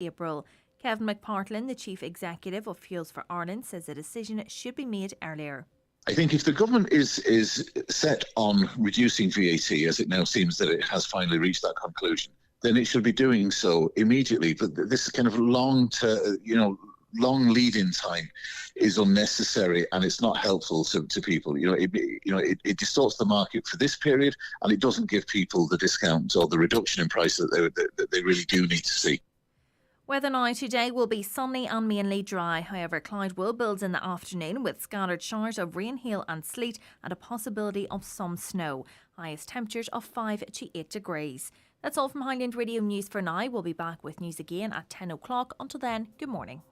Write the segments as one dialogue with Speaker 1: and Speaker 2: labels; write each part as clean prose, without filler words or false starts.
Speaker 1: April. Kevin McPartlin, the Chief Executive of Fuels for Ireland, says a decision should be made earlier.
Speaker 2: I think if the government is set on reducing VAT, as it now seems that it has finally reached that conclusion, then it should be doing so immediately. But this kind of long lead-in time is unnecessary, and it's not helpful to people. It distorts the market for this period, and it doesn't give people the discount or the reduction in price that they really do need to see.
Speaker 1: Weather now today will be sunny and mainly dry. However, cloud will build in the afternoon with scattered showers of rain, hail and sleet and a possibility of some snow. Highest temperatures of 5 to 8 degrees. That's all from Highland Radio News for now. We'll be back with news again at 10 o'clock. Until then, good morning.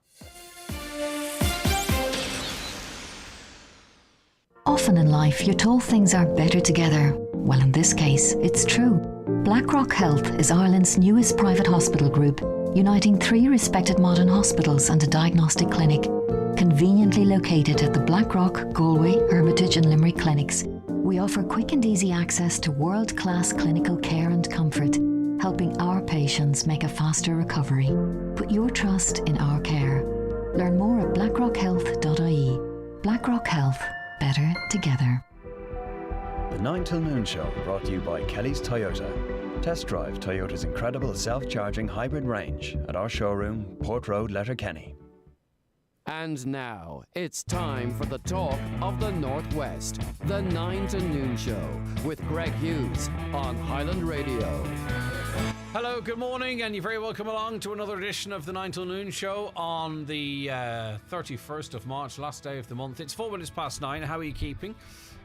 Speaker 3: Often in life, you're told things are better together. Well, in this case, it's true. Blackrock Health is Ireland's newest private hospital group, uniting 3 respected modern hospitals and a diagnostic clinic, conveniently located at the Blackrock, Galway, Hermitage and Limerick clinics. We offer quick and easy access to world-class clinical care and comfort, helping our patients make a faster recovery. Put your trust in our care. Learn more at blackrockhealth.ie. Blackrock Health. Better together.
Speaker 4: The 9 till noon show brought to you by Kelly's Toyota. Test drive Toyota's incredible self-charging hybrid range at our showroom, Port Road, Letterkenny.
Speaker 5: And now, it's time for the talk of the Northwest. The 9 to noon show with Greg Hughes on Highland Radio.
Speaker 6: Hello, good morning, and you're very welcome along to another edition of the 9 till noon show on the 31st of March, last day of the month. It's 4 minutes past 9. How are you keeping?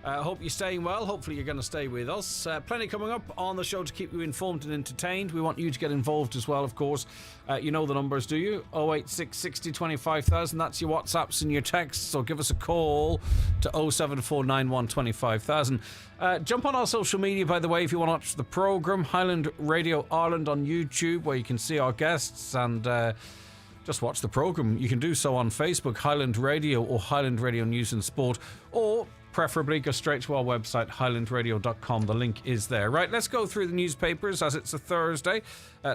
Speaker 6: Hope you're staying well. Hopefully you're going to stay with us. Plenty coming up on the show to keep you informed and entertained. We want you to get involved as well, of course. You know the numbers, do you? 086 60 25,000. That's your WhatsApps and your texts. So give us a call to 07491 25,000. Jump on our social media, by the way, if you want to watch the programme. Highland Radio Ireland on YouTube, where you can see our guests and just watch the programme. You can do so on Facebook, Highland Radio or Highland Radio News and Sport, or preferably go straight to our website, highlandradio.com. The link is there. Right, let's go through the newspapers as it's a Thursday.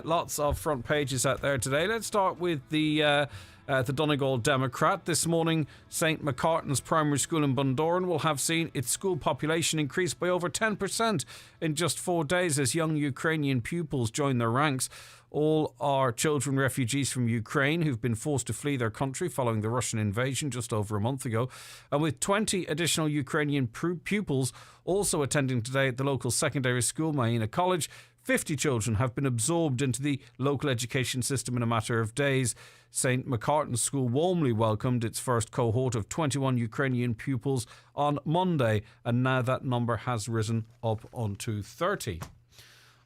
Speaker 6: Lots of front pages out there today. Let's start with the Donegal Democrat. This morning, St. McCartan's Primary School in Bundoran will have seen its school population increase by over 10% in just 4 days as young Ukrainian pupils join their ranks. All are children refugees from Ukraine who've been forced to flee their country following the Russian invasion just over a month ago. And with 20 additional Ukrainian pupils also attending today at the local secondary school, Maina College, 50 children have been absorbed into the local education system in a matter of days. St. McCartan's School warmly welcomed its first cohort of 21 Ukrainian pupils on Monday, and now that number has risen up onto 30.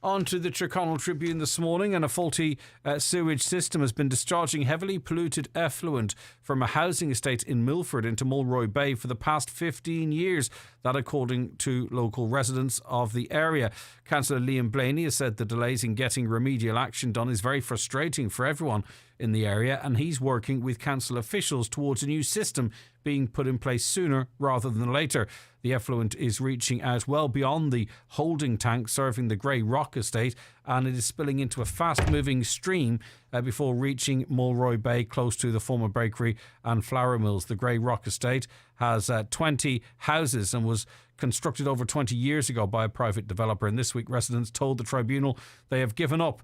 Speaker 6: On to the Tyrconnell Tribune this morning, and a faulty sewage system has been discharging heavily polluted effluent from a housing estate in Milford into Mulroy Bay for the past 15 years. That according to local residents of the area. Councillor Liam Blaney has said the delays in getting remedial action done is very frustrating for everyone in the area, and he's working with council officials towards a new system being put in place sooner rather than later. The effluent is reaching out well beyond the holding tank serving the Grey Rock estate, and it is spilling into a fast-moving stream before reaching Mulroy Bay, close to the former bakery and flour mills. The Grey Rock estate has 20 houses and was constructed over 20 years ago by a private developer. And this week, residents told the tribunal they have given up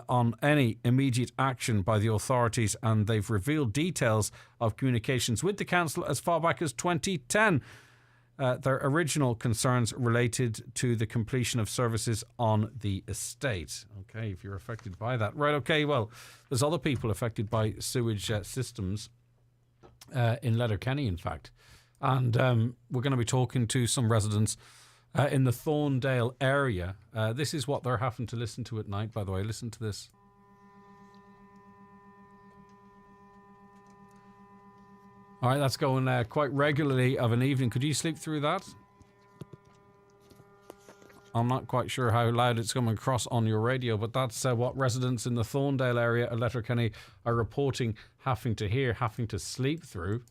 Speaker 6: on any immediate action by the authorities, and they've revealed details of communications with the council as far back as 2010. Their original concerns related to the completion of services on the estate. Okay, if you're affected by that. Right, okay, well, there's other people affected by sewage systems in Letterkenny, in fact. And we're going to be talking to some residents in the Thorndale area. This is what they're having to listen to at night, by the way. Listen to this. All right, that's going quite regularly of an evening. Could you sleep through that? I'm not quite sure how loud it's coming across on your radio, but that's what residents in the Thorndale area of Letterkenny are reporting having to hear, having to sleep through.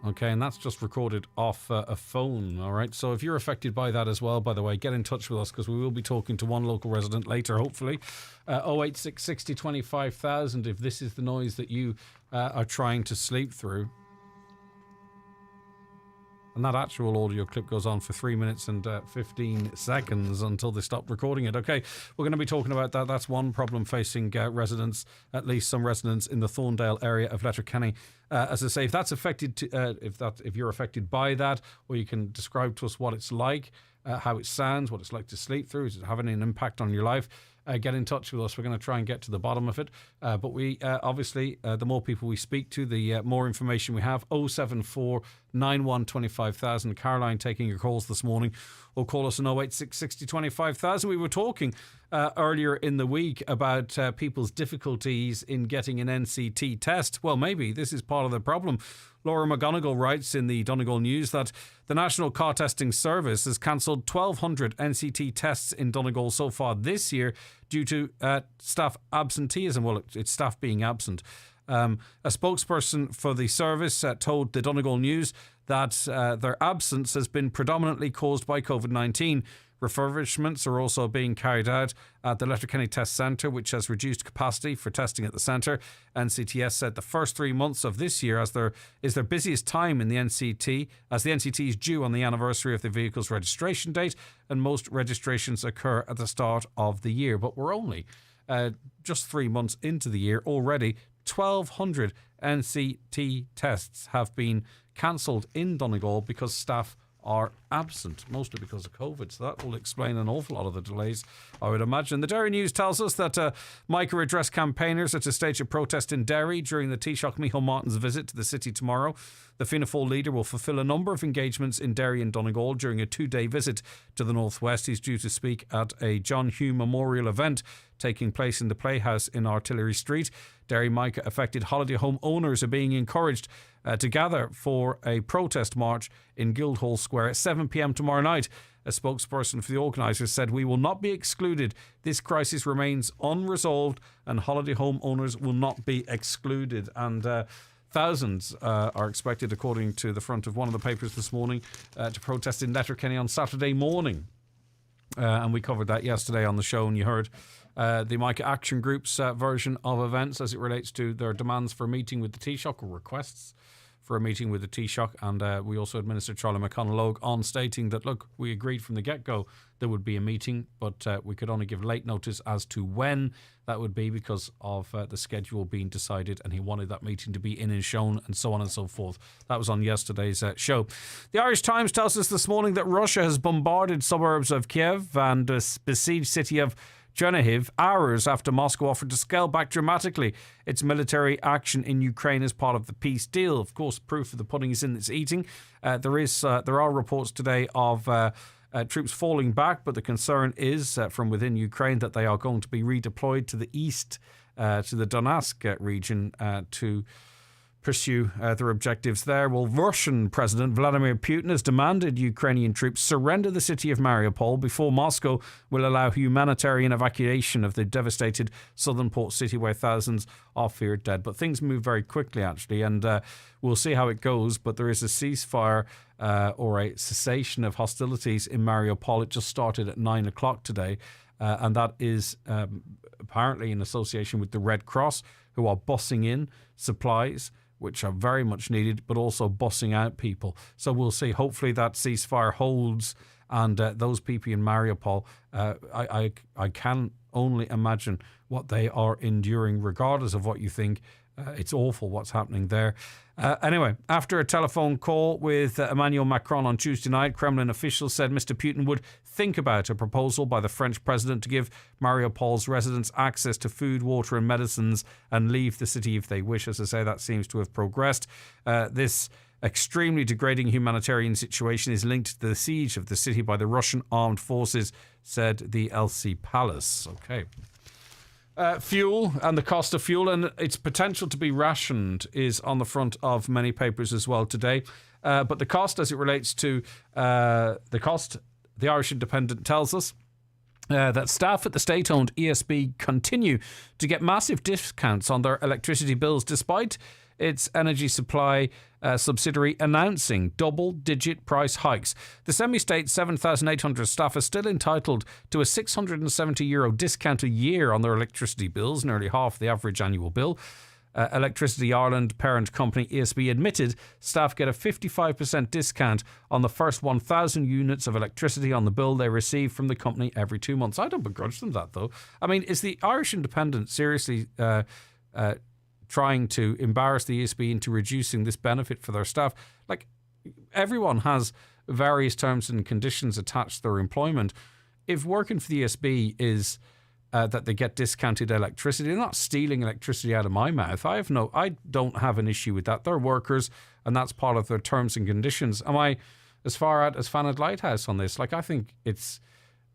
Speaker 6: Okay, and that's just recorded off a phone, all right? So if you're affected by that as well, by the way, get in touch with us because we will be talking to one local resident later, hopefully. 086 60 25,000 if this is the noise that you are trying to sleep through. And that actual audio clip goes on for 3 minutes and 15 seconds until they stop recording it. Okay, we're going to be talking about that. That's one problem facing residents, at least some residents in the Thorndale area of Letterkenny. As I say, if that's affected, if you're affected by that, or you can describe to us what it's like, how it sounds, what it's like to sleep through, is it having an impact on your life? Get in touch with us. We're going to try and get to the bottom of it. But we obviously, the more people we speak to, the more information we have. 074 91 25,000. Caroline taking your calls this morning. Or call us on 086 60 25,000. We were talking earlier in the week about people's difficulties in getting an NCT test. Well, maybe this is part of the problem. Laura McGonigal writes in the Donegal News that the National Car Testing Service has cancelled 1,200 NCT tests in Donegal so far this year due to staff absenteeism. Well, it's staff being absent. A spokesperson for the service told the Donegal News that their absence has been predominantly caused by COVID-19. Refurbishments are also being carried out at the Letterkenny Test Centre, which has reduced capacity for testing at the centre. NCTS said the first 3 months of this year is their busiest time in the NCT, as the NCT is due on the anniversary of the vehicle's registration date, and most registrations occur at the start of the year. But we're only just 3 months into the year already. 1,200 NCT tests have been cancelled in Donegal because staff are absent, mostly because of COVID. So that will explain an awful lot of the delays, I would imagine. The Derry News tells us that Micah address campaigners at a stage of protest in Derry during the Taoiseach Micheál Martin's visit to the city tomorrow. The Fianna Fáil leader will fulfil a number of engagements in Derry and Donegal during a 2-day visit to the northwest. He's due to speak at a John Hume Memorial event taking place in the Playhouse in Artillery Street. Derry Micah affected holiday home owners are being encouraged to gather for a protest march in Guildhall Square at 7 p.m. tomorrow night. A spokesperson for the organisers said, "We will not be excluded. This crisis remains unresolved and holiday home owners will not be excluded." And thousands are expected, according to the front of one of the papers this morning, to protest in Letterkenny on Saturday morning. And we covered that yesterday on the show, and you heard the Micah Action Group's version of events as it relates to their demands for a meeting with the Taoiseach, or requests for a meeting with the Taoiseach. And we also had Minister Charlie McConnell on stating that, look, we agreed from the get-go there would be a meeting, but we could only give late notice as to when that would be because of the schedule being decided, and he wanted that meeting to be in and shown, and so on and so forth. That was on yesterday's show. The Irish Times tells us this morning that Russia has bombarded suburbs of Kiev and the besieged city of Chernihiv hours after Moscow offered to scale back dramatically its military action in Ukraine as part of the peace deal. Of course, proof of the pudding is in its eating. There are reports today of troops falling back, but the concern is from within Ukraine that they are going to be redeployed to the east, to the Donetsk region to pursue their objectives there. Well, Russian President Vladimir Putin has demanded Ukrainian troops surrender the city of Mariupol before Moscow will allow humanitarian evacuation of the devastated southern port city where thousands are feared dead. But things move very quickly, actually, and we'll see how it goes. But there is a ceasefire or a cessation of hostilities in Mariupol. It just started at 9 o'clock today, and that is apparently in association with the Red Cross, who are bussing in supplies which are very much needed, but also bussing out people. So we'll see. Hopefully that ceasefire holds, and those people in Mariupol, I can only imagine what they are enduring, regardless of what you think. It's awful what's happening there. Anyway, after a telephone call with Emmanuel Macron on Tuesday night, Kremlin officials said Mr. Putin would think about a proposal by the French president to give Mariupol's residents access to food, water and medicines and leave the city if they wish. As I say, that seems to have progressed. This extremely degrading humanitarian situation is linked to the siege of the city by the Russian armed forces, said the Elysee Palace. Okay. Fuel and the cost of fuel and its potential to be rationed is on the front of many papers as well today. But the cost as it relates to the cost, the Irish Independent tells us that staff at the state-owned ESB continue to get massive discounts on their electricity bills despite its energy supply subsidiary announcing double-digit price hikes. The semi-state 7,800 staff are still entitled to a €670 discount a year on their electricity bills, nearly half the average annual bill. Electricity Ireland parent company ESB admitted staff get a 55% discount on the first 1,000 units of electricity on the bill they receive from the company every 2 months. I don't begrudge them that, though. I mean, is the Irish Independent seriously trying to embarrass the ESB into reducing this benefit for their staff? Like, everyone has various terms and conditions attached to their employment. If working for the ESB is that they get discounted electricity, they're not stealing electricity out of my mouth. I don't have an issue with that. They're workers, and that's part of their terms and conditions. Am I as far out as Fanad Lighthouse on this? Like, I think it's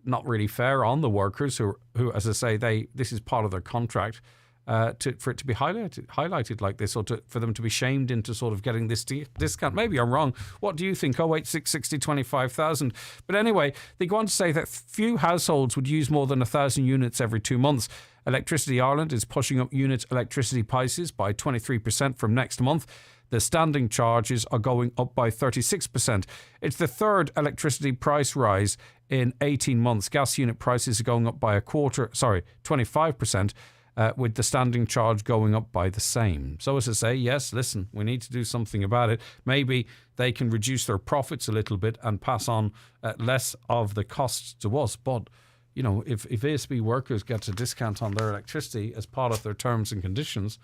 Speaker 6: not really fair on the workers who as I say, this is part of their contract. For it to be highlighted like this, or for them to be shamed into sort of getting this discount. Maybe I'm wrong. What do you think? 086 60 25,000. But anyway, they go on to say that few households would use more than 1,000 units every 2 months. Electricity Ireland is pushing up unit electricity prices by 23% from next month. The standing charges are going up by 36%. It's the third electricity price rise in 18 months. Gas unit prices are going up by 25%. With the standing charge going up by the same. So as I say, yes, listen, we need to do something about it. Maybe they can reduce their profits a little bit and pass on less of the costs to us. But, you know, if ASB workers get a discount on their electricity as part of their terms and conditions,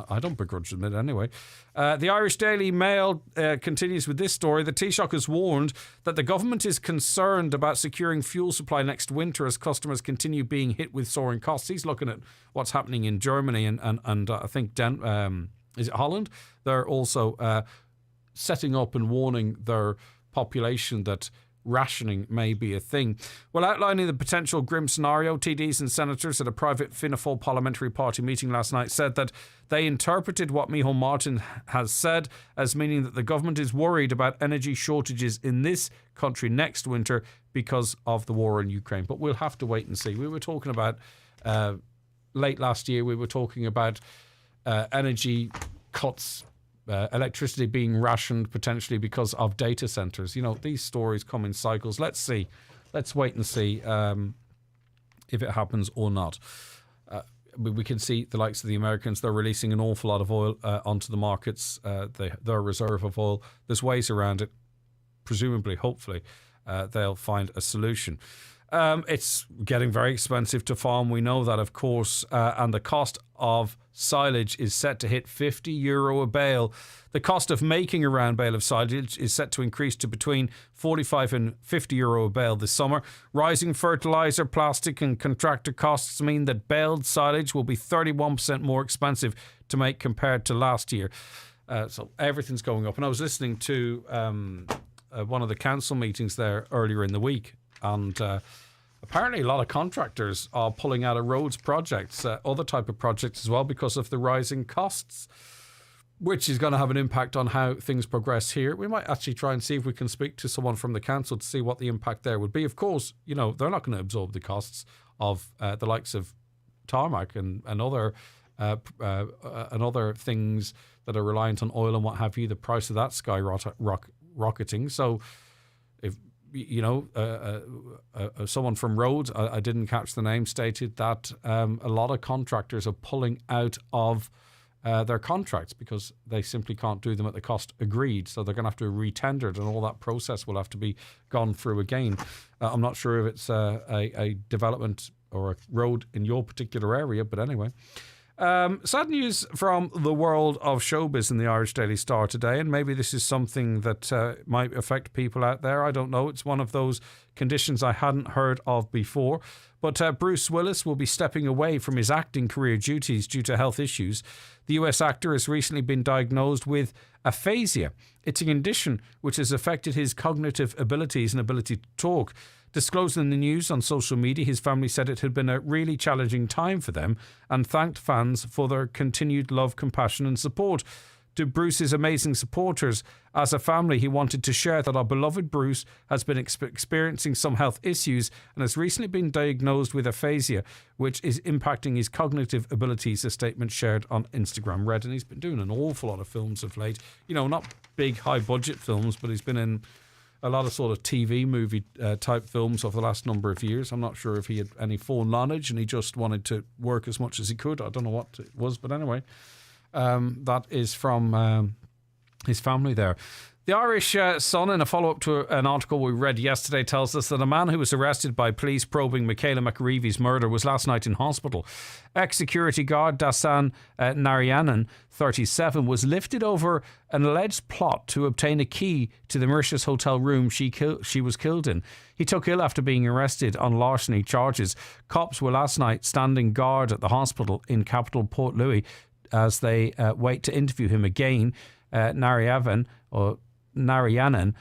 Speaker 6: I don't begrudge them it anyway. The Irish Daily Mail continues with this story. The Taoiseach has warned that the government is concerned about securing fuel supply next winter as customers continue being hit with soaring costs. He's looking at what's happening in Germany and I think is it Holland? They're also setting up and warning their population that rationing may be a thing. Well, outlining the potential grim scenario, TDs and senators at a private Fianna Fáil parliamentary party meeting last night said that they interpreted what Micheál Martin has said as meaning that the government is worried about energy shortages in this country next winter because of the war in Ukraine. But we'll have to wait and see. We were talking about late last year, we were talking about energy cuts, electricity being rationed potentially because of data centres. You know, these stories come in cycles. Let's see. Let's wait and see if it happens or not. We can see the likes of the Americans. They're releasing an awful lot of oil onto the markets, their reserve of oil. There's ways around it. Presumably, hopefully, they'll find a solution. It's getting very expensive to farm. We know that, of course, and the cost of silage is set to hit €50 a bale. The cost of making a round bale of silage is set to increase to between €45 and €50 a bale this summer. Rising fertiliser, plastic and contractor costs mean that baled silage will be 31% more expensive to make compared to last year. So everything's going up. And I was listening to one of the council meetings there earlier in the week, and apparently a lot of contractors are pulling out of roads projects, other type of projects as well, because of the rising costs, which is going to have an impact on how things progress here. We might actually try and see if we can speak to someone from the council to see what the impact there would be. Of course, you know, they're not going to absorb the costs of the likes of tarmac and other things that are reliant on oil and what have you. The price of that skyrocketing. So if you know, someone from Rhodes, I didn't catch the name, stated that a lot of contractors are pulling out of their contracts because they simply can't do them at the cost agreed. So they're going to have to re-tender it, and all that process will have to be gone through again. I'm not sure if it's a development or a road in your particular area, but anyway. Sad news from the world of showbiz in the Irish Daily Star today, and maybe this is something that might affect people out there. I don't know. It's one of those conditions I hadn't heard of before. But Bruce Willis will be stepping away from his acting career duties due to health issues. The US actor has recently been diagnosed with aphasia. It's a condition which has affected his cognitive abilities and ability to talk. Disclosing the news on social media, his family said it had been a really challenging time for them and thanked fans for their continued love, compassion and support. to Bruce's amazing supporters. As a family, he wanted to share that our beloved Bruce has been experiencing some health issues and has recently been diagnosed with aphasia, which is impacting his cognitive abilities, a statement shared on Instagram read. And he's been doing an awful lot of films of late. You know, not big, high-budget films, but he's been in a lot of sort of TV movie type films over the last number of years. I'm not sure if he had any full knowledge and he just wanted to work as much as he could. I don't know what it was, but anyway, that is from his family there. The Irish Sun, in a follow-up to an article we read yesterday, tells us that a man who was arrested by police probing Michaela McAreevy's murder was last night in hospital. Ex-security guard Dasan Narayanan, 37, was lifted over an alleged plot to obtain a key to the Mauritius hotel room she was killed in. He took ill after being arrested on larceny charges. Cops were last night standing guard at the hospital in capital Port Louis as they wait to interview him again. Narayanan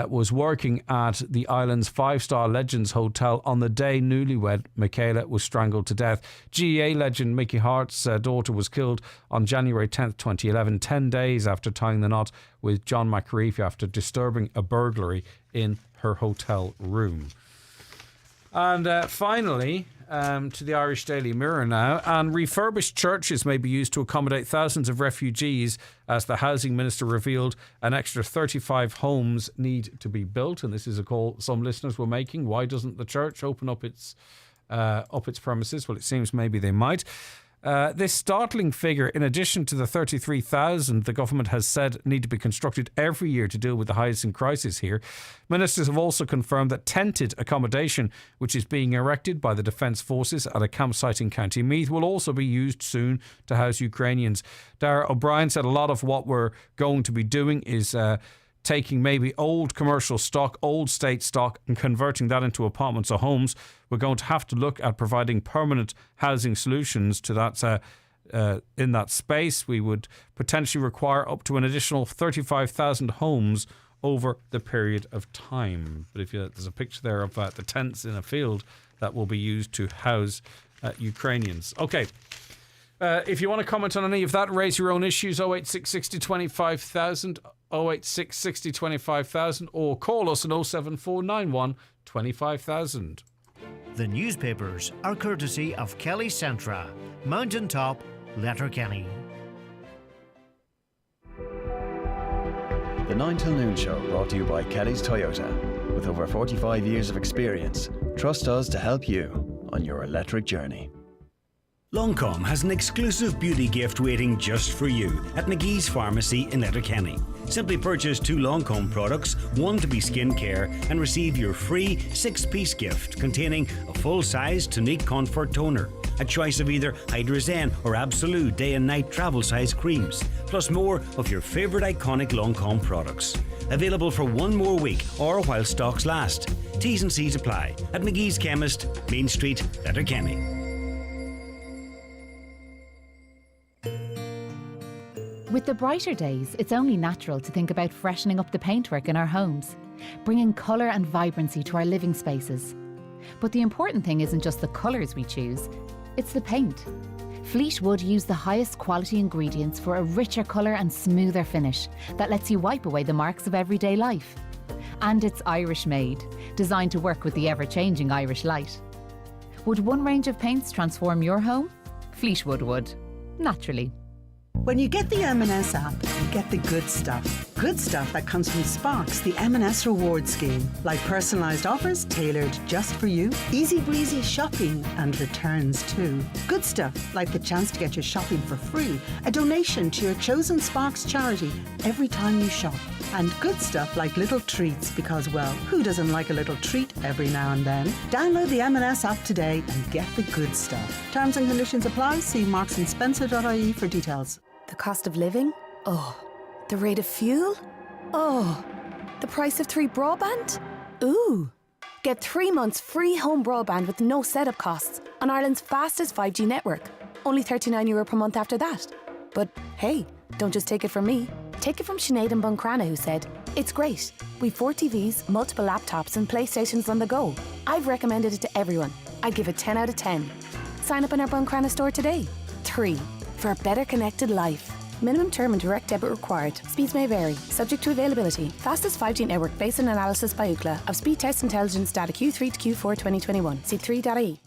Speaker 6: was working at the island's five-star Legends Hotel on the day newlywed Michaela was strangled to death. GEA legend Mickey Hart's daughter was killed on January 10th, 2011, 10 days after tying the knot with John McAreevy after disturbing a burglary in her hotel room. And finally, to the Irish Daily Mirror now. And refurbished churches may be used to accommodate thousands of refugees, as the housing minister revealed an extra 35 homes need to be built. And this is a call some listeners were making. Why doesn't the church open up its premises? Well, it seems maybe they might. This startling figure, in addition to the 33,000 the government has said need to be constructed every year to deal with the housing crisis here, ministers have also confirmed that tented accommodation, which is being erected by the Defence Forces at a campsite in County Meath, will also be used soon to house Ukrainians. Darragh O'Brien said a lot of what we're going to be doing is taking maybe old commercial stock, old state stock, and converting that into apartments or homes. We're going to have to look at providing permanent housing solutions to that in that space. We would potentially require up to an additional 35,000 homes over the period of time. But if there's a picture there of the tents in a field that will be used to house Ukrainians. Okay. If you want to comment on any of that, raise your own issues, 086 60 25,000, 086 60 25,000, or call us on 07491 25,000.
Speaker 7: The newspapers are courtesy of Kelly Centra, Mountaintop, Letterkenny.
Speaker 4: The 9 till noon show brought to you by Kelly's Toyota. With over 45 years of experience, trust us to help you on your electric journey.
Speaker 8: Longcom has an exclusive beauty gift waiting just for you at McGee's Pharmacy in Letterkenny. Simply purchase 2 Longcom products, one to be skincare, and receive your free 6-piece gift containing a full-size Tonique Comfort Toner, a choice of either Hydrazine or Absolute day and night travel size creams, plus more of your favourite iconic Longcom products. Available for 1 more week or while stocks last. T's and C's apply at McGee's Chemist, Main Street, Letterkenny.
Speaker 9: With the brighter days, it's only natural to think about freshening up the paintwork in our homes, bringing colour and vibrancy to our living spaces. But the important thing isn't just the colours we choose, it's the paint. Fleet Wood use the highest quality ingredients for a richer colour and smoother finish that lets you wipe away the marks of everyday life. And it's Irish made, designed to work with the ever-changing Irish light. Would one range of paints transform your home? Fleet Wood would, naturally.
Speaker 10: When you get the M&S app, you get the good stuff. Good stuff that comes from Sparks, the M&S reward scheme. Like personalised offers tailored just for you, easy breezy shopping and returns too. Good stuff like the chance to get your shopping for free, a donation to your chosen Sparks charity every time you shop. And good stuff like little treats because, well, who doesn't like a little treat every now and then? Download the M&S app today and get the good stuff. Terms and conditions apply. See marksandSpencer.ie for details.
Speaker 11: The cost of living? Oh. The rate of fuel? Oh. The price of 3 broadband? Ooh. Get 3 months free home broadband with no setup costs on Ireland's fastest 5G network. Only €39 per month after that. But hey, don't just take it from me. Take it from Sinead and Buncrana, who said, "It's great. We've 4 TVs, multiple laptops and PlayStations on the go. I've recommended it to everyone. I'd give it 10 out of 10. Sign up in our Buncrana store today. 3. For a better connected life. Minimum term and direct debit required. Speeds may vary. Subject to availability. Fastest 5G network based on analysis by Ookla of speed test intelligence data Q3 to Q4 2021. See 3.ie.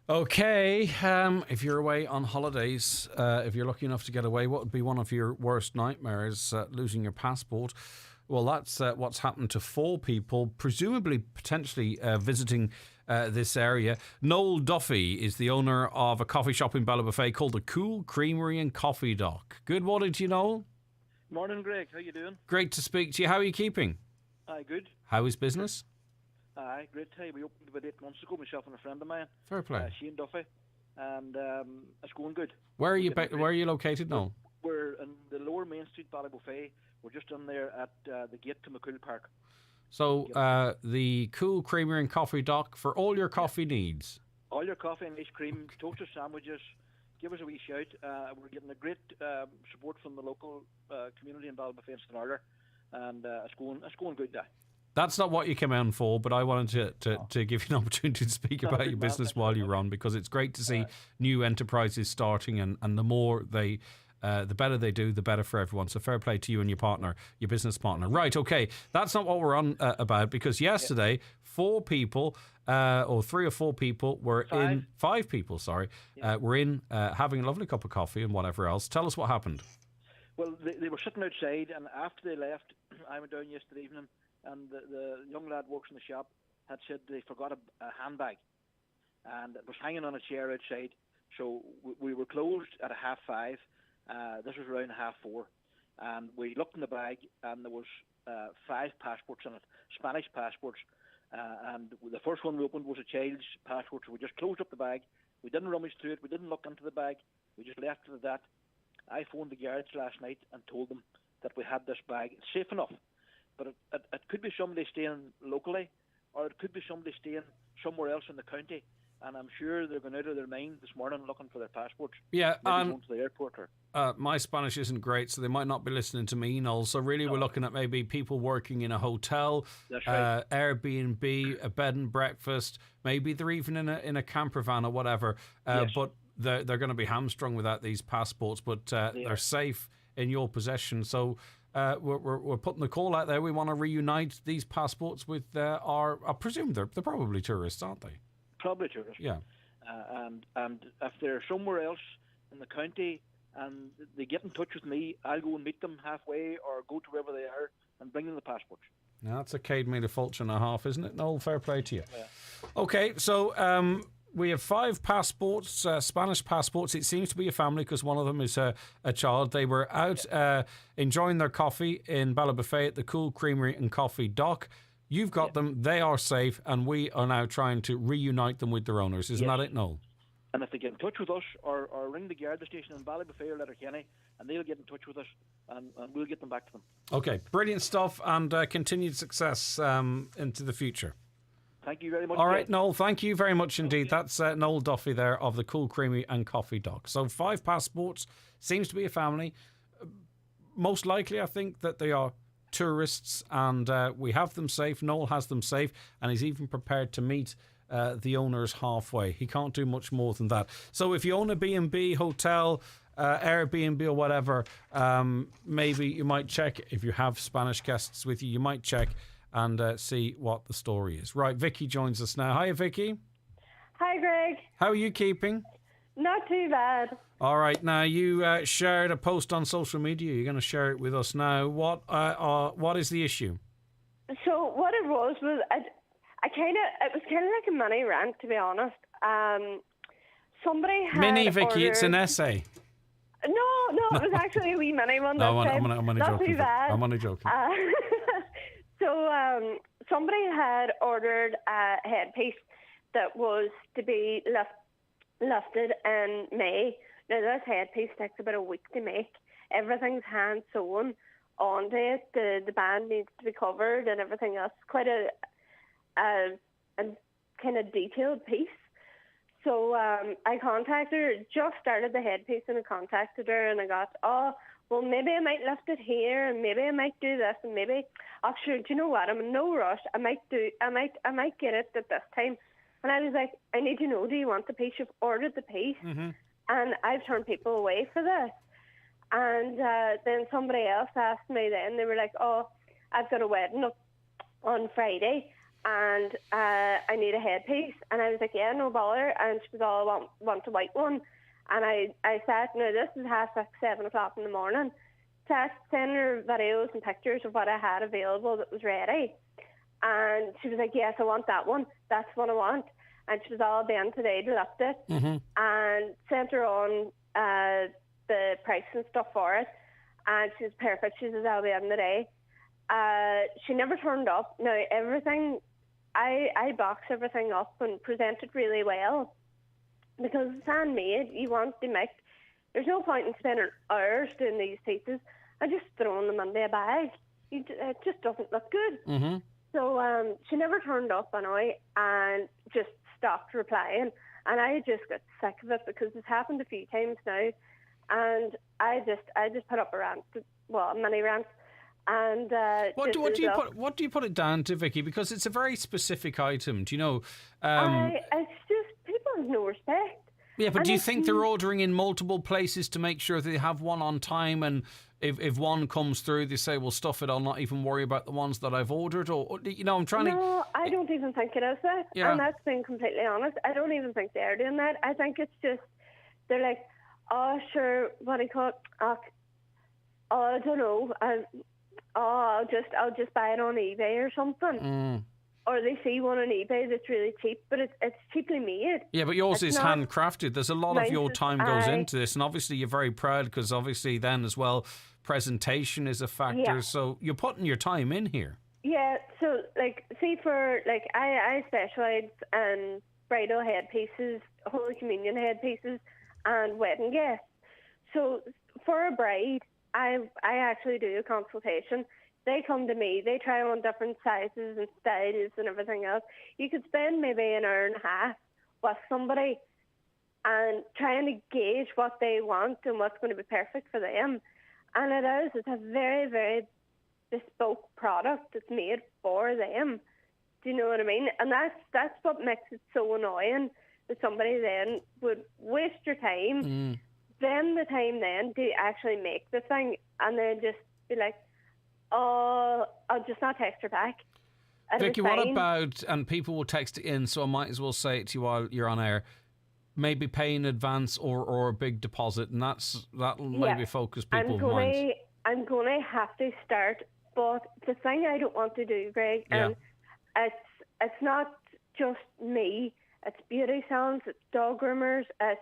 Speaker 6: Okay, if you're away on holidays, if you're lucky enough to get away, what would be one of your worst nightmares? Losing your passport. Well, that's what's happened to 4 people, presumably potentially visiting this area. Noel Duffy is the owner of a coffee shop in Ballybofey called the Cool Creamery and Coffee Dock. Good morning to you, Noel.
Speaker 12: Morning, Greg. How you doing?
Speaker 6: Great to speak to you. How are you keeping?
Speaker 12: Aye, good.
Speaker 6: How is business?
Speaker 12: Aye, great time. We opened about 8 months ago, myself and a friend of mine.
Speaker 6: Fair play.
Speaker 12: Shane Duffy. And it's going good.
Speaker 6: Where are you located, Noel?
Speaker 12: We're in the lower Main Street, Ballybofey. We're just in there at the gate to McCool Park.
Speaker 6: So the Cool Creamery and Coffee Dock for all your coffee needs.
Speaker 12: All your coffee and ice cream, toasted sandwiches. Give us a wee shout. We're getting a great support from the local community in Ballybofey and St. Arthur, and it's going good there.
Speaker 6: That's not what you came on for, but I wanted to give you an opportunity to speak about your business while you're on, because it's great to see new enterprises starting, and the more they, the better they do, the better for everyone. So fair play to you and your partner, your business partner. Right, okay, that's not what we're on about, because yesterday 4 people, or 3 or 4 people were 5 people, were in having a lovely cup of coffee and whatever else. Tell us what happened.
Speaker 12: Well, they were sitting outside, and after they left, I went down yesterday evening, and the young lad works in the shop had said they forgot a handbag, and it was hanging on a chair outside. So we were closed at 5:30. This was around 4:30, and we looked in the bag, and there was 5 passports in it, Spanish passports, and the first one we opened was a child's passport. So we just closed up the bag. We didn't rummage through it. We didn't look into the bag. We just left it at that. I phoned the guards last night and told them that we had this bag. It's safe enough. But it could be somebody staying locally, or it could be somebody staying somewhere else in the county. And I'm sure they're going out of their mind this morning looking for their passports.
Speaker 6: Yeah,
Speaker 12: maybe going to the airport.
Speaker 6: My Spanish isn't great, so they might not be listening to me, Noel. So really, we're looking at maybe people working in a hotel,
Speaker 12: that's right.
Speaker 6: Airbnb, a bed and breakfast. Maybe they're even in a camper van or whatever.
Speaker 12: Yes.
Speaker 6: But they're going to be hamstrung without these passports. But they're safe in your possession. So. We're putting the call out there. We want to reunite these passports with I presume they're probably tourists, aren't they?
Speaker 12: Probably tourists.
Speaker 6: Yeah.
Speaker 12: And if they're somewhere else in the county and they get in touch with me, I'll go and meet them halfway or go to wherever they are and bring them the passports.
Speaker 6: Now that's a Cade Meal Fulton and a half, isn't it? No, fair play to you. Yeah. Okay, so we have 5 passports, Spanish passports. It seems to be a family because one of them is a child. They were out enjoying their coffee in Ballybofey at the Cool Creamery and Coffee Dock. You've got them. They are safe, and we are now trying to reunite them with their owners. Isn't that it, Noel?
Speaker 12: And if they get in touch with us or ring the Garda station in Ballybofey or Letterkenny, and they'll get in touch with us, and we'll get them back to them.
Speaker 6: Okay, brilliant stuff, and continued success into the future.
Speaker 12: Thank you very much.
Speaker 6: All right, Noel, thank you very much indeed. That's Noel Duffy there of the Cool Creamery and Coffee Dock. So 5 passports, seems to be a family. Most likely, I think that they are tourists, and we have them safe. Noel has them safe, and he's even prepared to meet the owners halfway. He can't do much more than that. So if you own a B&B, hotel, Airbnb or whatever, maybe you might check, if you have Spanish guests with you, you might check and see what the story is. Right, Vicky joins us now. Hi, Vicky.
Speaker 13: Hi, Greg.
Speaker 6: How are you keeping?
Speaker 13: Not too bad.
Speaker 6: All right, now you shared a post on social media. You're going to share it with us now. What is the issue?
Speaker 13: So what it was it was kind of like a mini rant, to be honest. Somebody had
Speaker 6: Mini, Vicky,
Speaker 13: ordered...
Speaker 6: it's an essay.
Speaker 13: No, it was actually a wee mini one.
Speaker 6: No, I'm only
Speaker 13: not
Speaker 6: joking.
Speaker 13: Too bad.
Speaker 6: I'm only joking.
Speaker 13: So somebody had ordered a headpiece that was to be lifted in May. Now, this headpiece takes about a week to make. Everything's hand sewn onto it. The band needs to be covered and everything else. Quite a kind of detailed piece. So I contacted her, just started the headpiece, and I contacted her, and I got, well, maybe I might lift it here, and maybe I might do this, and maybe, actually, do you know what? I'm in no rush. I might get it at this time. And I was like, I need to know, do you want the piece? You've ordered the piece, and I've turned people away for this. And then somebody else asked me then, they were like, oh, I've got a wedding on Friday and I need a headpiece. And I was like, yeah, no bother. And she was all, want a white one. And I said, no, this is 7 o'clock in the morning. So I sent her videos and pictures of what I had available that was ready. And she was like, yes, I want that one. That's what I want. And she was all down today to lift it. And sent her on the price and stuff for it. And she was perfect. She says, I'll be in the day. She never turned up. Now, everything, I box everything up and present it really well. Because it's handmade, you want to make. There's no point in spending hours doing these pieces and just throwing them into a bag. It just doesn't look good. So she never turned up anyway and just stopped replying. And I just got sick of it because it's happened a few times now. And I just put up a rant, a mini rant. And
Speaker 6: what do you put it down to, Vicky? Because it's a very specific item. Do you know?
Speaker 13: It's just people have no respect.
Speaker 6: Yeah, but do you think they're ordering in multiple places to make sure they have one on time, and if one comes through, they say, "Well, stuff it. I'll not even worry about the ones that I've ordered." Or I'm trying to.
Speaker 13: No, I don't even think it is that.
Speaker 6: Yeah.
Speaker 13: And that's being completely honest. I don't even think they're doing that. I think it's just they're like, oh, sure, what do you call it? Oh, I don't know. I'll just buy it on eBay or something. Or they see one on eBay that's really cheap, but it's cheaply made.
Speaker 6: Yeah, but yours is handcrafted. There's a lot of your time goes into this, and obviously you're very proud because obviously then as well, presentation is a factor.
Speaker 13: Yeah.
Speaker 6: So you're putting your time in here.
Speaker 13: Yeah, so I specialise in bridal headpieces, Holy Communion headpieces, and wedding guests. So for a bride, I actually do a consultation. They come to me, they try on different sizes and styles and everything else. You could spend maybe an hour and a half with somebody and trying to gauge what they want and what's going to be perfect for them. And it's a very, very bespoke product that's made for them. Do you know what I mean? And that's what makes it so annoying that somebody then would waste your time, then the time then to actually make the thing, and then just be like, oh, I'll just not text her back.
Speaker 6: Vicky, what about, and people will text it in, so I might as well say it to you while you're on air, maybe pay in advance or a big deposit, and that'll maybe focus people's minds.
Speaker 13: I'm going to have to start, but the thing I don't want to do, Greg, and it's not just me, it's beauty salons, it's dog groomers, it's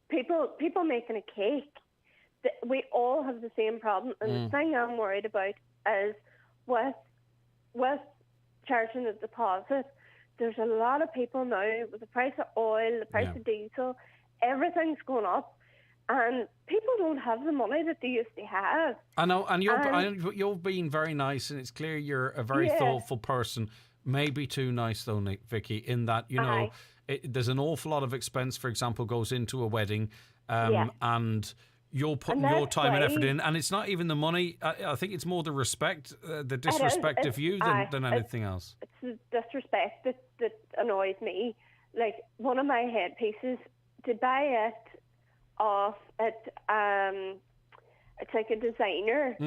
Speaker 13: people making a cake. We all have the same problem, and the thing I'm worried about is with charging a deposit, there's a lot of people now with the price of oil, the price of diesel, everything's going up, and people don't have the money that they used to have.
Speaker 6: I know, and you're being very nice, and it's clear you're a very thoughtful person. Maybe too nice though, Vicky, in that there's an awful lot of expense, for example, goes into a wedding, and you're putting your time and effort in, and it's not even the money. I think it's more the respect, the disrespect of you than anything else.
Speaker 13: It's the disrespect that annoys me. Like, one of my headpieces, to buy it off it's like a designer,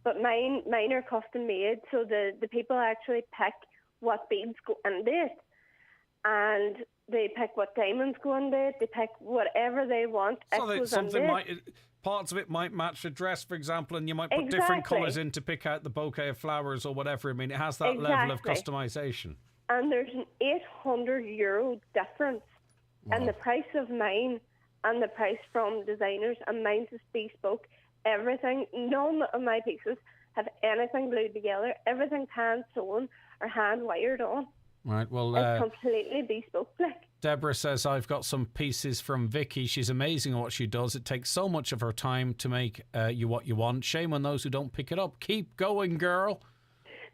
Speaker 13: but mine are custom made, so the people actually pick what beads go into it, and they pick what diamonds go into it, they pick whatever they want.
Speaker 6: Parts of it might match the dress, for example, and you might put different colours in to pick out the bouquet of flowers or whatever. I mean, it has that level of customisation. And
Speaker 13: there's an €800 difference in the price of mine and the price from designers, and mine's is bespoke. Everything, none of my pieces have anything glued together. Everything's hand sewn or hand wired on.
Speaker 6: Right, well,
Speaker 13: it's completely bespoke.
Speaker 6: Deborah says, I've got some pieces from Vicky. She's amazing at what she does. It takes so much of her time to make you what you want. Shame on those who don't pick it up. Keep going, girl.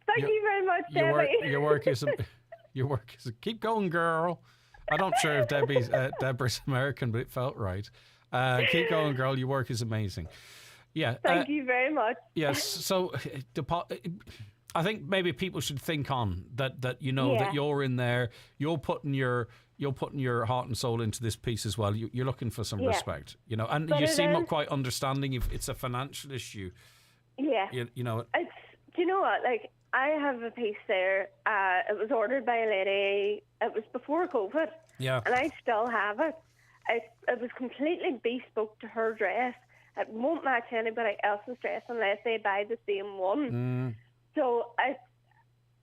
Speaker 13: Thank you very much, Debbie.
Speaker 6: Your work is keep going, girl. I'm not sure if Deborah's American, but it felt right. Keep going, girl. Your work is amazing. Yeah.
Speaker 13: Thank you very much.
Speaker 6: Yes. So, I think maybe people should think on that. That you're in there. You're putting your you're putting your heart and soul into this piece as well. You're looking for some respect, and
Speaker 13: But
Speaker 6: you
Speaker 13: it
Speaker 6: seem
Speaker 13: is-
Speaker 6: quite understanding if it's a financial issue.
Speaker 13: Yeah.
Speaker 6: You know.
Speaker 13: It's, do you know what? Like, I have a piece there. It was ordered by a lady. It was before COVID.
Speaker 6: Yeah.
Speaker 13: And I still have it. It was completely bespoke to her dress. It won't match anybody else's dress unless they buy the same one. So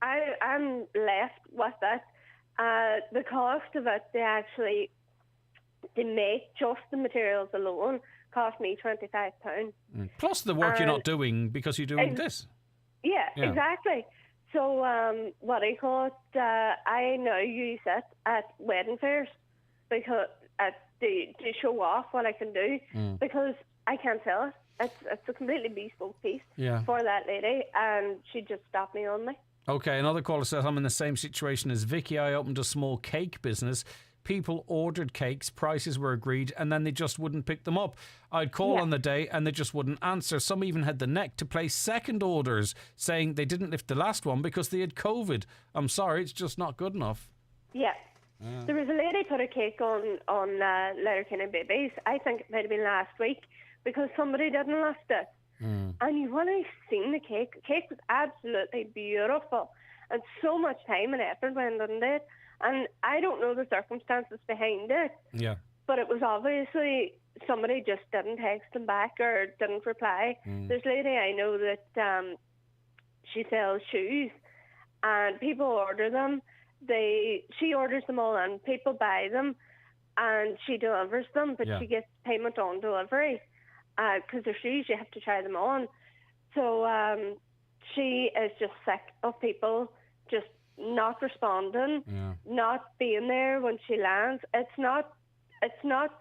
Speaker 13: I'm left with it. The cost of it, they make just the materials alone, cost me £25.
Speaker 6: Plus the work you're not doing because you're doing this.
Speaker 13: Yeah,
Speaker 6: Yeah.
Speaker 13: exactly. So what I call it, I now use it at wedding fairs because to show off what I can do because I can't sell it. It's a completely bespoke piece for that lady, and she just stopped me on me.
Speaker 6: Okay, another caller says, I'm in the same situation as Vicky. I opened a small cake business. People ordered cakes, prices were agreed, and then they just wouldn't pick them up. I'd call on the day and they just wouldn't answer. Some even had the neck to place second orders, saying they didn't lift the last one because they had COVID. I'm sorry, it's just not good enough.
Speaker 13: Yeah. There was a lady put a cake on Letterkenny Babies. I think it might have been last week because somebody didn't lift it. And when I seen the cake was absolutely beautiful, and so much time and effort went into it. And I don't know the circumstances behind it.
Speaker 6: Yeah.
Speaker 13: But it was obviously somebody just didn't text them back or didn't reply. There's a lady I know that she sells shoes, and people order them. She orders them all in, people buy them, and she delivers them, but she gets payment on delivery. Because they're shoes, you have to try them on. So she is just sick of people just not responding, not being there when she lands. It's not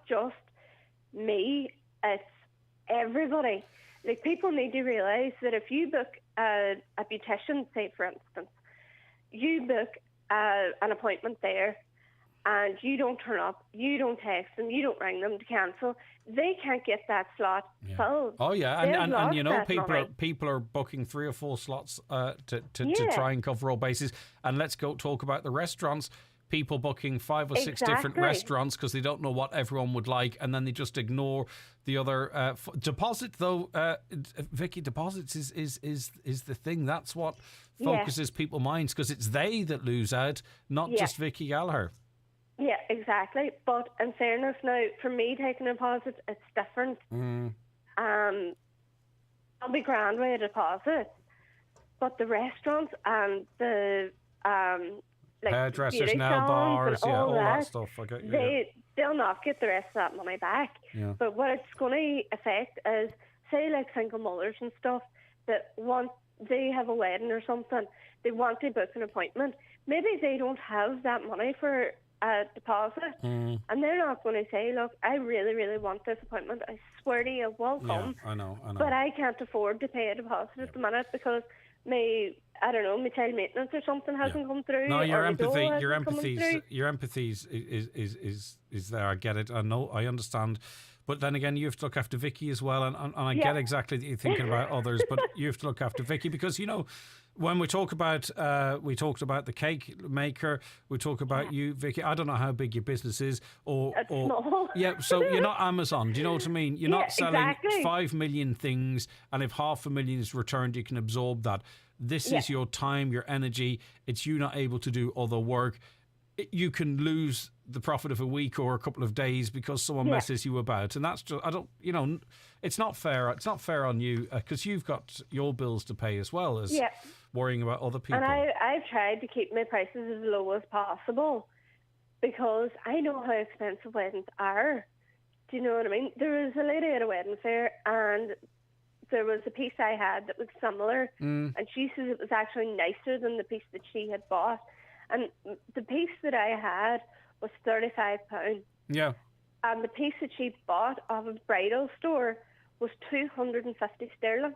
Speaker 13: just me, it's everybody. Like, people need to realise that if you book a beautician, say for instance, you book an appointment there and you don't turn up, you don't text them, you don't ring them to cancel, they can't get that slot filled.
Speaker 6: Oh yeah,
Speaker 13: They've
Speaker 6: and
Speaker 13: lost
Speaker 6: you know,
Speaker 13: that money.
Speaker 6: people are booking 3 or 4 slots to try and cover all bases. And let's go talk about the restaurants. People booking 5 or 6 different restaurants because they don't know what everyone would like, and then they just ignore the other deposit. Though, Vicky, deposits is the thing. That's what focuses people's minds, because it's they that lose out, not just Vicky Gallagher.
Speaker 13: Yeah, exactly. But in fairness now, for me taking a deposit, it's different. I'll be grand with a deposit, but the restaurants and the like
Speaker 6: hairdressers,
Speaker 13: beauty
Speaker 6: nail
Speaker 13: salons
Speaker 6: bars,
Speaker 13: and all
Speaker 6: that stuff. I get you.
Speaker 13: They'll not get the rest of that money back.
Speaker 6: Yeah.
Speaker 13: But what it's going to affect is, say, like single mothers and stuff that they have a wedding or something, they want to book an appointment. Maybe they don't have that money for a deposit, and they're not going to say, look, I really, really want this appointment. I swear to you, it will come.
Speaker 6: I know.
Speaker 13: But I can't afford to pay a deposit at the minute because my child maintenance or something hasn't come through.
Speaker 6: No, your
Speaker 13: or the dole
Speaker 6: empathy, your
Speaker 13: hasn't come through.
Speaker 6: empathy is there. I get it. I know. I understand. But then again, you have to look after Vicky as well, and I get exactly that you're thinking about others, but you have to look after Vicky because, you know, when we talked about the cake maker, we talk about you, Vicky. I don't know how big your business is, or
Speaker 13: small.
Speaker 6: Yeah, so you're not Amazon. Do you know what I mean? You're not selling
Speaker 13: exactly.
Speaker 6: 5 million things, and if 500,000 is returned, you can absorb that. This is your time, your energy. It's you not able to do other work. You can lose the profit of a week or a couple of days because someone messes you about, and that's just, it's not fair. It's not fair on you because you've got your bills to pay as well as worrying about other people.
Speaker 13: And I've tried to keep my prices as low as possible because I know how expensive weddings are. Do you know what I mean? There was a lady at a wedding fair, and there was a piece I had that was similar, and she says it was actually nicer than the piece that she had bought. And the piece that I had was £35.
Speaker 6: Yeah.
Speaker 13: And the piece that she bought off a bridal store was 250 sterling.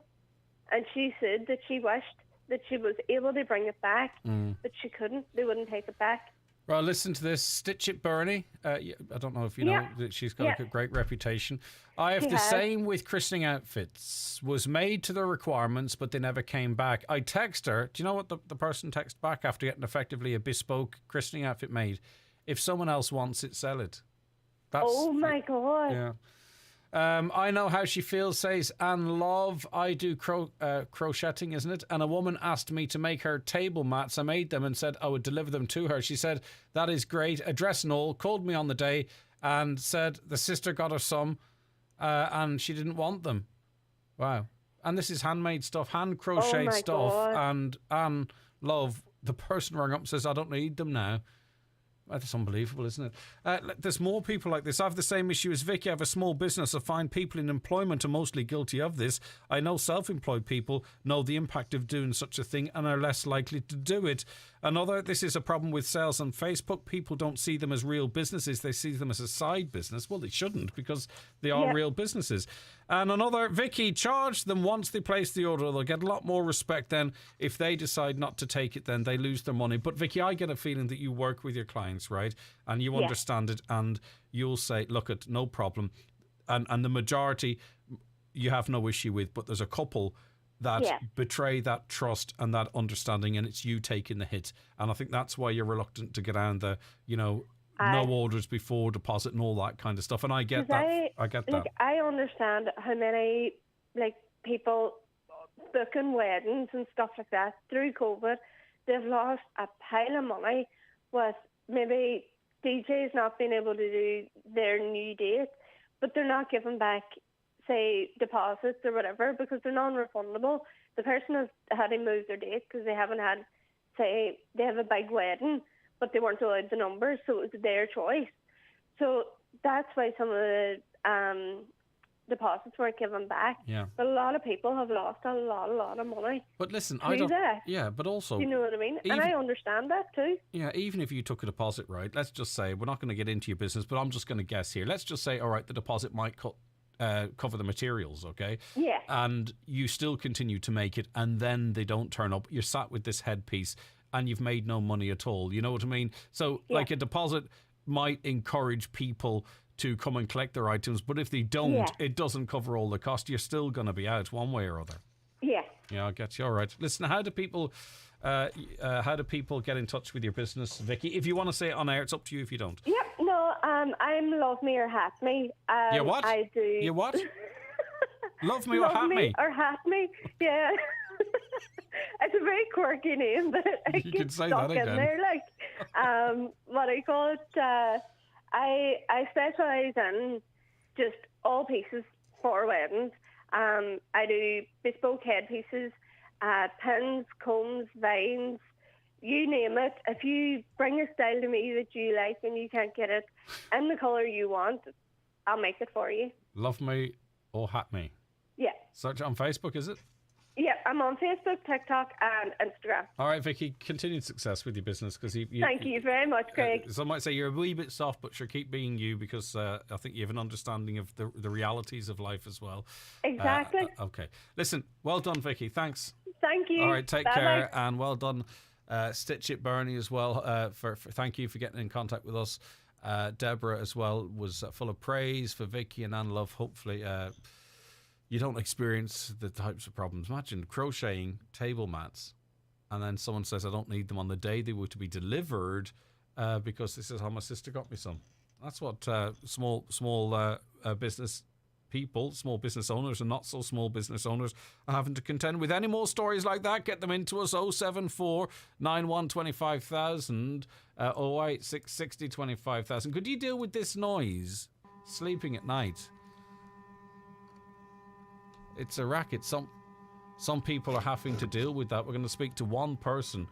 Speaker 13: And she said that she wished that she was able to bring it back, but she couldn't. They wouldn't take it back.
Speaker 6: Well, listen to this. Stitch It Bernie. I don't know if you know that she's got a great reputation. I have same with christening outfits. Was made to the requirements, but they never came back. I text her. Do you know what the person texted back after getting effectively a bespoke christening outfit made? If someone else wants it, sell it.
Speaker 13: Oh my God.
Speaker 6: Yeah. I know how she feels, says Anne Love. I do crocheting, isn't it? And a woman asked me to make her table mats. I made them and said I would deliver them to her. She said, that is great. Address and all. Called me on the day and said the sister got her some and she didn't want them. Wow. And this is handmade stuff, hand crocheted stuff.
Speaker 13: God.
Speaker 6: And Anne Love, the person rang up and says, I don't need them now. That's unbelievable, isn't it? There's more people like this. I have the same issue as Vicky. I have a small business. I find people in employment are mostly guilty of this. I know self-employed people know the impact of doing such a thing and are less likely to do it. Another, this is a problem with sales on Facebook. People don't see them as real businesses. They see them as a side business. Well, they shouldn't because they are real businesses. And another, Vicky, charge them once they place the order. They'll get a lot more respect then. If they decide not to take it, then they lose their money. But Vicky, I get a feeling that you work with your clients, right? And you understand it and you'll say, look, no problem. And the majority you have no issue with, but there's a couple that betray that trust and that understanding, and it's you taking the hit. And I think that's why you're reluctant to get down the, no orders before deposit and all that kind of stuff. And I get that. I get that.
Speaker 13: I understand how many people booking weddings and stuff like that through COVID. They've lost a pile of money with maybe DJs not being able to do their new dates, but they're not giving back, say, deposits or whatever because they're non-refundable. The person has had to move their date because they haven't had, say, they have a big wedding, but they weren't allowed the numbers, so it was their choice. So that's why some of the deposits weren't given back.
Speaker 6: Yeah.
Speaker 13: But a lot of people have lost a lot of money.
Speaker 6: But listen, but also,
Speaker 13: you know what I mean? And I understand that too.
Speaker 6: Yeah, even if you took a deposit, right? Let's just say, we're not going to get into your business, but I'm just going to guess here. Let's just say, all right, the deposit might cover the materials, okay?
Speaker 13: Yeah.
Speaker 6: And you still continue to make it, and then they don't turn up. You're sat with this headpiece, and you've made no money at all. You know what I mean? So, like a deposit might encourage people to come and collect their items, but if they don't, it doesn't cover all the cost. You're still going to be out one way or other.
Speaker 13: Yeah.
Speaker 6: Yeah, I get you. All right. Listen, how do people get in touch with your business, Vicky? If you want to say it on air, it's up to you if you don't.
Speaker 13: Yep. No, I'm Love Me or Hat Me.
Speaker 6: You what?
Speaker 13: I do.
Speaker 6: You what? Love Me or Hat Me?
Speaker 13: Or Hat Me, yeah. It's a very quirky name, but it
Speaker 6: you
Speaker 13: gets
Speaker 6: can say
Speaker 13: stuck
Speaker 6: that
Speaker 13: in
Speaker 6: again.
Speaker 13: there. What do you call it? I specialise in just all pieces for weddings. I do bespoke headpieces, pins, combs, vines, you name it. If you bring a style to me that you like and you can't get it in the colour you want, I'll make it for you.
Speaker 6: Love Me or Hat Me?
Speaker 13: Yeah.
Speaker 6: Search it on Facebook, is it?
Speaker 13: Yeah, I'm on Facebook, TikTok and Instagram.
Speaker 6: All right, Vicky, continued success with your business.
Speaker 13: Thank you very much, Craig.
Speaker 6: Some might say you're a wee bit soft, but sure, keep being you because I think you have an understanding of the realities of life as well.
Speaker 13: Exactly.
Speaker 6: Okay. Listen, well done, Vicky. Thanks.
Speaker 13: Thank you.
Speaker 6: All right, take
Speaker 13: Bye-bye.
Speaker 6: care and well done. Stitch It Bernie as well. For thank you for getting in contact with us. Deborah as well was full of praise for Vicky and Anne Love. Hopefully you don't experience the types of problems. Imagine crocheting table mats and then someone says, I don't need them on the day they were to be delivered because this is how my sister got me some. That's what small business people, small business owners and not so small business owners are having to contend with. Any more stories like that, get them into us. 074 91 25,000 08 660 25,000. Could you deal with this noise sleeping at night? It's a racket. Some people are having to deal with that. We're going to speak to one person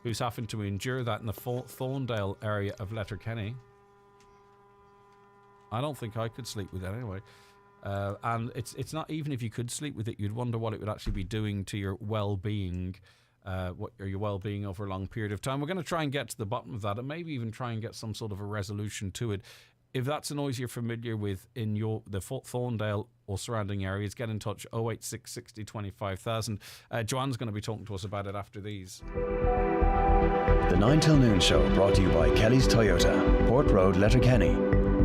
Speaker 6: who's having to endure that in the Thorndale area of Letterkenny. I don't think I could sleep with it anyway. And it's not, even if you could sleep with it, you'd wonder what it would actually be doing to your well-being, your well-being over a long period of time. We're going to try and get to the bottom of that and maybe even try and get some sort of a resolution to it. If that's a noise you're familiar with in the Thorndale or surrounding areas, get in touch. 086 60 25,000. Joanne's going to be talking to us about it after these.
Speaker 4: The 9 till noon show brought to you by Kelly's Toyota, Port Road, Letterkenny.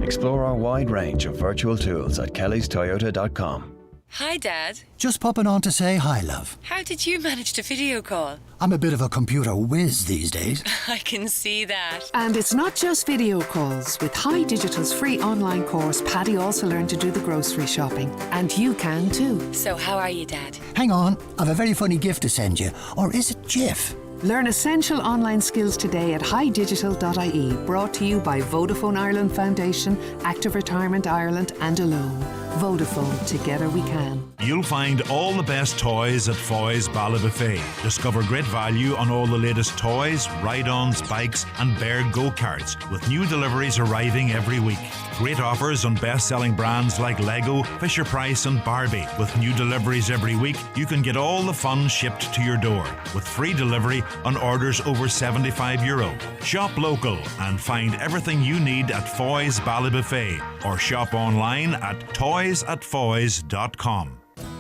Speaker 4: Explore our wide range of virtual tools at kellystoyota.com.
Speaker 14: Hi, Dad.
Speaker 15: Just popping on to say hi, love.
Speaker 14: How did you manage to video call?
Speaker 15: I'm a bit of a computer whiz these days.
Speaker 14: I can see that.
Speaker 16: And it's not just video calls. With High Digital's free online course, Paddy also learned to do the grocery shopping. And you can too.
Speaker 14: So how are you, Dad?
Speaker 15: Hang on, I've a very funny gift to send you. Or is it GIF?
Speaker 16: Learn essential online skills today at highdigital.ie. Brought to you by Vodafone Ireland Foundation, Active Retirement Ireland and Alone. Vodafone, together we can.
Speaker 17: You'll find all the best toys at Foy's Buffet. Discover great value on all the latest toys, ride-ons, bikes and Baird go-karts, with new deliveries arriving every week. Great offers on best-selling brands like Lego, Fisher-Price and Barbie. With new deliveries every week, you can get all the fun shipped to your door, with free delivery on orders over €75. Shop local and find everything you need at Foy's Buffet, or shop online at toysatfoys.com.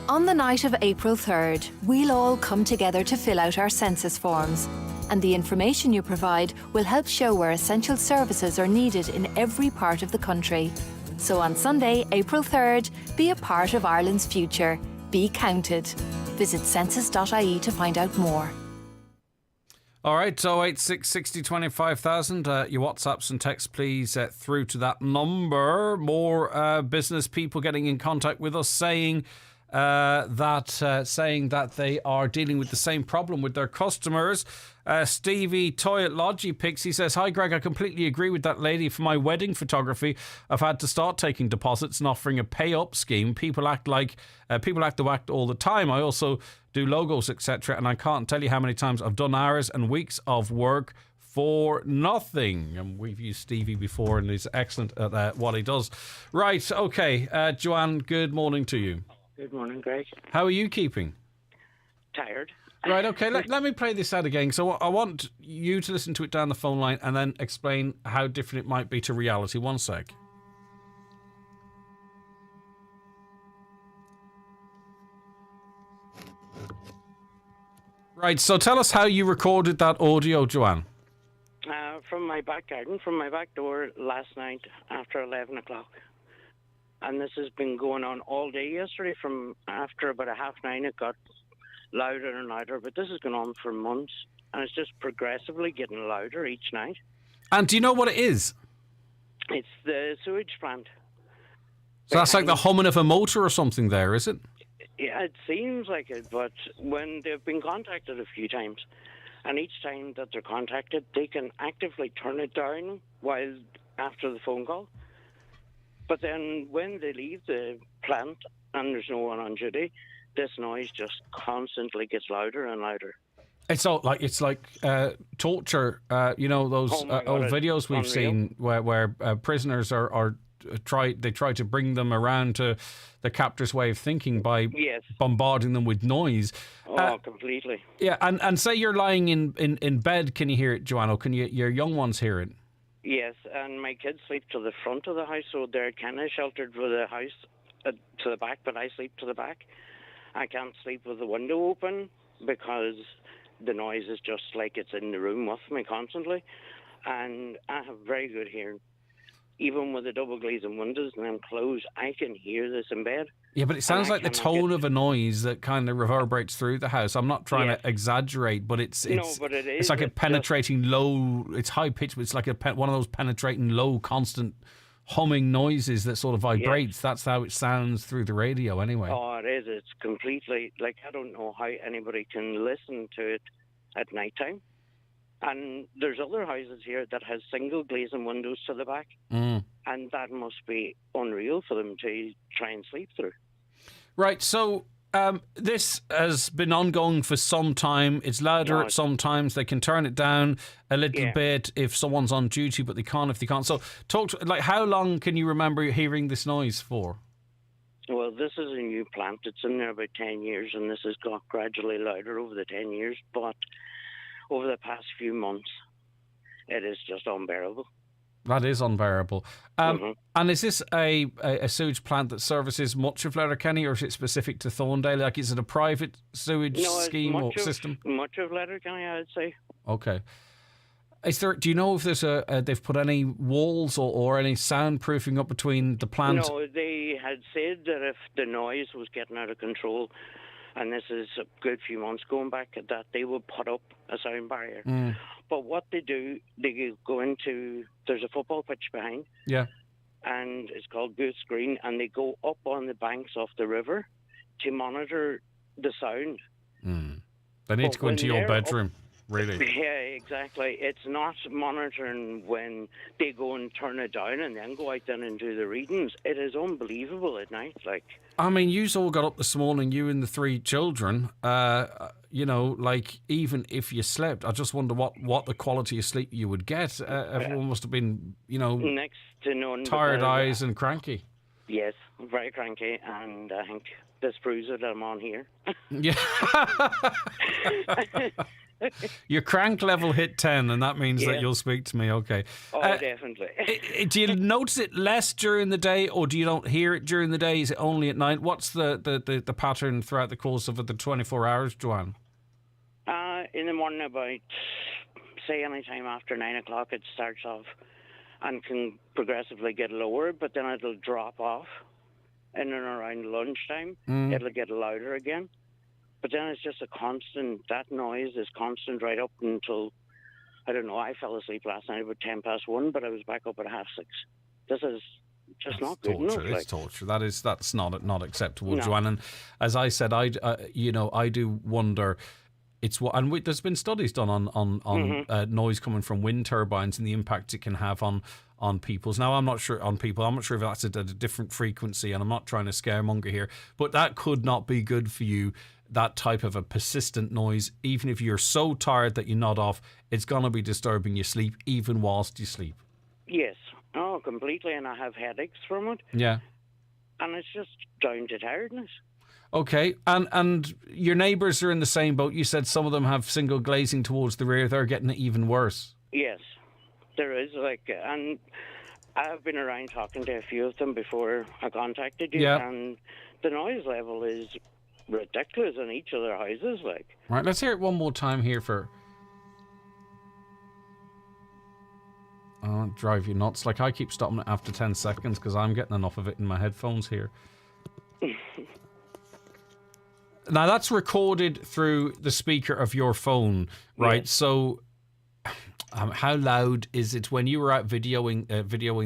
Speaker 3: On the night of April 3rd, we'll all come together to fill out our census forms. And the information you provide will help show where essential services are needed in every part of the country. So on Sunday, April 3rd, be a part of Ireland's future. Be counted. Visit census.ie to find out more.
Speaker 6: All right, 086 60 25,000. Your WhatsApps and texts, please, through to that number. More business people getting in contact with us saying that they are dealing with the same problem with their customers. Stevie Toilet Logie Picks, he says, "Hi Greg, I completely agree with that lady. For my wedding photography, I've had to start taking deposits and offering a pay up scheme. People act the whack all the time. I also do logos, etc. And I can't tell you how many times I've done hours and weeks of work for nothing." And we've used Stevie before, and he's excellent at what he does. Right, okay. Joanne, good morning to you.
Speaker 18: Good morning, Greg.
Speaker 6: How are you keeping?
Speaker 18: Tired.
Speaker 6: Right, okay, let me play this out again. So I want you to listen to it down the phone line and then explain how different it might be to reality. One sec. Right, so tell us how you recorded that audio, Joanne.
Speaker 18: From my back garden, from my back door last night after 11 o'clock. And this has been going on all day yesterday. From after about 9:30, it got louder and louder. But this has gone on for months, and it's just progressively getting louder each night.
Speaker 6: And do you know what it is?
Speaker 18: It's the sewage plant.
Speaker 6: So that's like the humming of a motor or something there, is it?
Speaker 18: Yeah, it seems like it, but when they've been contacted a few times, and each time that they're contacted, they can actively turn it down while after the phone call. But then when they leave the plant and there's no one on duty, this noise just constantly gets louder and louder.
Speaker 6: It's like torture. You know those old videos we've seen where prisoners are try to bring them around to the captor's way of thinking by bombarding them with noise.
Speaker 18: Completely.
Speaker 6: Yeah, and say you're lying in bed, can you hear it, Joanne? Or can your young ones hear it?
Speaker 18: Yes, and my kids sleep to the front of the house, so they're kind of sheltered with the house to the back, but I sleep to the back. I can't sleep with the window open because the noise is just like it's in the room with me constantly. And I have very good hearing. Even with the double glazing windows and them closed, I can hear this in bed.
Speaker 6: Yeah, but it sounds like the tone of a noise that kind of reverberates through the house. I'm not trying to exaggerate, but it's
Speaker 18: but it is.
Speaker 6: It's like a penetrating low. It's high pitched, but it's like one of those penetrating low, constant humming noises that sort of vibrates. Yes. That's how it sounds through the radio, anyway.
Speaker 18: Oh, it is. It's completely like I don't know how anybody can listen to it at night time. And there's other houses here that has single glazing windows to the back. And that must be unreal for them to try and sleep through.
Speaker 6: Right, so this has been ongoing for some time. It's louder at some times. They can turn it down a little bit if someone's on duty, but they can't if they can't. So how long can you remember hearing this noise for?
Speaker 18: Well, this is a new plant. It's in there about 10 years, and this has got gradually louder over the 10 years, but over the past few months, it is just unbearable.
Speaker 6: That is unbearable. And is this a sewage plant that services much of Letterkenny, or is it specific to Thorndale? Like, is it a private sewage scheme or system?
Speaker 18: Much of Letterkenny, I would say.
Speaker 6: Okay. Is there? Do you know if there's they've put any walls or any soundproofing up between the plant?
Speaker 18: No, they had said that if the noise was getting out of control, and this is a good few months going back, that they would put up a sound barrier.
Speaker 6: Mm.
Speaker 18: But what they do, they go into, there's a football pitch behind,
Speaker 6: Yeah.
Speaker 18: and it's called Goose Green, and they go up on the banks of the river to monitor the sound.
Speaker 6: They need to go into your bedroom, really.
Speaker 18: Yeah, exactly. It's not monitoring when they go and turn it down and then go out then and do the readings. It is unbelievable at night. Like,
Speaker 6: I mean, you all got up this morning, you and the 3 children. You know, like, even if you slept, I just wonder what the quality of sleep you would get. Everyone must have been, you know,
Speaker 18: next to none.
Speaker 6: tired eyes and cranky.
Speaker 18: Yes, very cranky, and I think this proves it. I'm on here.
Speaker 6: Yeah. Your crank level hit 10, and that means that you'll speak to me. Okay.
Speaker 18: Oh, definitely.
Speaker 6: Do you notice it less during the day, or do you don't hear it during the day? Is it only at night? What's the pattern throughout the course of the 24 hours, Joanne?
Speaker 18: In the morning, about, say, any time after 9 o'clock, it starts off and can progressively get lower, but then it'll drop off. In and around lunchtime, it'll get louder again. But then it's just a constant, that noise is constant right up until, I don't know, I fell asleep last night about 1:10, but I was back up at 6:30. This is just not good enough.
Speaker 6: It's torture. That's not acceptable,
Speaker 18: No.
Speaker 6: Joanne. And as I said, I do wonder. There's been studies done on noise coming from wind turbines and the impact it can have on people's. Now, I'm not sure if that's at a different frequency, and I'm not trying to scaremonger here, but that could not be good for you. That type of a persistent noise, even if you're so tired that you nod off, it's going to be disturbing your sleep, even whilst you sleep.
Speaker 18: Yes. Oh, completely. And I have headaches from it.
Speaker 6: Yeah.
Speaker 18: And it's just down to tiredness.
Speaker 6: Okay, and your neighbours are in the same boat. You said some of them have single glazing towards the rear. They're getting it even worse.
Speaker 18: Yes, there is. And I've been around talking to a few of them before I contacted you, and the noise level is ridiculous in each of their houses.
Speaker 6: Right, let's hear it one more time here for. Oh, it'll drive you nuts. Like, I keep stopping it after 10 seconds because I'm getting enough of it in my headphones here. Now, that's recorded through the speaker of your phone, right? Yes. So, how loud is it when you were out videoing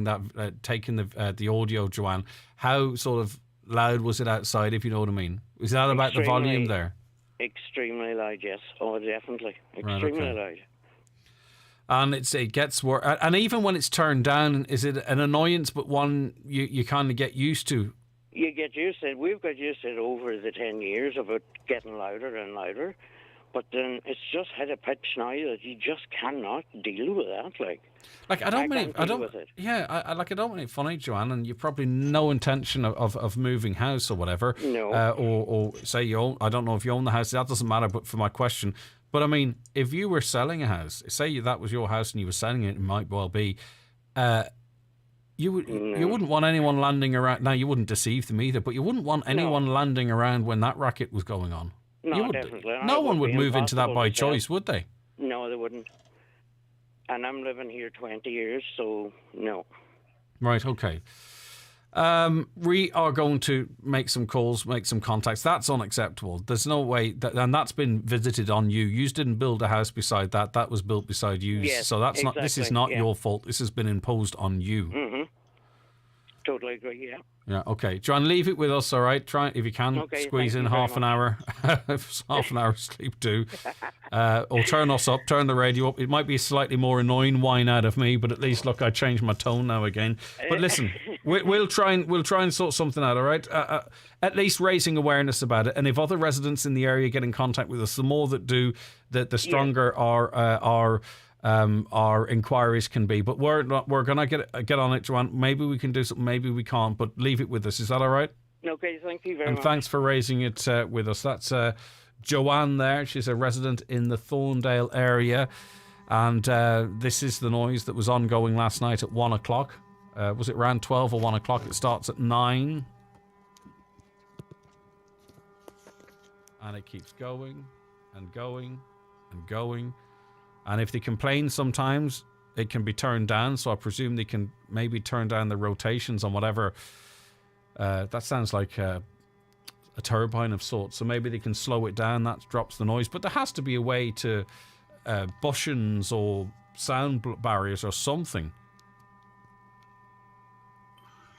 Speaker 6: that, taking the audio, Joanne? How sort of loud was it outside, if you know what I mean? Is that about the volume there?
Speaker 18: Extremely loud, yes. Oh, definitely. Extremely loud.
Speaker 6: And it gets worse. And even when it's turned down, is it an annoyance, but one you kind of get used to?
Speaker 18: You get used to it. We've got used to it over the 10 years of it getting louder and louder. But then it's just hit a pitch now that you just cannot deal with that.
Speaker 6: I don't mean it funny, Joanne, and you've probably no intention of moving house or whatever.
Speaker 18: No.
Speaker 6: Or say you own, I don't know if you own the house, that doesn't matter, but for my question. But I mean, if you were selling a house, say that was your house and you were selling it, it might well be, you wouldn't want anyone landing around. Now, you wouldn't deceive them either, but you wouldn't want anyone landing around when that racket was going on.
Speaker 18: No, definitely.
Speaker 6: No one would move into that by choice, would they?
Speaker 18: No, they wouldn't. And I'm living here 20 years, so no.
Speaker 6: Right, okay. We are going to make some calls, make some contacts. That's unacceptable. There's no way, and that's been visited on you. You didn't build a house beside that. That was built beside you.
Speaker 18: Yes,
Speaker 6: so that's
Speaker 18: exactly,
Speaker 6: this is not your fault. This has been imposed on you.
Speaker 18: Mm-hmm. Totally agree, yeah.
Speaker 6: Yeah, okay. John, leave it with us, all right? Try, if you can, squeeze in half an hour. Half an hour sleep too. Or turn us up, turn the radio up. It might be a slightly more annoying whine out of me, but at least, look, I changed my tone now again. But listen, we'll try and sort something out, all right? At least raising awareness about it. And if other residents in the area get in contact with us, the more that do, the stronger our inquiries can be. But we're going to get on it, Joanne. Maybe we can do something, maybe we can't, but leave it with us. Is that all right?
Speaker 18: Okay, thank you very much.
Speaker 6: And thanks for raising it with us. That's Joanne there. She's a resident in the Thorndale area. And this is the noise that was ongoing last night at 1 o'clock. Was it around 12 or 1 o'clock? It starts at 9. And it keeps going and going and going. And if they complain sometimes, it can be turned down. So I presume they can maybe turn down the rotations on whatever. That sounds like a turbine of sorts. So maybe they can slow it down. That drops the noise. But there has to be a way to bushings or sound barriers or something.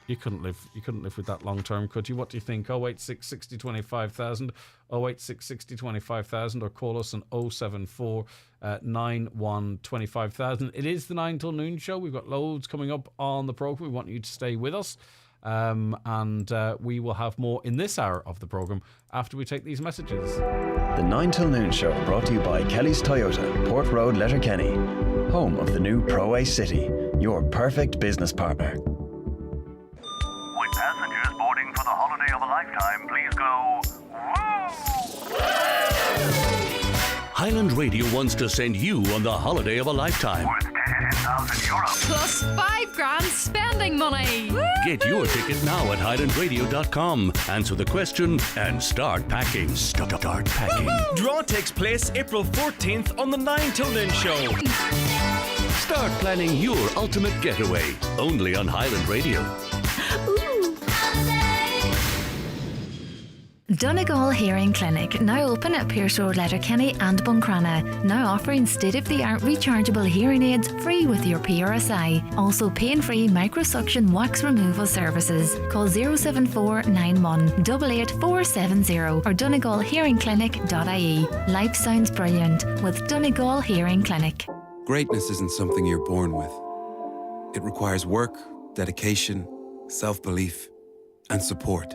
Speaker 6: You couldn't live with that long term, could you? What do you think? 086 60 25,000, 086 60 25,000, or call us on 074 91 25,000. It is the 9 till noon show. We've got loads coming up on the programme. We want you to stay with us. And we will have more in this hour of the programme after we take these messages.
Speaker 4: The 9 till noon show brought to you by Kelly's Toyota, Port Road, Letterkenny. Home of the new Pro A City, your perfect business partner.
Speaker 19: With passengers boarding for the holiday of a lifetime, please go woo!
Speaker 20: Highland Radio wants to send you on the holiday of a lifetime.
Speaker 19: Worth 10,000 euro.
Speaker 21: Plus £5,000 spending money. Woo!
Speaker 20: Get your ticket now at highlandradio.com. Answer the question and start packing. Start packing.
Speaker 22: Woo-hoo! Draw takes place April 14th on the 9 till noon show.
Speaker 20: Start planning your ultimate getaway. Only on Highland Radio.
Speaker 23: Donegal Hearing Clinic, now open at Pierce Road, Letterkenny and Buncrana. Now offering state-of-the-art rechargeable hearing aids free with your PRSI. Also pain-free microsuction wax removal services. Call 074 91 88470 or donegalhearingclinic.ie. Life sounds brilliant with Donegal Hearing Clinic.
Speaker 24: Greatness isn't something you're born with. It requires work, dedication, self-belief, and support.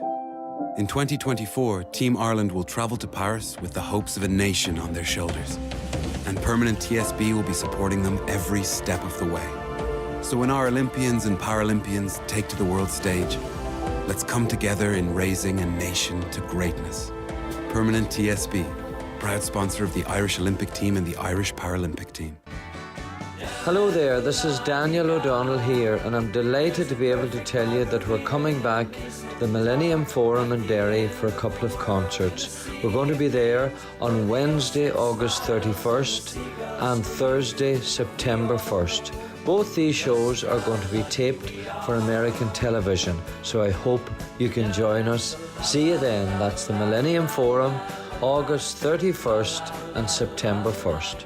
Speaker 24: In 2024, Team Ireland will travel to Paris with the hopes of a nation on their shoulders. And Permanent TSB will be supporting them every step of the way. So when our Olympians and Paralympians take to the world stage, let's come together in raising a nation to greatness. Permanent TSB, proud sponsor of the Irish Olympic team and the Irish Paralympic team.
Speaker 25: Hello there, this is Daniel O'Donnell here, and I'm delighted to be able to tell you that we're coming back to the Millennium Forum in Derry for a couple of concerts. We're going to be there on Wednesday, August 31st and Thursday, September 1st. Both these shows are going to be taped for American television, so I hope you can join us. See you then. That's the Millennium Forum, August 31st and September 1st.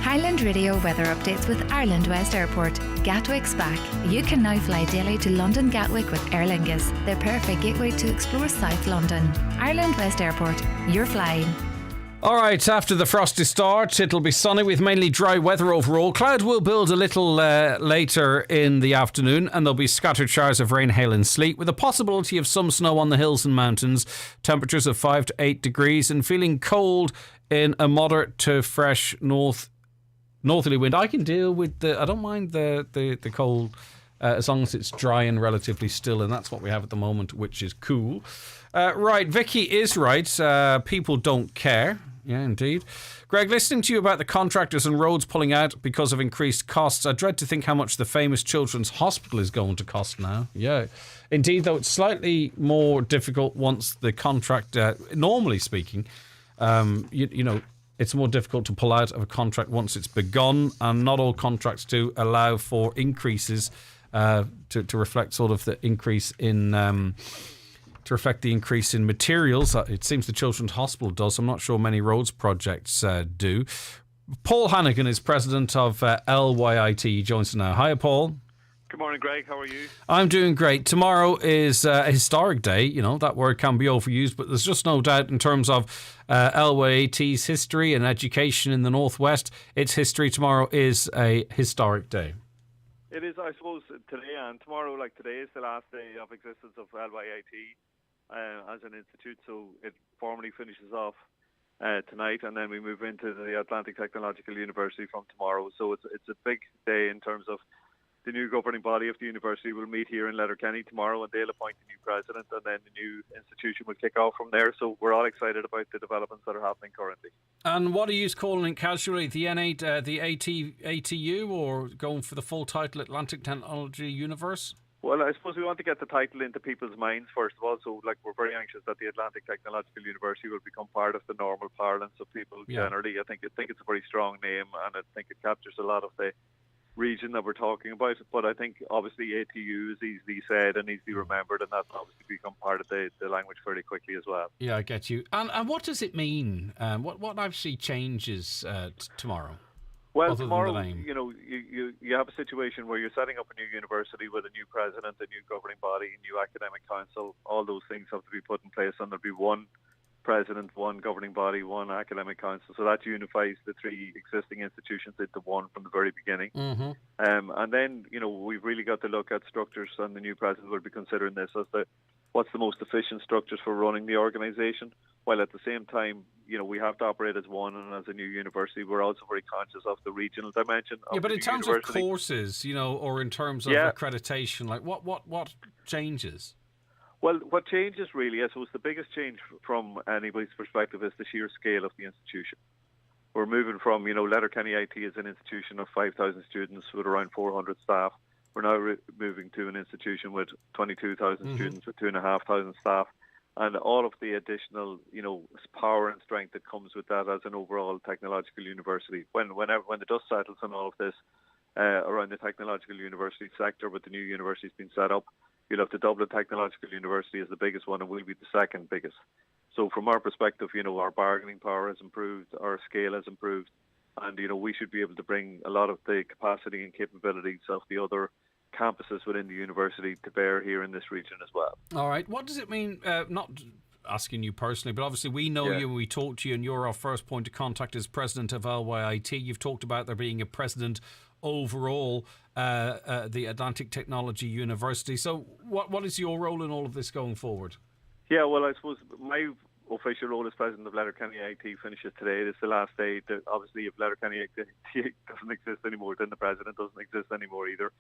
Speaker 23: Highland Radio weather updates with Ireland West Airport. Gatwick's back. You can now fly daily to London Gatwick with Aer Lingus, the perfect gateway to explore South London. Ireland West Airport, you're flying.
Speaker 6: All right, after the frosty start, it'll be sunny with mainly dry weather overall. Cloud will build a little later in the afternoon, and there'll be scattered showers of rain, hail and sleet, with a possibility of some snow on the hills and mountains. Temperatures of 5 to 8 degrees and feeling cold in a moderate to fresh northerly wind. I can deal with I don't mind the cold as long as it's dry and relatively still, and that's what we have at the moment, which is cool. Right, Vicky is right. People don't care. Yeah, indeed. Greg, listening to you about the contractors and roads pulling out because of increased costs, I dread to think how much the famous Children's Hospital is going to cost now. Yeah, indeed, though it's slightly more difficult once the contract, normally speaking, you know, it's more difficult to pull out of a contract once it's begun, and not all contracts do allow for increases to reflect sort of the increase in to reflect the increase in materials. It seems the Children's Hospital does. I'm not sure many roads projects do. Paul Hannigan is president of LYIT. He joins us now. Hiya, Paul.
Speaker 26: Good morning, Greg. How are you?
Speaker 6: I'm doing great. Tomorrow is a historic day. You know, that word can be overused, but there's just no doubt in terms of LYIT's history and education in the Northwest. Its history tomorrow is a historic day.
Speaker 26: It is, I suppose, today and tomorrow, like today, is the last day of existence of LYIT as an institute, so it formally finishes off tonight, and then we move into the Atlantic Technological University from tomorrow. So it's a big day in terms of the new governing body of the university will meet here in Letterkenny tomorrow, and they'll appoint a new president, and then the new institution will kick off from there. So we're all excited about the developments that are happening currently.
Speaker 6: And what are you calling it casually? The ATU, or going for the full title Atlantic Technology Universe?
Speaker 26: Well, I suppose we want to get the title into people's minds first of all. So, we're very anxious that the Atlantic Technological University will become part of the normal parlance of people generally. I think it's a very strong name, and I think it captures a lot of the region that we're talking about. But I think obviously ATU is easily said and easily remembered, and that's obviously become part of the language fairly quickly as well.
Speaker 6: Yeah, I get you. And what does it mean? What actually changes tomorrow?
Speaker 26: Well,
Speaker 6: other
Speaker 26: tomorrow,
Speaker 6: than the name?
Speaker 26: You have a situation where you're setting up a new university with a new president, a new governing body, a new academic council. All those things have to be put in place, and there'll be one president, one governing body, one academic council. So that unifies the three existing institutions into one from the very beginning.
Speaker 6: Mm-hmm.
Speaker 26: And then, we've really got to look at structures, and the new president will be considering this as what's the most efficient structures for running the organisation, while at the same time, we have to operate as one, and as a new university, we're also very conscious of the regional dimension.
Speaker 6: Yeah, but in terms of courses, or in terms of accreditation, what changes?
Speaker 26: Well, what changes really, I suppose the biggest change from anybody's perspective is the sheer scale of the institution. We're moving from, Letterkenny IT is an institution of 5,000 students with around 400 staff. We're now moving to an institution with 22,000 students with 2,500 staff, and all of the additional, power and strength that comes with that as an overall technological university. When the dust settles on all of this around the technological university sector, with the new universities being set up, you'll have the Dublin Technological University as the biggest one, and we'll be the second biggest. So from our perspective, our bargaining power has improved, our scale has improved, and we should be able to bring a lot of the capacity and capabilities of the other campuses within the university to bear here in this region as well.
Speaker 6: All right. What does it mean, not asking you personally, but obviously we know you and we talk to you, and you're our first point of contact as president of LYIT. You've talked about there being a president overall, the Atlantic Technology University. So what is your role in all of this going forward?
Speaker 26: Yeah, well, I suppose my official role as president of Letterkenny IT finishes today. It's the last day. Obviously, if Letterkenny IT doesn't exist anymore, then the president doesn't exist anymore either.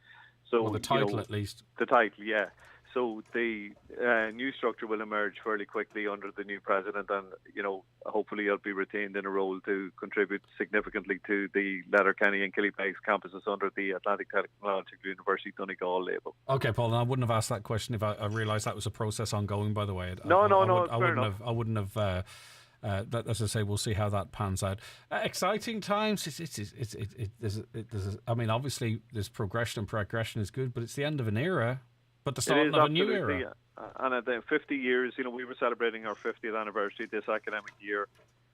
Speaker 26: So,
Speaker 6: well, the title at least.
Speaker 26: The title, yeah. So the new structure will emerge fairly quickly under the new president, and hopefully I'll be retained in a role to contribute significantly to the Letterkenny and Killybegs campuses under the Atlantic Technological University Donegal label.
Speaker 6: Okay, Paul, and I wouldn't have asked that question if I realised that was a process ongoing. By the way, I wouldn't have. As I say, we'll see how that pans out. Exciting times. Obviously, there's progression, and progression is good, but it's the end of an era. But the start of a new era.
Speaker 26: And at the 50 years, we were celebrating our 50th anniversary this academic year.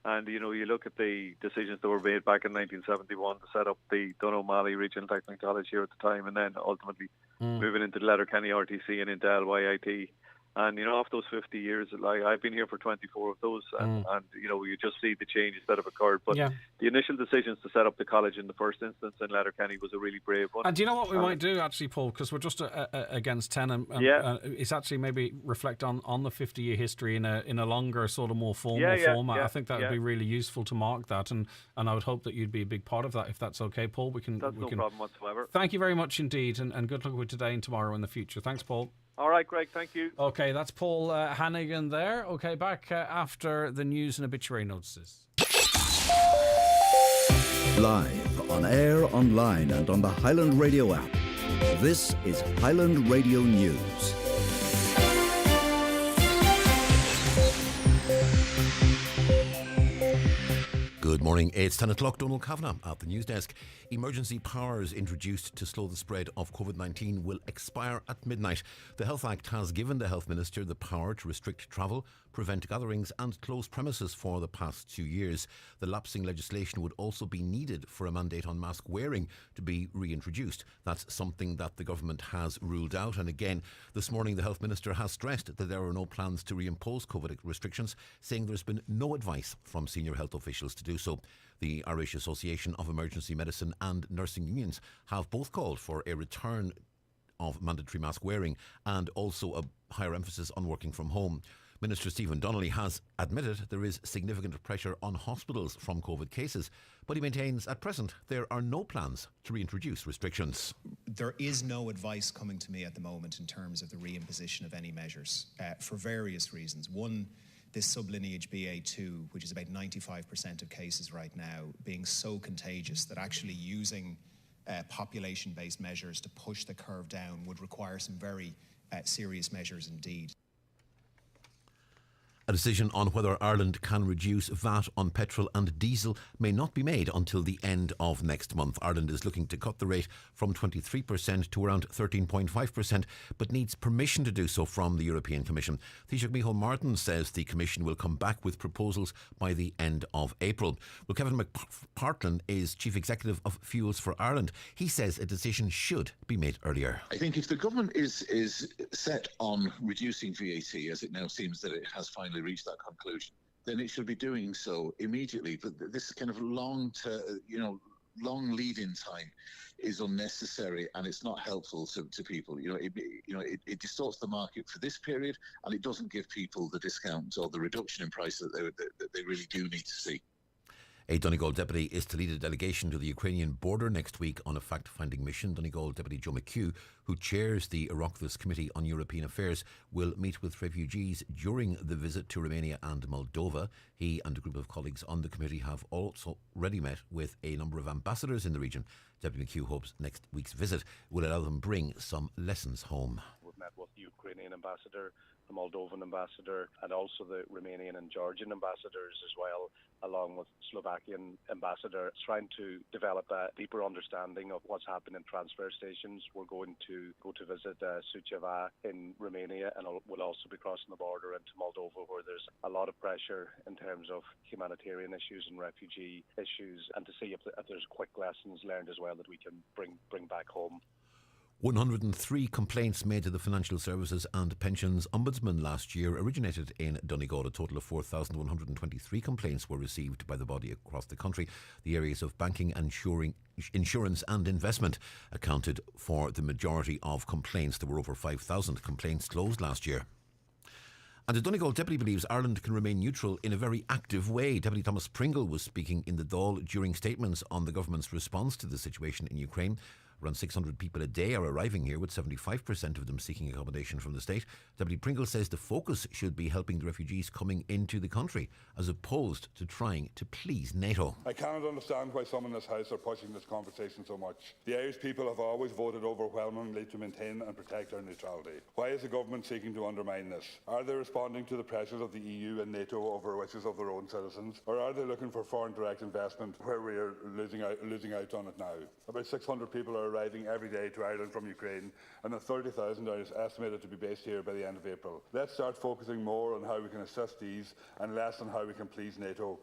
Speaker 26: And, you look at the decisions that were made back in 1971 to set up the Donegal Regional Technical College here at the time, and then ultimately moving into the Letterkenny RTC and into LYIT. And, off those 50 years, I've been here for 24 of those, and you just see the changes that have occurred. But the initial decisions to set up the college in the first instance in Letterkenny was a really brave one.
Speaker 6: And do you know what we might do, actually, Paul? Because we're just against 10, and it's actually maybe reflect on the 50-year history in a longer, sort of more formal format. I think that would be really useful to mark that, and I would hope that you'd be a big part of that, if that's okay, Paul.
Speaker 26: That's no problem whatsoever.
Speaker 6: Thank you very much indeed, and good luck with today and tomorrow and the future. Thanks, Paul.
Speaker 26: All right, Greg, thank you.
Speaker 6: Okay, that's Paul Hannigan there. Okay, back after the news and obituary notices.
Speaker 1: Live, on air, online and on the Highland Radio app. This is Highland Radio News.
Speaker 2: Good morning, it's 10 o'clock. Donald Kavanagh at the news desk. Emergency powers introduced to slow the spread of COVID-19 will expire at midnight. The Health Act has given the Health Minister the power to restrict travel, prevent gatherings and close premises for the past 2 years. The lapsing legislation would also be needed for a mandate on mask wearing to be reintroduced. That's something that the government has ruled out. And again, this morning the Health Minister has stressed that there are no plans to reimpose COVID restrictions, saying there's been no advice from senior health officials to do so. The Irish Association of Emergency Medicine and Nursing Unions have both called for a return of mandatory mask wearing and also a higher emphasis on working from home. Minister Stephen Donnelly has admitted there is significant pressure on hospitals from COVID cases, but he maintains at present there are no plans to reintroduce restrictions.
Speaker 5: There is no advice coming to me at the moment in terms of the reimposition of any measures for various reasons. One, this sublineage BA2, which is about 95% of cases right now, being so contagious that actually using population-based measures to push the curve down would require some very serious measures indeed.
Speaker 2: A decision on whether Ireland can reduce VAT on petrol and diesel may not be made until the end of next month. Ireland is looking to cut the rate from 23% to around 13.5%, but needs permission to do so from the European Commission. Taoiseach Micheál Martin says the Commission will come back with proposals by the end of April. Well, Kevin McPartlin is Chief Executive of Fuels for Ireland. He says a decision should be made earlier.
Speaker 7: I think if the government is set on reducing VAT, as it now seems that it has finally reached that conclusion, then it should be doing so immediately. But this kind of long lead-in time is unnecessary, and it's not helpful to people. It distorts the market for this period, and it doesn't give people the discount or the reduction in price that they really do need to see.
Speaker 2: A Donegal deputy is to lead a delegation to the Ukrainian border next week on a fact-finding mission. Donegal Deputy Joe McHugh, who chairs the Oireachtas Committee on European Affairs, will meet with refugees during the visit to Romania and Moldova. He and a group of colleagues on the committee have also already met with a number of ambassadors in the region. Deputy McHugh hopes next week's visit will allow them bring some lessons home.
Speaker 8: We've met with the Ukrainian ambassador, the Moldovan ambassador, and also the Romanian and Georgian ambassadors as well, along with Slovakian ambassador, trying to develop a deeper understanding of what's happened in transfer stations. We're going to go to visit Suceava in Romania, and we'll also be crossing the border into Moldova, where there's a lot of pressure in terms of humanitarian issues and refugee issues, and to see if there's quick lessons learned as well that we can bring back home.
Speaker 2: 103 complaints made to the Financial Services and Pensions Ombudsman last year originated in Donegal. A total of 4,123 complaints were received by the body across the country. The areas of banking, insurance and investment accounted for the majority of complaints. There were over 5,000 complaints closed last year. And the Donegal deputy believes Ireland can remain neutral in a very active way. Deputy Thomas Pringle was speaking in the Dáil during statements on the government's response to the situation in Ukraine. Around 600 people a day are arriving here, with 75% of them seeking accommodation from the state. Deputy Pringle says the focus should be helping the refugees coming into the country, as opposed to trying to please NATO.
Speaker 9: I cannot understand why some in this House are pushing this conversation so much. The Irish people have always voted overwhelmingly to maintain and protect our neutrality. Why is the government seeking to undermine this? Are they responding to the pressures of the EU and NATO over wishes of their own citizens? Or are they looking for foreign direct investment where we are losing out on it now? About 600 people are arriving every day to Ireland from Ukraine, and 30,000 are estimated to be based here by the end of April. Let's start focusing more on how we can assist these and less on how we can please NATO.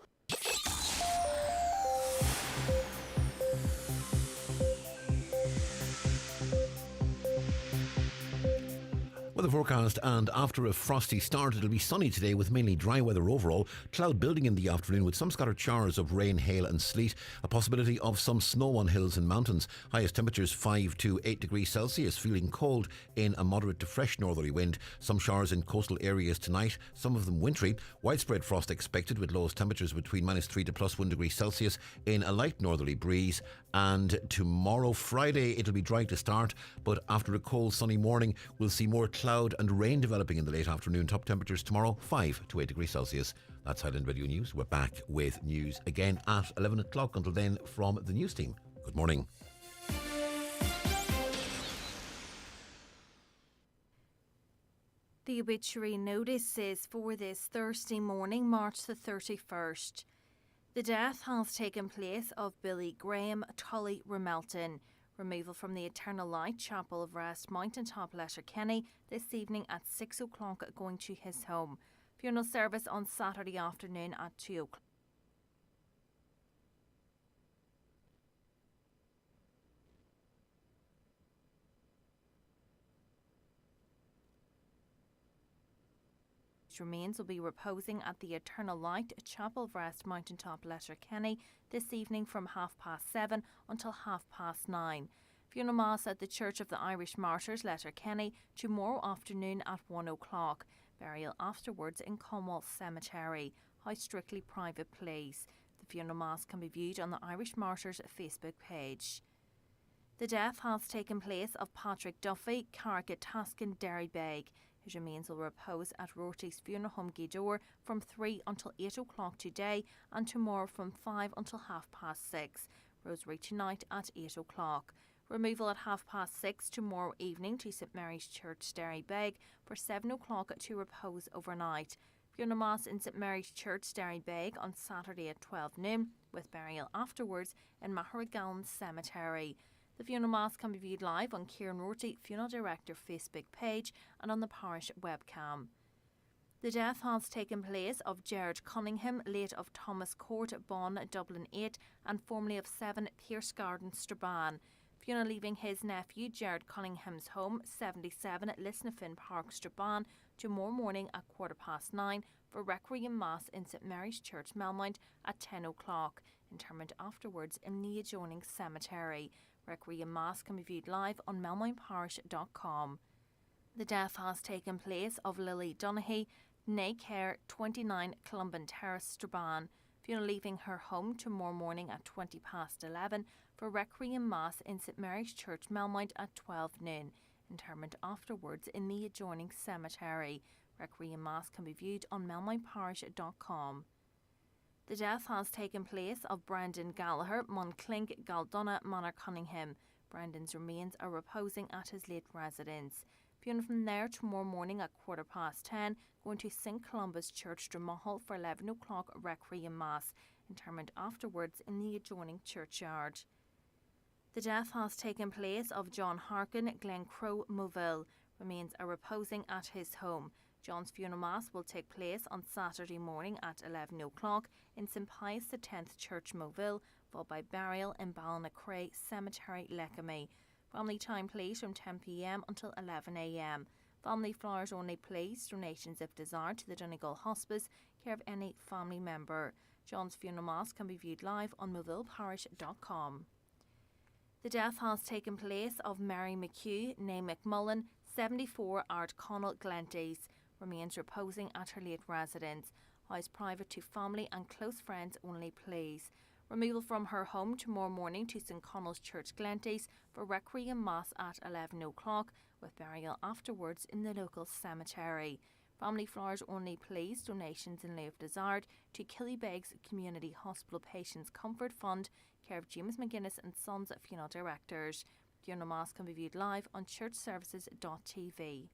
Speaker 2: Weather forecast, and after a frosty start, it'll be sunny today with mainly dry weather overall. Cloud building in the afternoon with some scattered showers of rain, hail and sleet. A possibility of some snow on hills and mountains. Highest temperatures 5 to 8 degrees Celsius. Feeling cold in a moderate to fresh northerly wind. Some showers in coastal areas tonight, some of them wintry. Widespread frost expected with lowest temperatures between -3 to +1 degree Celsius in a light northerly breeze. And tomorrow, Friday, it'll be dry to start, but after a cold sunny morning, we'll see more cloud and rain developing in the late afternoon. Top temperatures tomorrow 5 to 8 degrees Celsius. That's Highland Radio News. We're back with news again at 11 o'clock. Until then, from the news team, good morning.
Speaker 10: The obituary notice is for this Thursday morning, March the 31st. The death has taken place of Billy Graham Tully Remelton. Removal from the Eternal Light Chapel of Rest, Mountaintop, Letterkenny, this evening at 6 o'clock, going to his home. Funeral service on Saturday afternoon at 2 o'clock. Remains will be reposing at the Eternal Light Chapel of Rest, Mountaintop, Letterkenny, this evening from 7:30 until 9:30. Funeral Mass at the Church of the Irish Martyrs, Letterkenny, tomorrow afternoon at 1 o'clock. Burial afterwards in Comwall Cemetery. House strictly private, please. The funeral mass can be viewed on the Irish Martyrs Facebook page. The death has taken place of Patrick Duffy, Carrick Taskin, Derrybeg. His remains will repose at Rorty's Funeral Home Gweedore from 3 until 8 o'clock today, and tomorrow from 5 until 6:30. Rosary tonight at 8 o'clock. Removal at 6:30 tomorrow evening to St Mary's Church, Derrybeg, for 7 o'clock to repose overnight. Funeral Mass in St Mary's Church, Derrybeg on Saturday at 12 noon, with burial afterwards in Maharagallen Cemetery. The funeral mass can be viewed live on Kieran Rorty, Funeral Director Facebook page and on the parish webcam. The death has taken place of Gerard Cunningham, late of Thomas Court, Bon, Dublin 8, and formerly of 7 Pierce Garden, Strabane. Funeral leaving his nephew Gerard Cunningham's home, 77 at Lisnafin Park, Strabane, tomorrow morning at 9:15 for Requiem Mass in St Mary's Church, Melmount at 10 o'clock. Interment afterwards in the adjoining cemetery. Requiem Mass can be viewed live on melmontparish.com. The death has taken place of Lily Donaghy, née Care, 29 Columban Terrace, Strabane. Funeral leaving her home tomorrow morning at 11:20 for Requiem Mass in St Mary's Church, Melmount at 12 noon. Interment afterwards in the adjoining cemetery. Requiem Mass can be viewed on melmontparish.com. The death has taken place of Brendan Gallagher, Monclink, Galdonna, Manor Cunningham. Brendan's remains are reposing at his late residence. Funeral from there tomorrow morning at 10:15, going to St Columba's Church, Dromahal for 11 o'clock Requiem Mass. Interment afterwards in the adjoining churchyard. The death has taken place of John Harkin, Glencroe, Moville. Remains are reposing at his home. John's funeral mass will take place on Saturday morning at 11 o'clock in St Pius X Church, Moville, followed by burial in Ballinacray Cemetery, Lekamy. Family time please from 10 p.m. until 11 a.m. Family flowers only please. Donations if desired to the Donegal Hospice, care of any family member. John's funeral mass can be viewed live on movilleparish.com. The death has taken place of Mary McHugh, née McMullen, 74 Ardconnell, Glenties. Remains reposing at her late residence. House private to family and close friends only please. Removal from her home tomorrow morning to St Connell's Church, Glenties for Requiem Mass at 11 o'clock, with burial afterwards in the local cemetery. Family flowers only please. Donations in lieu of desired to Killybegs Community Hospital Patients Comfort Fund, care of James McGuinness and Sons Funeral Directors. Funeral Mass can be viewed live on churchservices.tv.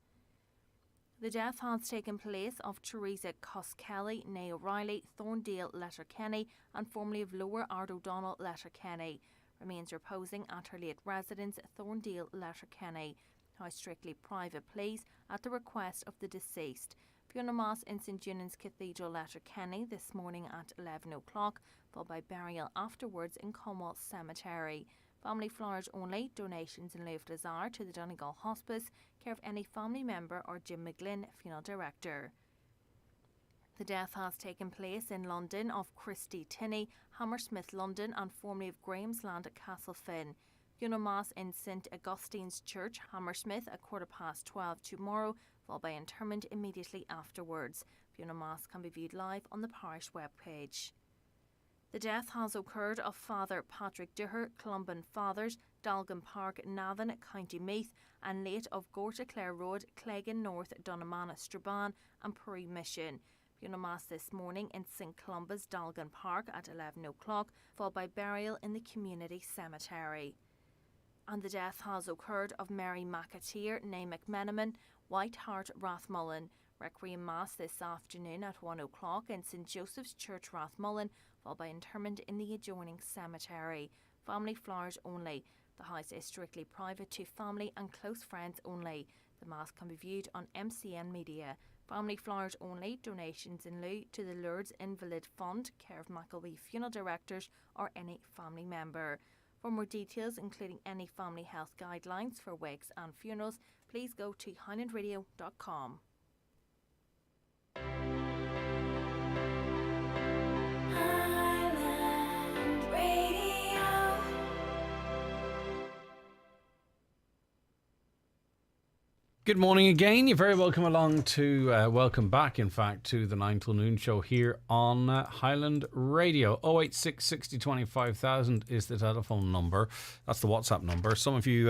Speaker 10: The death has taken place of Teresa Coskelly, née O'Reilly, Thorndale, Letterkenny, and formerly of Lower Ard O'Donnell, Letterkenny. Remains reposing at her late residence, Thorndale, Letterkenny. House strictly private please, at the request of the deceased. Funeral Mass in St Junan's Cathedral, Letterkenny this morning at 11 o'clock, followed by burial afterwards in Comwell Cemetery. Family flowers only. Donations in lieu of desire to the Donegal Hospice, care of any family member or Jim McGlynn, Funeral Director. The death has taken place in London of Christy Tinney, Hammersmith, London, and formerly of Grahamsland at Castlefin. Funeral Mass in St Augustine's Church, Hammersmith at 12:15 tomorrow, followed by interment immediately afterwards. Funeral Mass can be viewed live on the parish webpage. The death has occurred of Father Patrick Duher, Columban Fathers, Dalgan Park, Navan, County Meath, and late of Gorta Clare Road, Cleggan North, Dunamana, Strabane, and Puri Mission. Funeral Mass this morning in St Columba's, Dalgan Park at 11 o'clock, followed by burial in the community cemetery. And the death has occurred of Mary McAteer, née McMenamin, White Hart, Rathmullen. Requiem Mass this afternoon at 1 o'clock in St Joseph's Church, Rathmullen, followed by interment in the adjoining cemetery. Family flowers only. The house is strictly private to family and close friends only. The Mass can be viewed on MCN Media. Family flowers only. Donations in lieu to the Lourdes Invalid Fund, care of McElwee Funeral Directors or any family member. For more details, including any family health guidelines for wakes and funerals, please go to highlandradio.com.
Speaker 6: Good morning again. You're very welcome along to, welcome back, in fact, to the 9 till noon show here on Highland Radio. 086 60 25,000 is the telephone number. That's the WhatsApp number. Some of you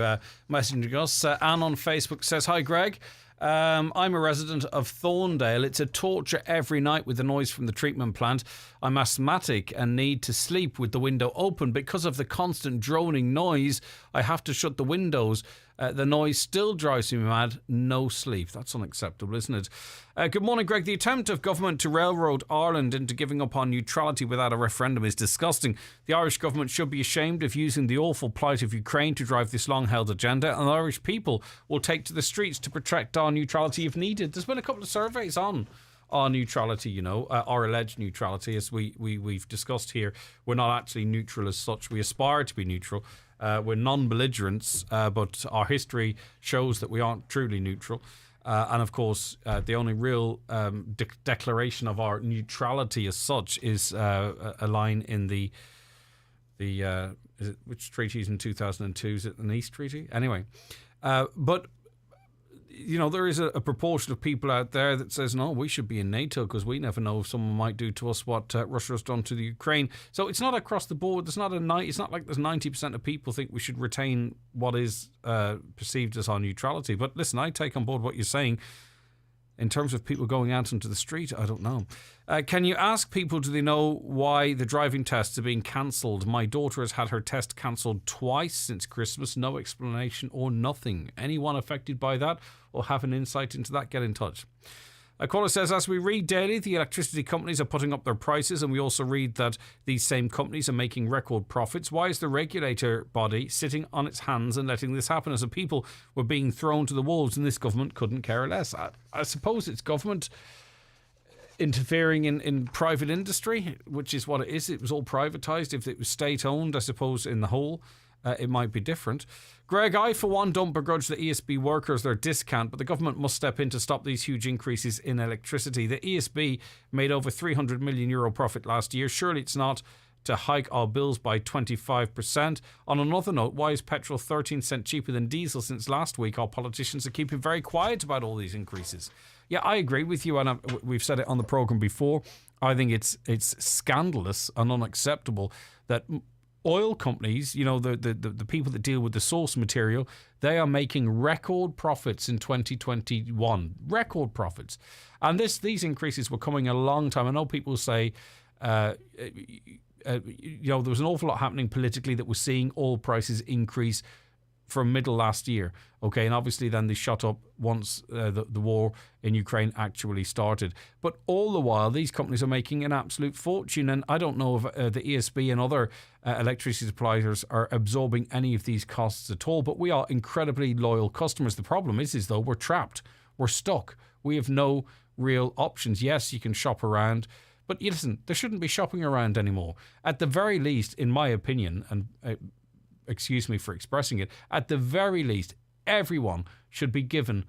Speaker 6: messaging us. Anne on Facebook says, "Hi Greg, I'm a resident of Thorndale. It's a torture every night with the noise from the treatment plant. I'm asthmatic and need to sleep with the window open. Because of the constant droning noise, I have to shut the windows. The noise still drives me mad. No sleep. That's unacceptable, isn't it? Good morning, Greg. The attempt of government to railroad Ireland into giving up on neutrality without a referendum is disgusting. The Irish government should be ashamed of using the awful plight of Ukraine to drive this long-held agenda, and the Irish people will take to the streets to protect our neutrality if needed. There's been a couple of surveys on our neutrality, you know, our alleged neutrality, as we've discussed here. We're not actually neutral as such. We aspire to be neutral. We're non-belligerents, but our history shows that we aren't truly neutral. And of course, the only real declaration of our neutrality as such is a line in the is it, which treaty is in 2002? Is it the Nice Treaty? Anyway, but you know, there is a proportion of people out there that says, no, we should be in NATO because we never know if someone might do to us what Russia has done to the Ukraine. So it's not across the board. It's not like there's 90% of people think we should retain what is perceived as our neutrality. But listen, I take on board what you're saying. In terms of people going out into the street, I don't know. Can you ask people, do they know why the driving tests are being cancelled? My daughter has had her test cancelled twice since Christmas. No explanation or nothing. Anyone affected by that or have an insight into that? Get in touch. A caller says, as we read daily, the electricity companies are putting up their prices, and we also read that these same companies are making record profits. Why is the regulator body sitting on its hands and letting this happen as the people were being thrown to the wolves and this government couldn't care less? I suppose it's government interfering in private industry, which is what it is. It was all privatised. If it was state-owned, I suppose, in the whole, it might be different. Greg, I for one don't begrudge the ESB workers their discount, but the government must step in to stop these huge increases in electricity. The ESB made over €300 million profit last year. Surely it's not to hike our bills by 25%. On another note, why is petrol 13 cents cheaper than diesel since last week? Our politicians are keeping very quiet about all these increases. Yeah, I agree with you, and we've said it on the programme before. I think it's scandalous and unacceptable that oil companies, you know, the people that deal with the source material, they are making record profits in 2021. Record profits. And these increases were coming a long time. I know people say, you know, there was an awful lot happening politically that was seeing oil prices increase from middle last year. Okay, and obviously then they shot up once the war in Ukraine actually started. But all the while, these companies are making an absolute fortune. And I don't know if the ESB and other electricity suppliers are absorbing any of these costs at all. But we are incredibly loyal customers. The problem is though, we're trapped. We're stuck. We have no real options. Yes, you can shop around. But listen, there shouldn't be shopping around anymore. At the very least, in my opinion, and excuse me for expressing it, at the very least, everyone should be given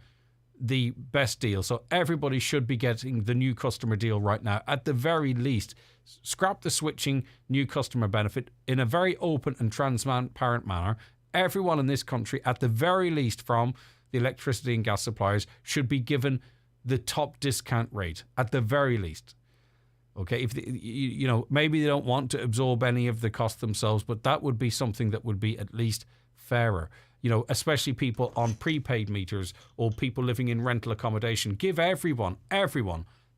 Speaker 6: the best deal. So everybody should be getting the new customer deal right now. At the very least, scrap the switching new customer benefit in a very open and transparent manner. Everyone in this country, at the very least from the electricity and gas suppliers, should be given the top discount rate, at the very least. Okay, if you know, maybe they don't want to absorb any of the cost themselves, but that would be something that would be at least fairer. You know, especially people on prepaid meters or people living in rental accommodation. Give everyone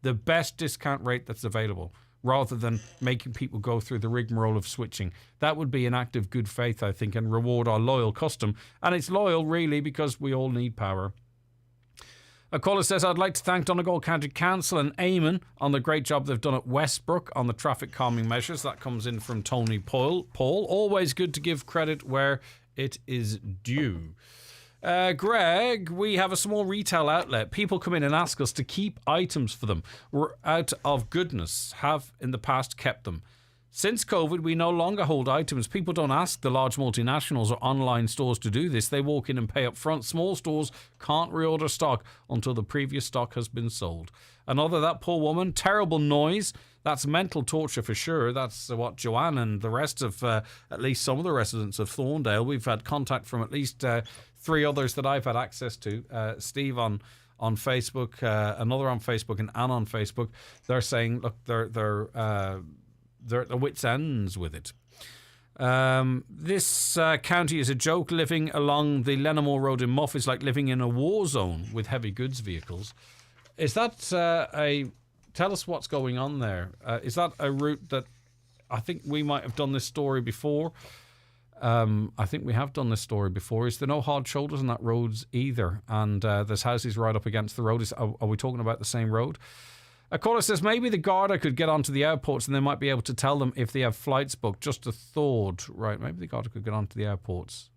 Speaker 6: the best discount rate that's available, rather than making people go through the rigmarole of switching. That would be an act of good faith, I think, and reward our loyal custom. And it's loyal, really, because we all need power. A caller says, I'd like to thank Donegal County Council and Eamon on the great job they've done at Westbrook on the traffic calming measures. That comes in from Tony Paul. Always good to give credit where it is due. Greg, we have a small retail outlet. People come in and ask us to keep items for them. We're out of goodness, have in the past kept them. Since COVID, we no longer hold items. People don't ask the large multinationals or online stores to do this. They walk in and pay up front. Small stores can't reorder stock until the previous stock has been sold. Another, that poor woman, terrible noise. That's mental torture for sure. That's what Joanne and the rest of, at least some of the residents of Thorndale, we've had contact from at least 3 others that I've had access to. Steve on Facebook, another on Facebook, and Anne on Facebook. They're saying, look, they're at wits' ends with it. This county is a joke. Living along the Lenamore Road in Muff is like living in a war zone with heavy goods vehicles. Is that tell us what's going on there? Is that a route that I think we might have done this story before? I think we have done this story before. Is there no hard shoulders on that road either? And there's houses right up against the road. Are we talking about the same road? A caller says maybe the Garda could get onto the airports and they might be able to tell them if they have flights booked. Just a thought. Right, maybe the Garda could get onto the airports.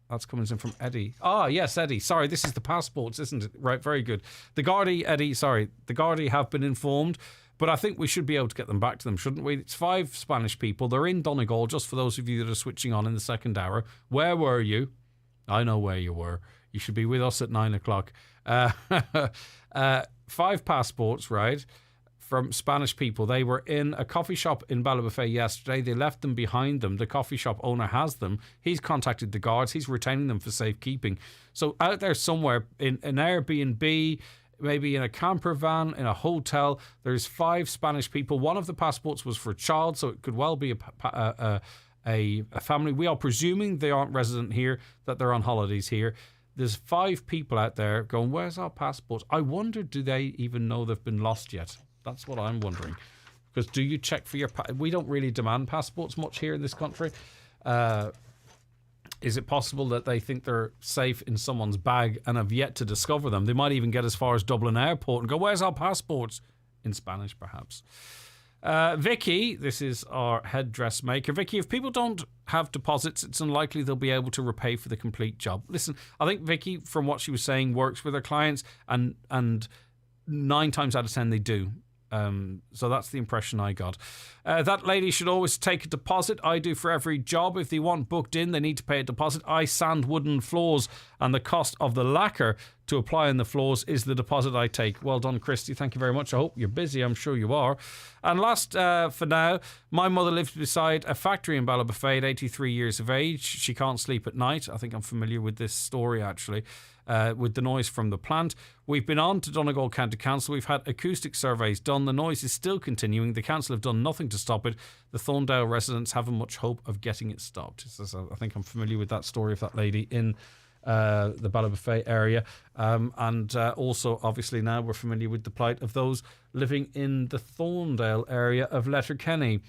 Speaker 6: That's coming in from Eddie. Ah, yes, Eddie. Sorry, this is the passports, isn't it? Right, very good. The Garda, Eddie, sorry. The Garda have been informed, but I think we should be able to get them back to them, shouldn't we? It's 5 Spanish people. They're in Donegal, just for those of you that are switching on in the second hour. Where were you? I know where you were. You should be with us at 9 o'clock. 5 passports, right, from Spanish people. They were in a coffee shop in Ballybofey yesterday. They left them behind them. The coffee shop owner has them. He's contacted the guards. He's retaining them for safekeeping. So out there somewhere in an Airbnb, maybe in a camper van, in a hotel, there's 5 Spanish people. One of the passports was for a child, so it could well be a family. We are presuming they aren't resident here, that they're on holidays here. There's 5 people out there going, where's our passports? I wonder, do they even know they've been lost yet? That's what I'm wondering. Because do you check for your... we don't really demand passports much here in this country. Is it possible that they think they're safe in someone's bag and have yet to discover them? They might even get as far as Dublin Airport and go, where's our passports? In Spanish, perhaps. Vicky, this is our head dressmaker. Vicky, if people don't have deposits, it's unlikely they'll be able to repay for the complete job. Listen, I think Vicky, from what she was saying, works with her clients, and 9 times out of 10 they do. So that's the impression I got. That lady should always take a deposit. I do for every job. If they want booked in, they need to pay a deposit. I sand wooden floors, and the cost of the lacquer to apply on the floors is the deposit I take. Well done, Christy. Thank you very much. I hope you're busy. I'm sure you are. And last for now, my mother lives beside a factory in Ballybofey at 83 years of age. She can't sleep at night. I think I'm familiar with this story, actually. With the noise from the plant. We've been on to Donegal County Council. We've had acoustic surveys done. The noise is still continuing. The council have done nothing to stop it. The Thorndale residents haven't much hope of getting it stopped. I think I'm familiar with that story of that lady in the Ballybofey area. And also, obviously, now we're familiar with the plight of those living in the Thorndale area of Letterkenny.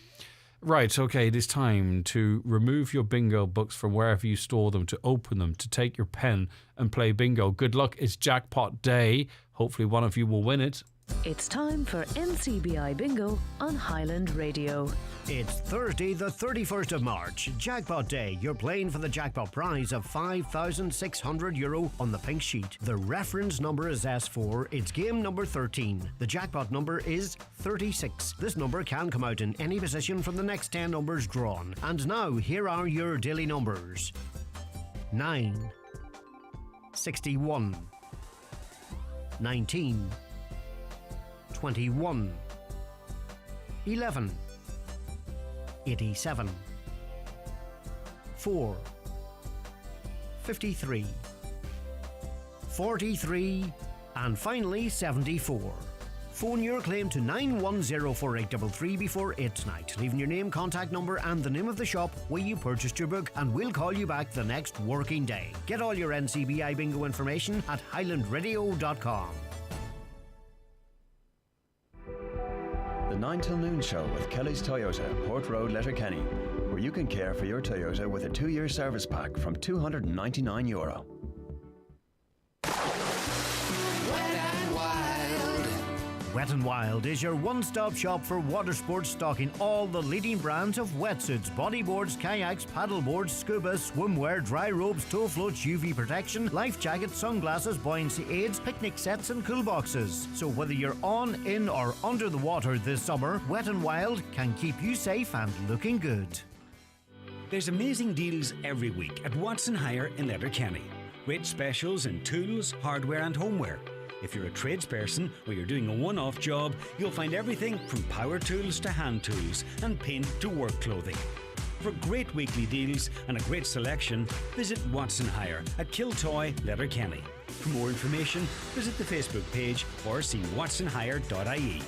Speaker 6: Right, okay, it is time to remove your bingo books from wherever you store them, to open them, to take your pen and play bingo. Good luck, it's jackpot day. Hopefully one of you will win it.
Speaker 11: It's time for NCBI Bingo on Highland Radio.
Speaker 12: It's Thursday, the 31st of March, Jackpot Day. You're playing for the jackpot prize of €5,600 on the pink sheet. The reference number is S4. It's game number 13. The jackpot number is 36. This number can come out in any position from the next 10 numbers drawn. And now, here are your daily numbers. 9, 61, 19, 21, 11, 87, 4, 53, 43, and finally 74. Phone your claim to 9104833 before 8 tonight, leaving your name, contact number and the name of the shop where you purchased your book, and we'll call you back the next working day. Get all your NCBI bingo information at highlandradio.com.
Speaker 4: The 9 till noon show with Kelly's Toyota, Port Road, Letterkenny, where you can care for your Toyota with a 2-year service pack from €299.
Speaker 12: Wet n Wild is your one-stop shop for water sports, stocking all the leading brands of wetsuits, bodyboards, kayaks, paddleboards, scuba, swimwear, dry robes, tow floats, UV protection, life jackets, sunglasses, buoyancy aids, picnic sets and cool boxes. So whether you're on, in or under the water this summer, Wet n Wild can keep you safe and looking good.
Speaker 13: There's amazing deals every week at Watson Hire in Letterkenny. Great specials in tools, hardware and homeware. If you're a tradesperson or you're doing a one-off job, you'll find everything from power tools to hand tools and paint to work clothing. For great weekly deals and a great selection, visit Watson Hire at Kiltoy, Letterkenny. For more information, visit the Facebook page or see watsonhire.ie.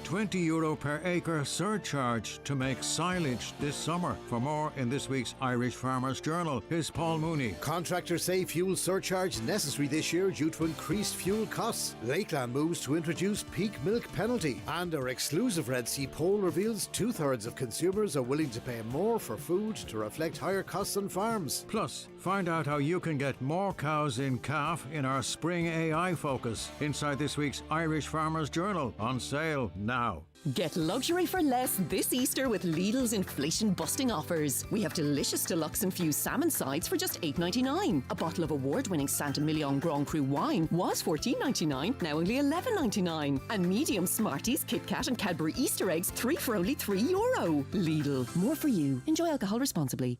Speaker 3: €20 per acre surcharge to make silage this summer. For more in this week's Irish Farmers Journal, here's Paul Mooney.
Speaker 14: Contractors say fuel surcharge necessary this year due to increased fuel costs. Lakeland moves to introduce peak milk penalty. And our exclusive Red Sea poll reveals 2/3 of consumers are willing to pay more for food to reflect higher costs on farms.
Speaker 3: Plus, find out how you can get more cows in calf in our spring AI focus inside this week's Irish Farmers Journal, on sale now.
Speaker 15: Get luxury for less this Easter with Lidl's inflation-busting offers. We have delicious deluxe infused salmon sides for just $8.99. A bottle of award-winning Santa Million Grand Cru wine was $14.99, now only $11.99. And medium Smarties, Kit Kat and Cadbury Easter eggs, 3 for only €3. Lidl, more for you. Enjoy alcohol responsibly.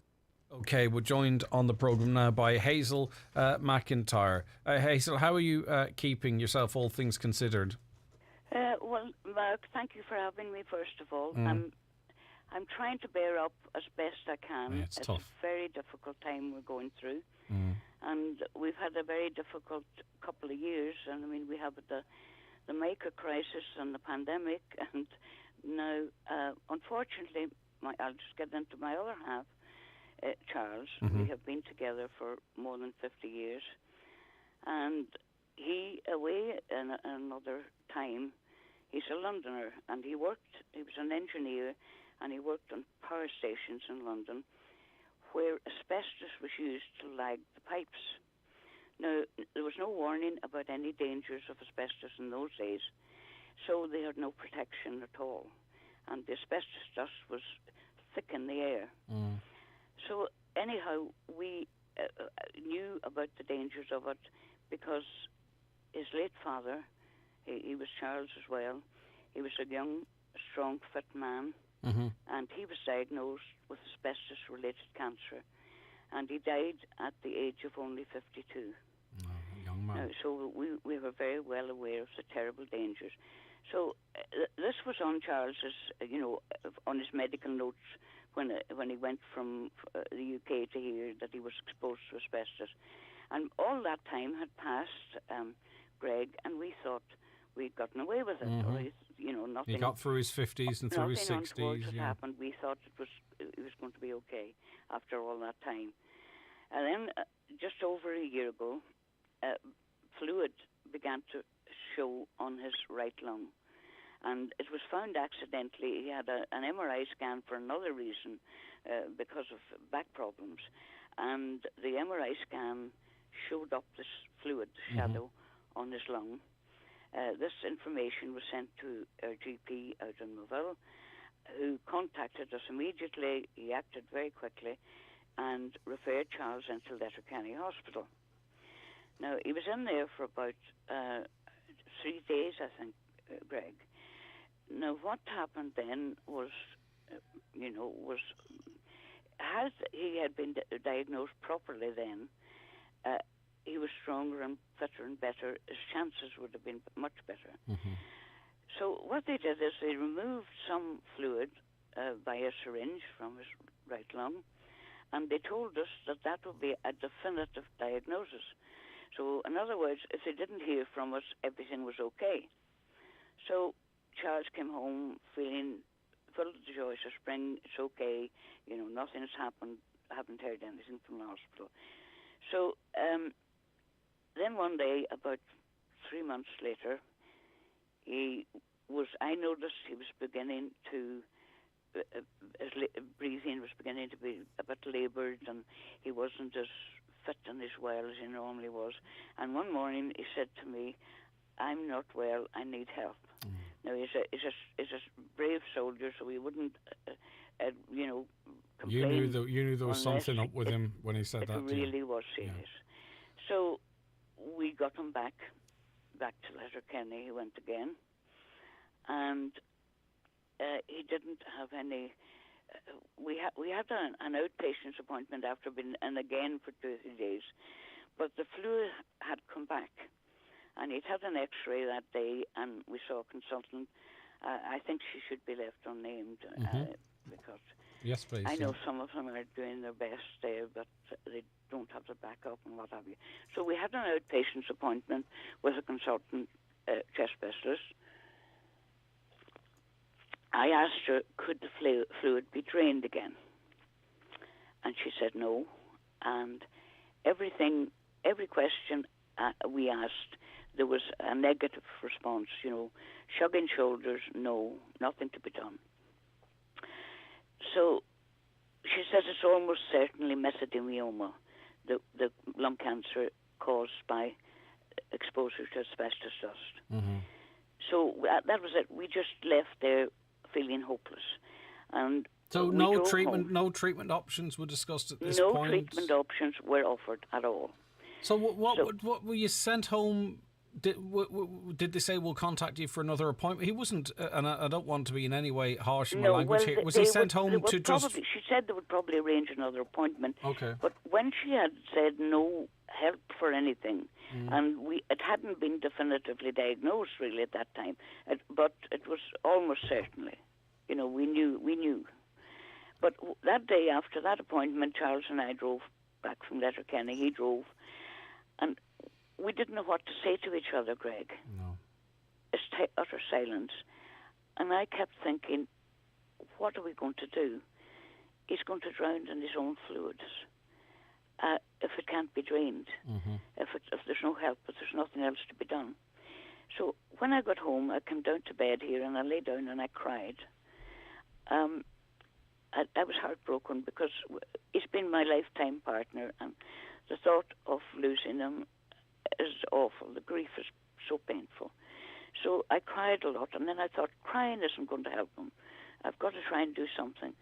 Speaker 6: Okay, we're joined on the programme now by Hazel McIntyre. Hazel, how are you keeping yourself, all things considered?
Speaker 16: Well, Mark, thank you for having me, first of all. I'm trying to bear up as best I can.
Speaker 6: Yeah, it's tough.
Speaker 16: A very difficult time we're going through. And we've had a very difficult couple of years. And I mean, we have the maker crisis and the pandemic. And now, unfortunately, I'll just get into my other half, Charles. We have been together for more than 50 years. And he, away in another time, he's a Londoner, and he was an engineer, and he worked on power stations in London where asbestos was used to lag the pipes. Now, there was no warning about any dangers of asbestos in those days, so they had no protection at all. And the asbestos dust was thick in the air. So anyhow, we knew about the dangers of it because his late father, he was Charles as well, he was a young, strong, fit man, and he was diagnosed with asbestos-related cancer, and he died at the age of only 52.
Speaker 6: Young man.
Speaker 16: So we were very well aware of the terrible dangers. So this was on Charles's, on his medical notes when he went from the UK to here, that he was exposed to asbestos. And all that time had passed, Greg, and we thought we'd gotten away with it. Or, nothing.
Speaker 6: He got through his 50s and through his 60s.
Speaker 16: Nothing untoward had happened. We thought it was going to be okay after all that time. And then, just over a year ago, fluid began to show on his right lung. And it was found accidentally. He had an MRI scan for another reason, because of back problems. And the MRI scan showed up this fluid shadow on his lung. This information was sent to our GP out in Moville, who contacted us immediately. He acted very quickly and referred Charles into Letterkenny Hospital. Now, he was in there for about 3 days, I think, Greg. Now, what happened then was, had he had been diagnosed properly then, he was stronger and fitter and better. His chances would have been much better. So what they did is they removed some fluid by a syringe from his right lung, and they told us that would be a definitive diagnosis. So, in other words, if they didn't hear from us, everything was okay. So Charles came home feeling full of the joys of spring. It's okay, nothing has happened. I haven't heard anything from the hospital. So then one day, about 3 months later, I noticed he was beginning to, his breathing was beginning to be a bit laboured, and he wasn't as fit and as well as he normally was. And one morning he said to me, "I'm not well, I need help." Now, he's a brave soldier, so he wouldn't, complain.
Speaker 6: You knew there was something up with him when he said that.
Speaker 16: It really was serious. So we got him back to Letterkenny. He went again, and he didn't have any. We had an outpatient's appointment after being in again for 2 or 3 days, but the flu had come back, and he'd had an X-ray that day, and we saw a consultant. I think she should be left unnamed because
Speaker 6: yes, please.
Speaker 16: I know some of them are doing their best there, but they don't have the backup and what have you. So we had an outpatient's appointment with a consultant chest specialist. I asked her, could the fluid be drained again? And she said no. And every question we asked, there was a negative response, shrugging shoulders, no, nothing to be done. So she says it's almost certainly mesothelioma, the lung cancer caused by exposure to asbestos dust.
Speaker 6: Mm-hmm.
Speaker 16: So that was it. We just left there feeling hopeless. And
Speaker 6: so no treatment options were discussed at this point?
Speaker 16: No treatment options were offered at all.
Speaker 6: So what were you sent home? Did they say we'll contact you for another appointment? He wasn't, and I don't want to be in any way harsh in my language here. Was he sent home to just?
Speaker 16: She said they would probably arrange another appointment.
Speaker 6: Okay.
Speaker 16: But when she had said no help for anything, and it hadn't been definitively diagnosed really at that time, but it was almost certainly, we knew. But that day after that appointment, Charles and I drove back from Letterkenny. He drove, and we didn't know what to say to each other, Greg.
Speaker 6: No.
Speaker 16: It's utter silence. And I kept thinking, what are we going to do? He's going to drown in his own fluids if it can't be drained, if there's no help, if there's nothing else to be done. So when I got home, I came down to bed here and I lay down and I cried. I was heartbroken because he's been my lifetime partner, and the thought of losing him is awful. The grief is so painful. So I cried a lot, and then I thought, crying isn't going to help him. I've got to try and do something.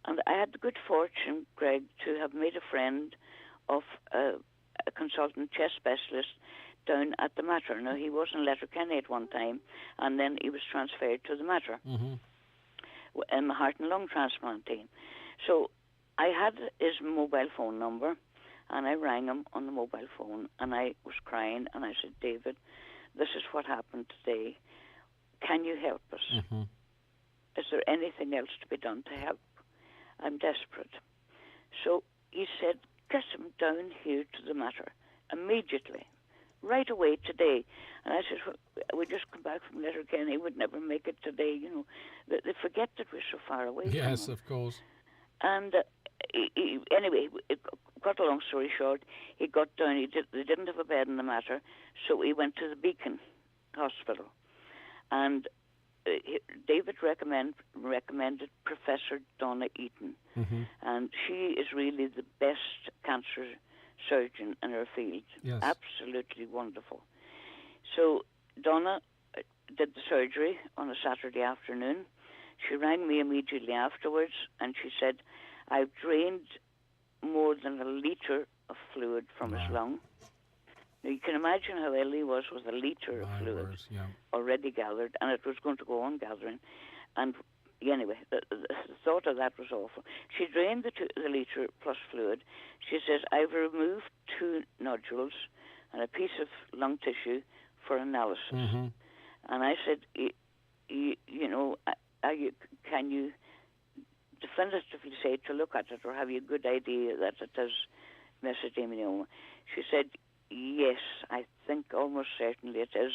Speaker 16: And I had the good fortune, Greg, to have made a friend of a consultant chest specialist down at the Mater. Now, he was in Letterkenny at one time, and then he was transferred to the Mater in the heart and lung transplant team. So I had his mobile phone number, and I rang him on the mobile phone, and I was crying, and I said, David, this is what happened today. Can you help us? Is there anything else to be done to help? I'm desperate. So he said, get him down here to the Mater immediately, right away today. And I said, well, we just come back from Letterkenny, we'd never make it today. They forget that we're so far away from them.
Speaker 6: Yes, of course.
Speaker 16: And anyway, cut a long story short, he got down. They didn't have a bed in the Mater, so he went to the Beacon Hospital. And David recommended Professor Donna Eaton. And she is really the best cancer surgeon in her field.
Speaker 6: Yes.
Speaker 16: Absolutely wonderful. So Donna did the surgery on a Saturday afternoon. She rang me immediately afterwards, and she said, I've drained more than a litre of fluid from his lung. Now, you can imagine how ill he was with a litre of fluid already gathered, and it was going to go on gathering. And anyway, the thought of that was awful. She drained the litre plus fluid. She says, I've removed 2 nodules and a piece of lung tissue for analysis. And I said, can you definitively say to look at it, or have you a good idea that it is mesothelioma? She said, yes, I think almost certainly it is.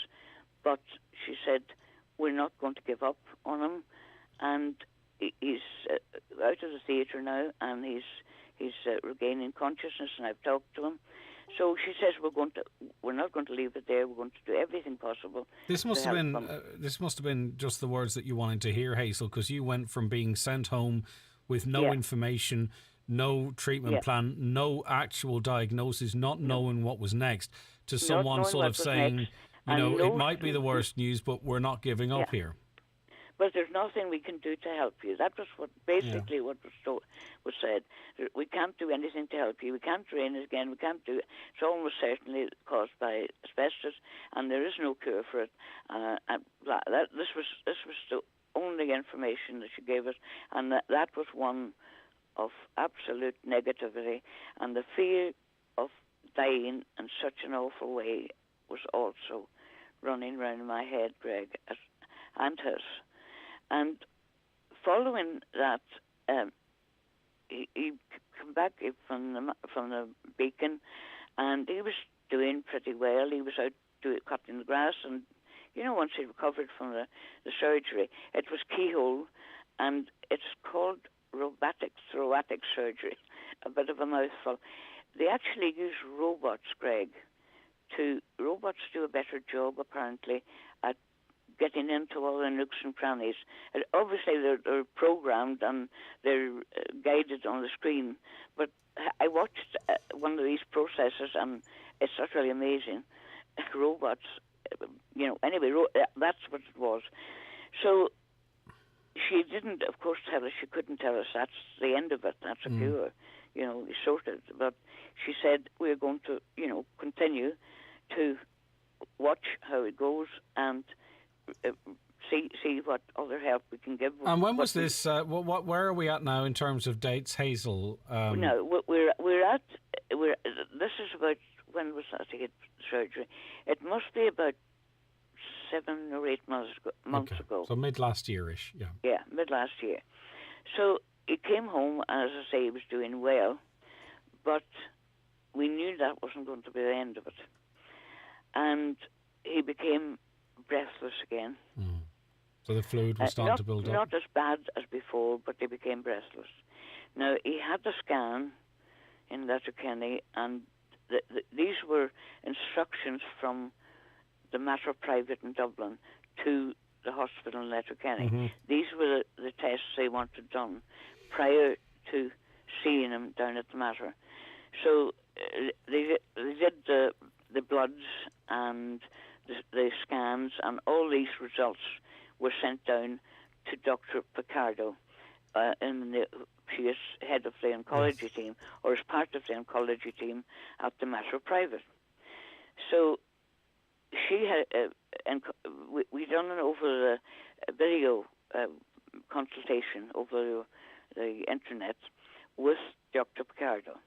Speaker 16: But she said, we're not going to give up on him. And he's out of the theatre now, and he's regaining consciousness, and I've talked to him. So she says we're not going to leave it there. We're going to do everything possible.
Speaker 6: This must have been just the words that you wanted to hear, Hazel, because you went from being sent home with no information, no treatment plan, no actual diagnosis, not knowing what was next, to someone sort of saying, it might be the worst news, but we're not giving up here.
Speaker 16: But there's nothing we can do to help you. That was what was said. We can't do anything to help you. We can't drain it again. We can't do it. It's almost certainly caused by asbestos, and there is no cure for it. This was the only information that she gave us, and that was one of absolute negativity. And the fear of dying in such an awful way was also running round my head, Greg, and his. And following that, he came back from the Beacon, and he was doing pretty well. He was out cutting the grass and once he recovered from the surgery, it was keyhole, and it's called thoracic surgery, a bit of a mouthful. They actually use robots, Greg, robots do a better job, apparently, at getting into all the nooks and crannies. Obviously, they're programmed and they're guided on the screen, but I watched one of these processes, and it's utterly amazing. Robots, anyway, that's what it was. So she didn't, of course, tell us. She couldn't tell us that's the end of it. That's a cure. Sorted. But she said we're going to, continue to watch how it goes and see what other help we can give.
Speaker 6: And when was this? Where are we at now in terms of dates, Hazel?
Speaker 16: No, we're at. This is about, when was that? To get surgery. It must be about 7 or 8 months ago.
Speaker 6: So mid last year-ish, yeah.
Speaker 16: Yeah, mid last year. So he came home, and as I say, he was doing well, but we knew that wasn't going to be the end of it. And he became breathless again.
Speaker 6: So the fluid was starting to build up?
Speaker 16: Not as bad as before, but he became breathless. Now, he had the scan in Letterkenny, and these were instructions from the Mater Private in Dublin to the hospital in Letterkenny. These were the tests they wanted done prior to seeing him down at the Mater. So they did the bloods and the scans, and all these results were sent down to Dr. Picardo. She is head of the oncology team, or is part of the oncology team at the Mater Private. So she had, we done it over the video consultation over the internet with Dr. Picardo,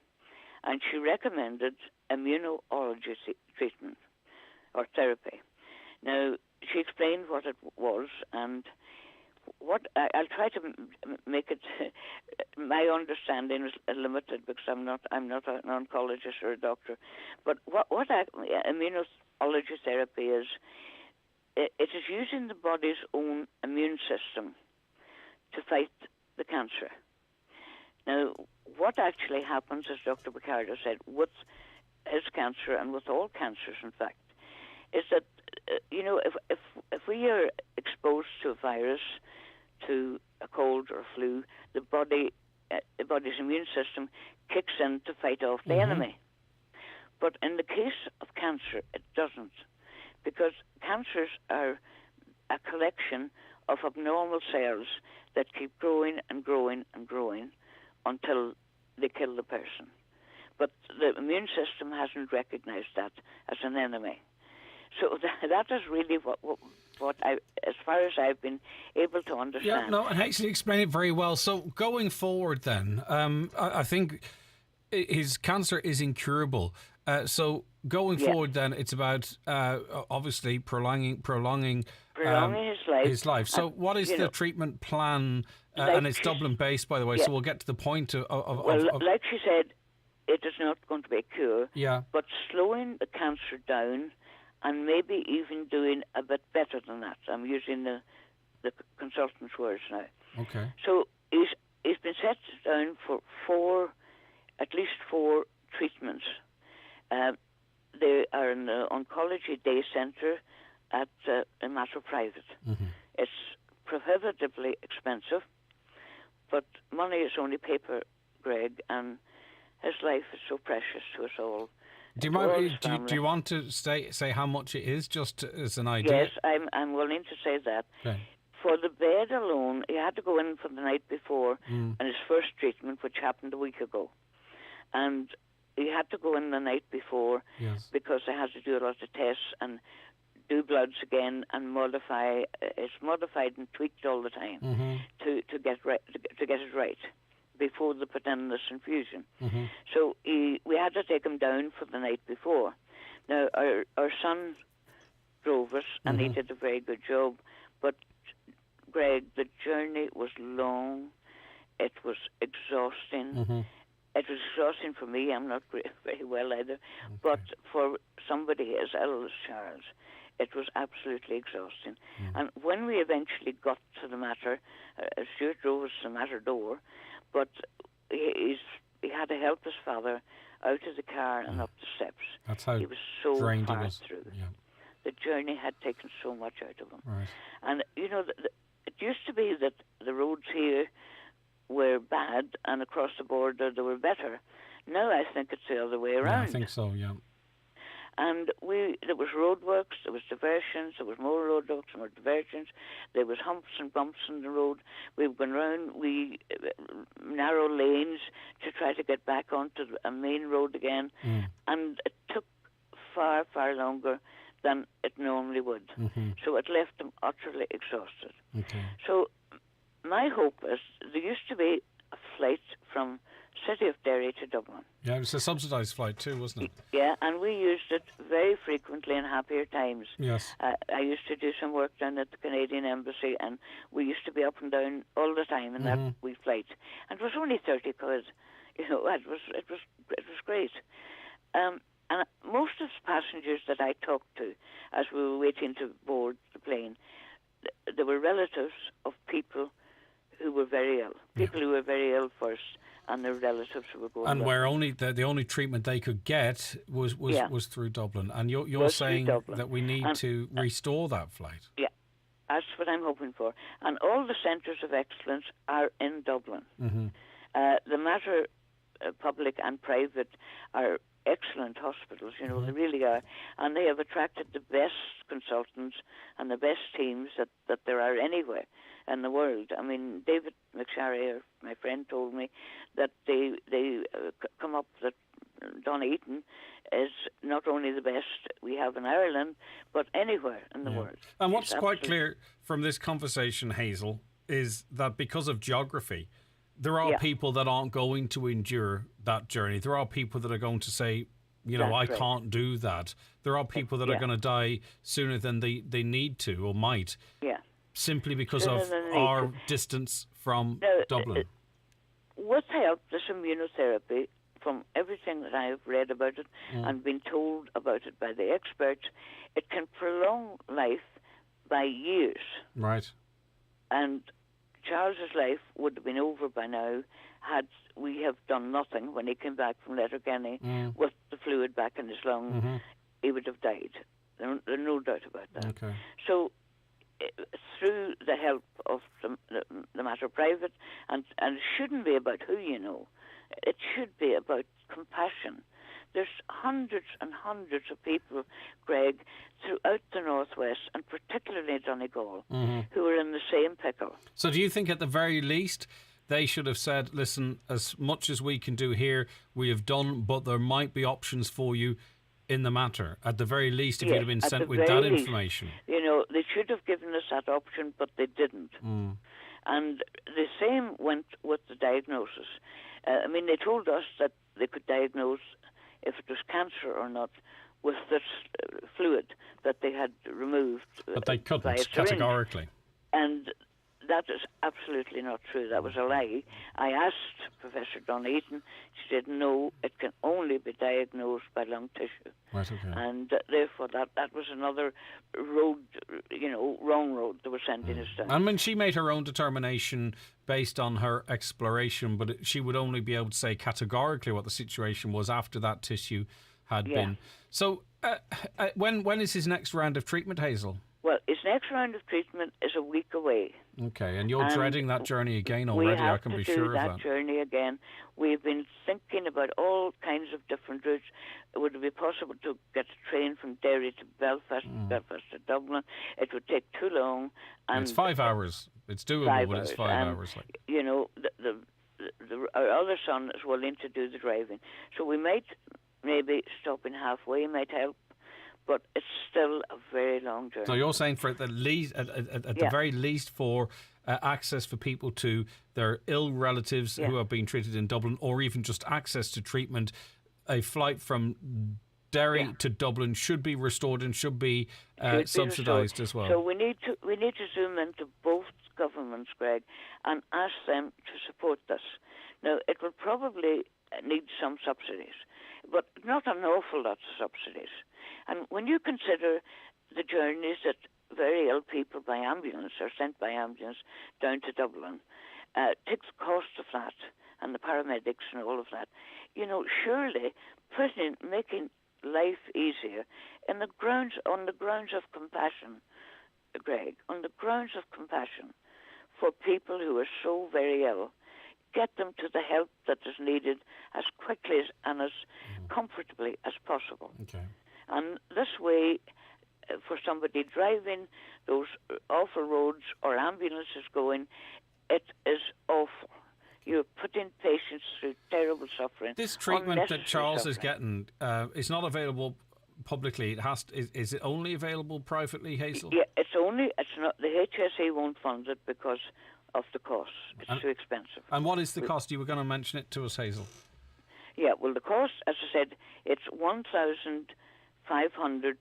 Speaker 16: and she recommended immunology treatment or therapy. Now, she explained what it was, and what I'll try to make it. My understanding is limited because I'm not an oncologist or a doctor. But what immunology therapy is, it is using the body's own immune system to fight the cancer. Now, what actually happens, as Dr. Picardo said, with his cancer and with all cancers, in fact, is that if we are exposed to a virus, to a cold or a flu, the body's immune system kicks in to fight off the enemy. But in the case of cancer, it doesn't, because cancers are a collection of abnormal cells that keep growing and growing and growing until they kill the person. But the immune system hasn't recognized that as an enemy. So that is really what I, as far as I've been able to understand.
Speaker 6: Yeah, no, and actually explain it very well. So going forward then, I think his cancer is incurable. So going forward then, it's about obviously prolonging his life. So what is the treatment plan? And it's Dublin-based, by the way, so we'll get to the point of
Speaker 16: like she said, it is not going to be a cure, but slowing the cancer down, and maybe even doing a bit better than that. I'm using the consultant's words now.
Speaker 6: Okay.
Speaker 16: So he's been set down for at least four treatments. They are in the Oncology Day Centre at a Mater Private. It's prohibitively expensive, but money is only paper, Greg, and his life is so precious to us all.
Speaker 6: Do you want to say how much it is, just as an idea?
Speaker 16: Yes, I'm willing to say that.
Speaker 6: Okay.
Speaker 16: For the bed alone, he had to go in for the night before, and his first treatment, which happened a week ago. And he had to go in the night before because they had to do a lot of tests and do bloods again and modify. It's modified and tweaked all the time to get it right before they put in this infusion. So we had to take him down for the night before. Now, our son drove us, and he did a very good job. But, Greg, the journey was long. It was exhausting. It was exhausting for me. I'm not very well either. But for somebody as ill as Charles, it was absolutely exhausting. And when we eventually got to the Mater, Stuart drove us to the Mater door, but he had to help his father out of the car and up the steps.
Speaker 6: That's how
Speaker 16: he was so
Speaker 6: drained
Speaker 16: far
Speaker 6: he was.
Speaker 16: through.
Speaker 6: Yeah.
Speaker 16: The journey had taken so much out of him.
Speaker 6: Right.
Speaker 16: And, you know, it used to be that the roads here were bad and across the border they were better. Now I think it's the other way around.
Speaker 6: Yeah, I think so, yeah.
Speaker 16: And there was roadworks, there was diversions, there was more roadworks, more diversions, there was humps and bumps in the road. We've gone round narrow lanes to try to get back onto a main road again, and it took far, far longer than it normally would. So it left them utterly exhausted.
Speaker 6: Okay.
Speaker 16: So my hope is, there used to be a flight from City of Derry to Dublin.
Speaker 6: Yeah, it was a subsidised flight too, wasn't it?
Speaker 16: Yeah, and we used it very frequently in happier times.
Speaker 6: Yes.
Speaker 16: I used to do some work down at the Canadian Embassy, and we used to be up and down all the time in that wee flight. And it was only 30 quid. You know, it was great. And most of the passengers that I talked to as we were waiting to board the plane, there were relatives of people who were very ill. People who were very ill first, and their relatives who were going.
Speaker 6: And where only the only treatment they could get was through Dublin. And you're saying that we need to restore that flight.
Speaker 16: Yeah, that's what I'm hoping for. And all the centres of excellence are in Dublin. The Mater, public and private, are excellent hospitals, you know, they really are. And they have attracted the best consultants and the best teams that there are anywhere in the world. I mean, David McSharry, my friend, told me that they come up that Donegal is not only the best we have in Ireland, but anywhere in the world.
Speaker 6: And what's quite clear from this conversation, Hazel, is that because of geography, there are people that aren't going to endure that journey. There are people that are going to say, you know, I can't do that. There are people that are going to die sooner than they need to or might.
Speaker 16: Yeah.
Speaker 6: Simply because of our distance from Dublin.
Speaker 16: With help, this immunotherapy, from everything that I have read about it and been told about it by the experts, it can prolong life by years.
Speaker 6: Right.
Speaker 16: And Charles's life would have been over by now had we have done nothing when he came back from Letterkenny with the fluid back in his lung. He would have died. There's no doubt about that.
Speaker 6: Okay.
Speaker 16: So through the help of the Mater Private, and it shouldn't be about who you know, it should be about compassion. There's hundreds and hundreds of people, Greg, throughout the Northwest, and particularly Donegal, who are in the same pickle.
Speaker 6: So do you think at the very least they should have said, listen, as much as we can do here, we have done, but there might be options for you in the Mater? At the very least, if you'd have been sent with that information.
Speaker 16: You know, they should have given us that option, but they didn't. And the same went with the diagnosis. I mean, they told us that they could diagnose if it was cancer or not with this fluid that they had removed.
Speaker 6: But they couldn't, categorically.
Speaker 16: And that is absolutely not true. That was a lie. I asked Professor Donegal. She said, no, it can only be diagnosed by lung tissue.
Speaker 6: Right, okay.
Speaker 16: And therefore that was another road, you know, wrong road they were sending us down.
Speaker 6: I mean, she made her own determination based on her exploration, but she would only be able to say categorically what the situation was after that tissue had been. So when is his next round of treatment, Hazel?
Speaker 16: Well, his next round of treatment is a week away.
Speaker 6: Okay, and you're dreading that journey again already, I can be sure of that.
Speaker 16: We have to do that journey again. We've been thinking about all kinds of different routes. Would it be possible to get a train from Derry to Belfast, Belfast to Dublin? It would take too long. And
Speaker 6: it's 5 hours. It's doable, but it's 5 hours.
Speaker 16: You know, our other son is willing to do the driving. So we might maybe stop in halfway, might help. But it's still a very long journey.
Speaker 6: So you're saying for the least, at the very least, for access for people to their ill relatives who are being treated in Dublin, or even just access to treatment, a flight from Derry to Dublin should be restored and should be subsidised as well.
Speaker 16: So we need to zoom into both governments, Greg, and ask them to support this. Now, it will probably need some subsidies, but not an awful lot of subsidies. And when you consider the journeys that very ill people by ambulance are sent by ambulance down to Dublin, take the cost of that and the paramedics and all of that. You know, surely making life easier on the grounds of compassion, Greg, on the grounds of compassion for people who are so very ill. Get them to the help that is needed as quickly and as comfortably as possible.
Speaker 6: Okay.
Speaker 16: And this way, for somebody driving those awful roads or ambulances going, it is awful. You're putting patients through terrible suffering.
Speaker 6: This treatment that Charles is
Speaker 16: suffering.
Speaker 6: getting is not available publicly. It has. Is it only available privately, Hazel?
Speaker 16: Yeah, it's not. The HSE won't fund it because of the cost. It's too expensive.
Speaker 6: And what is the cost? You were going to mention it to us, Hazel.
Speaker 16: Yeah, well, the cost, as I said, it's 1,500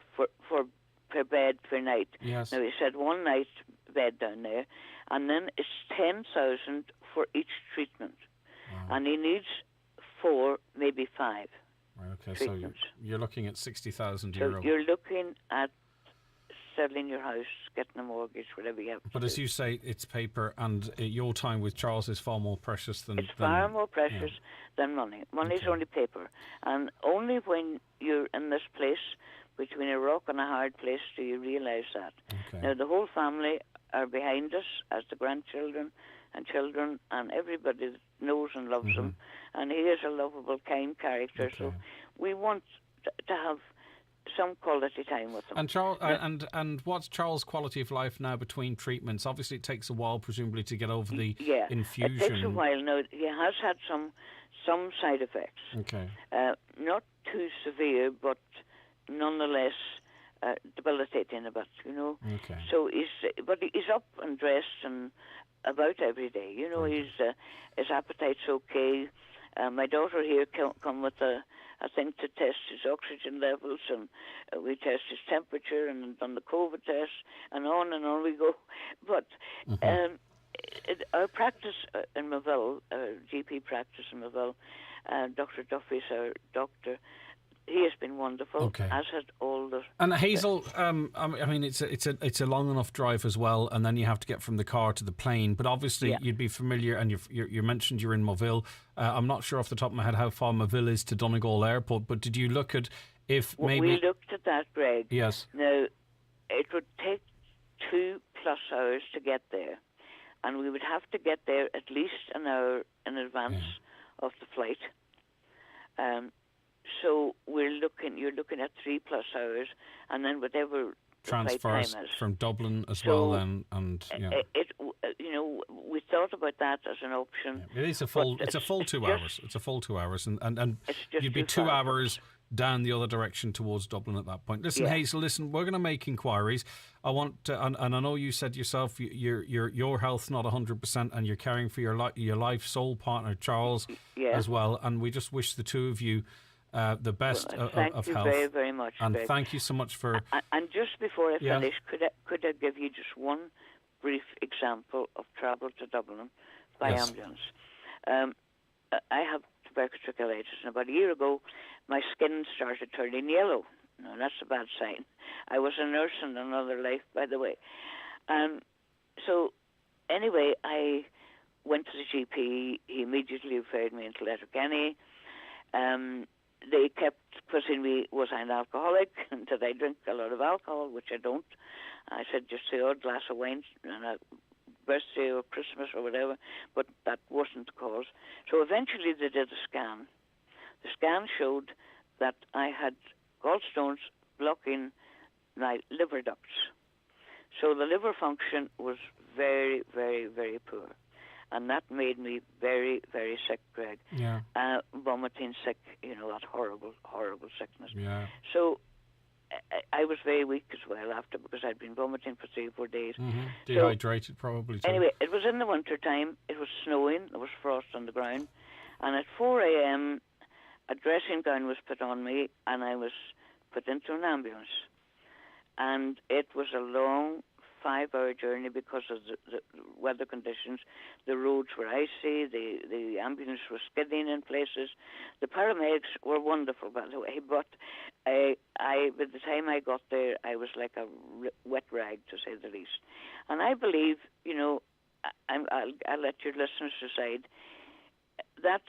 Speaker 16: per bed per night.
Speaker 6: Yes.
Speaker 16: Now, he said one night bed down there, and then it's 10,000 for each treatment. Wow. And he needs 4, maybe 5.
Speaker 6: Right, okay,
Speaker 16: treatments.
Speaker 6: So you're looking at €60,000.
Speaker 16: So you're looking at selling your house, getting a mortgage, whatever you have to
Speaker 6: But
Speaker 16: do.
Speaker 6: as you say, it's paper, and your time with Charles is far more precious than...
Speaker 16: It's far more precious than money. Money's only paper. And only when you're in this place, between a rock and a hard place, do you realise that.
Speaker 6: Okay.
Speaker 16: Now, the whole family are behind us, as the grandchildren and children, and everybody that knows and loves him. And he is a lovable, kind character, so we want to have some quality time with him.
Speaker 6: And Charles, and what's Charles' quality of life now between treatments? Obviously, it takes a while, presumably, to get over the infusion.
Speaker 16: It takes a while. Now, he has had some side effects.
Speaker 6: Okay.
Speaker 16: Not too severe, but nonetheless debilitating a bit, you know.
Speaker 6: Okay.
Speaker 16: So he's up and dressed and about every day. You know, his appetite's okay. My daughter here come with a thing to test his oxygen levels, and we test his temperature and done the COVID test, and on we go. But our practice in Moville, GP practice in Moville, Dr. Duffy's our doctor. He has been wonderful, as had all the...
Speaker 6: And Hazel, I mean, it's a long enough drive as well, and then you have to get from the car to the plane. But obviously, you'd be familiar, and you mentioned you're in Moville. I'm not sure off the top of my head how far Moville is to Donegal Airport, but did you look at if maybe...
Speaker 16: We looked at that, Greg.
Speaker 6: Yes.
Speaker 16: Now, it would take 2+ hours to get there, and we would have to get there at least an hour in advance of the flight. So you're looking at 3+ hours, and then whatever
Speaker 6: transfers
Speaker 16: flight time is.
Speaker 6: from Dublin as well. Then
Speaker 16: we thought about that as an option.
Speaker 6: It is a full. It's a full 2 hours. It's a full 2 hours, and you'd be 2 hours down the other direction towards Dublin at that point. Listen, Hazel. Listen, we're going to make inquiries. I want to, and I know you said yourself your health's not 100%, and you're caring for your life soul partner Charles as well. And we just wish the two of you the best of health.
Speaker 16: Thank you very, very much,
Speaker 6: and
Speaker 16: Greg.
Speaker 6: thank you so much for...
Speaker 16: And just before I finish, could I give you just one brief example of travel to Dublin by ambulance? I have tuberculosis, and about a year ago, my skin started turning yellow. No, that's a bad sign. I was a nurse in another life, by the way. So, anyway, I went to the GP. He immediately referred me into Letterkenny. They kept quizzing me, was I an alcoholic? And did I drink a lot of alcohol, which I don't. I said just the odd glass of wine on a birthday or Christmas or whatever, but that wasn't the cause. So eventually they did a scan. The scan showed that I had gallstones blocking my liver ducts. So the liver function was very, very, very poor. And that made me very, very sick, Greg.
Speaker 6: Yeah.
Speaker 16: Vomiting sick, you know, that horrible, horrible sickness.
Speaker 6: Yeah.
Speaker 16: So I was very weak as well after, because I'd been vomiting for 3 or 4 days.
Speaker 6: Dehydrated, probably, too.
Speaker 16: Anyway, it was in the winter time. It was snowing. There was frost on the ground. And at 4 a.m., a dressing gown was put on me, and I was put into an ambulance. And it was a long 5-hour journey because of the weather conditions. The roads were icy, the ambulance was skidding in places. The paramedics were wonderful, by the way, but by the time I got there, I was like a wet rag, to say the least. And I believe, you know, I'll let your listeners decide, that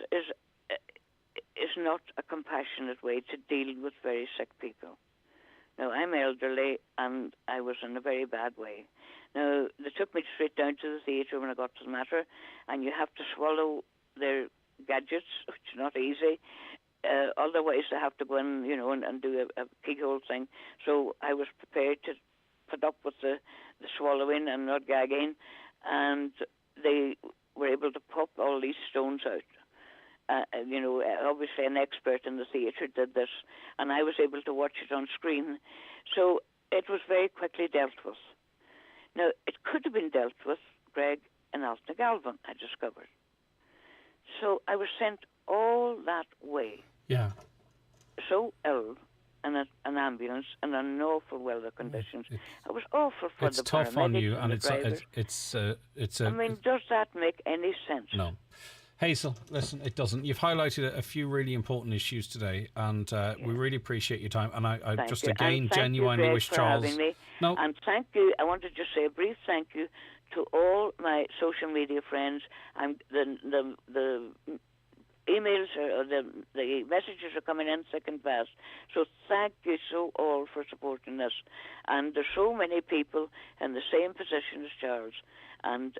Speaker 16: is not a compassionate way to deal with very sick people. Now, I'm elderly, and I was in a very bad way. Now, they took me straight down to the theatre when I got to the matter, and you have to swallow their gadgets, which is not easy. Otherwise, they have to go in, you know, and do a keyhole thing. So I was prepared to put up with the swallowing and not gagging, and they were able to pop all these stones out. You know, obviously an expert in the theatre did this, and I was able to watch it on screen. So it was very quickly dealt with. Now, it could have been dealt with, Greg, in Altnagalvan, I discovered. So I was sent all that way.
Speaker 6: Yeah.
Speaker 16: So ill, in an ambulance, and in awful weather conditions. It was awful for the paramedics.
Speaker 6: It's tough on you, and
Speaker 16: the drivers.
Speaker 6: it's.
Speaker 16: I mean, does that make any sense?
Speaker 6: No. Hazel, listen, it doesn't. You've highlighted a few really important issues today, and we really appreciate your time. And I
Speaker 16: Thank
Speaker 6: just
Speaker 16: you.
Speaker 6: again
Speaker 16: And thank
Speaker 6: genuinely
Speaker 16: you, Greg,
Speaker 6: wish
Speaker 16: for
Speaker 6: Charles.
Speaker 16: having me.
Speaker 6: No.
Speaker 16: And thank you. I want to just say a brief thank you to all my social media friends. The emails or the messages are coming in thick and fast. So thank you so all for supporting us. And there's so many people in the same position as Charles, and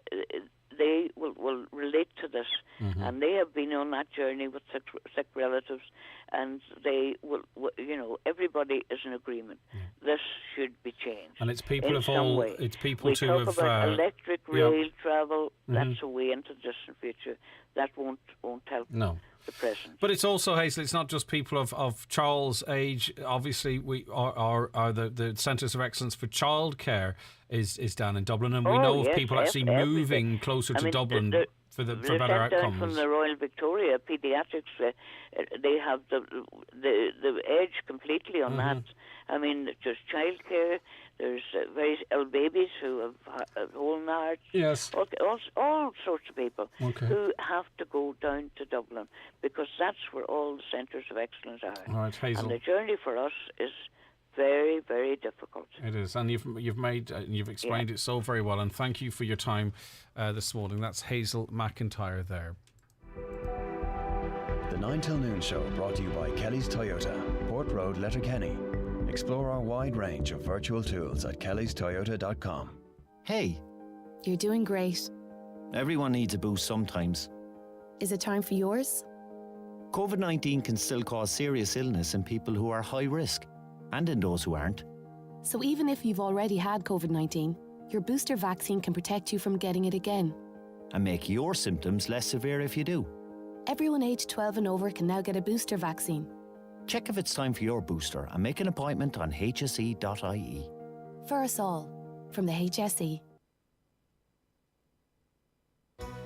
Speaker 16: they will relate to this, and they have been on that journey with sick relatives, and they will, you know, everybody is in agreement. This should be changed.
Speaker 6: And it's people
Speaker 16: in
Speaker 6: of
Speaker 16: some
Speaker 6: all.
Speaker 16: way.
Speaker 6: It's people
Speaker 16: we
Speaker 6: to
Speaker 16: talk
Speaker 6: have.
Speaker 16: about electric rail travel.
Speaker 6: Mhm.
Speaker 16: That's a way into the distant future. That won't help.
Speaker 6: No.
Speaker 16: The present.
Speaker 6: But it's also, Hazel, it's not just people of Charles' age. Obviously, we are the Centres of Excellence for Childcare is down in Dublin, and we know of people actually moving closer to Dublin for better outcomes.
Speaker 16: From the Royal Victoria Paediatrics, they have the edge completely on that. I mean, there's childcare. There's very ill babies who have whole hearts.
Speaker 6: Yes.
Speaker 16: All sorts of people
Speaker 6: Okay.
Speaker 16: who have to go down to Dublin because that's where all the centres of excellence are.
Speaker 6: All right, Hazel.
Speaker 16: And the journey for us is very, very difficult.
Speaker 6: It is, and you've explained it so very well, and thank you for your time this morning. That's Hazel McIntyre there.
Speaker 4: The 9 till noon show brought to you by Kelly's Toyota, Port Road, Letterkenny. Explore our wide range of virtual tools at kellystoyota.com.
Speaker 17: Hey.
Speaker 18: You're doing great.
Speaker 17: Everyone needs a boost sometimes.
Speaker 18: Is it time for yours?
Speaker 17: COVID-19 can still cause serious illness in people who are high risk, and in those who aren't.
Speaker 18: So even if you've already had COVID-19, your booster vaccine can protect you from getting it again.
Speaker 17: And make your symptoms less severe if you do.
Speaker 18: Everyone aged 12 and over can now get a booster vaccine.
Speaker 17: Check if it's time for your booster and make an appointment on hse.ie.
Speaker 18: For us all, from the HSE.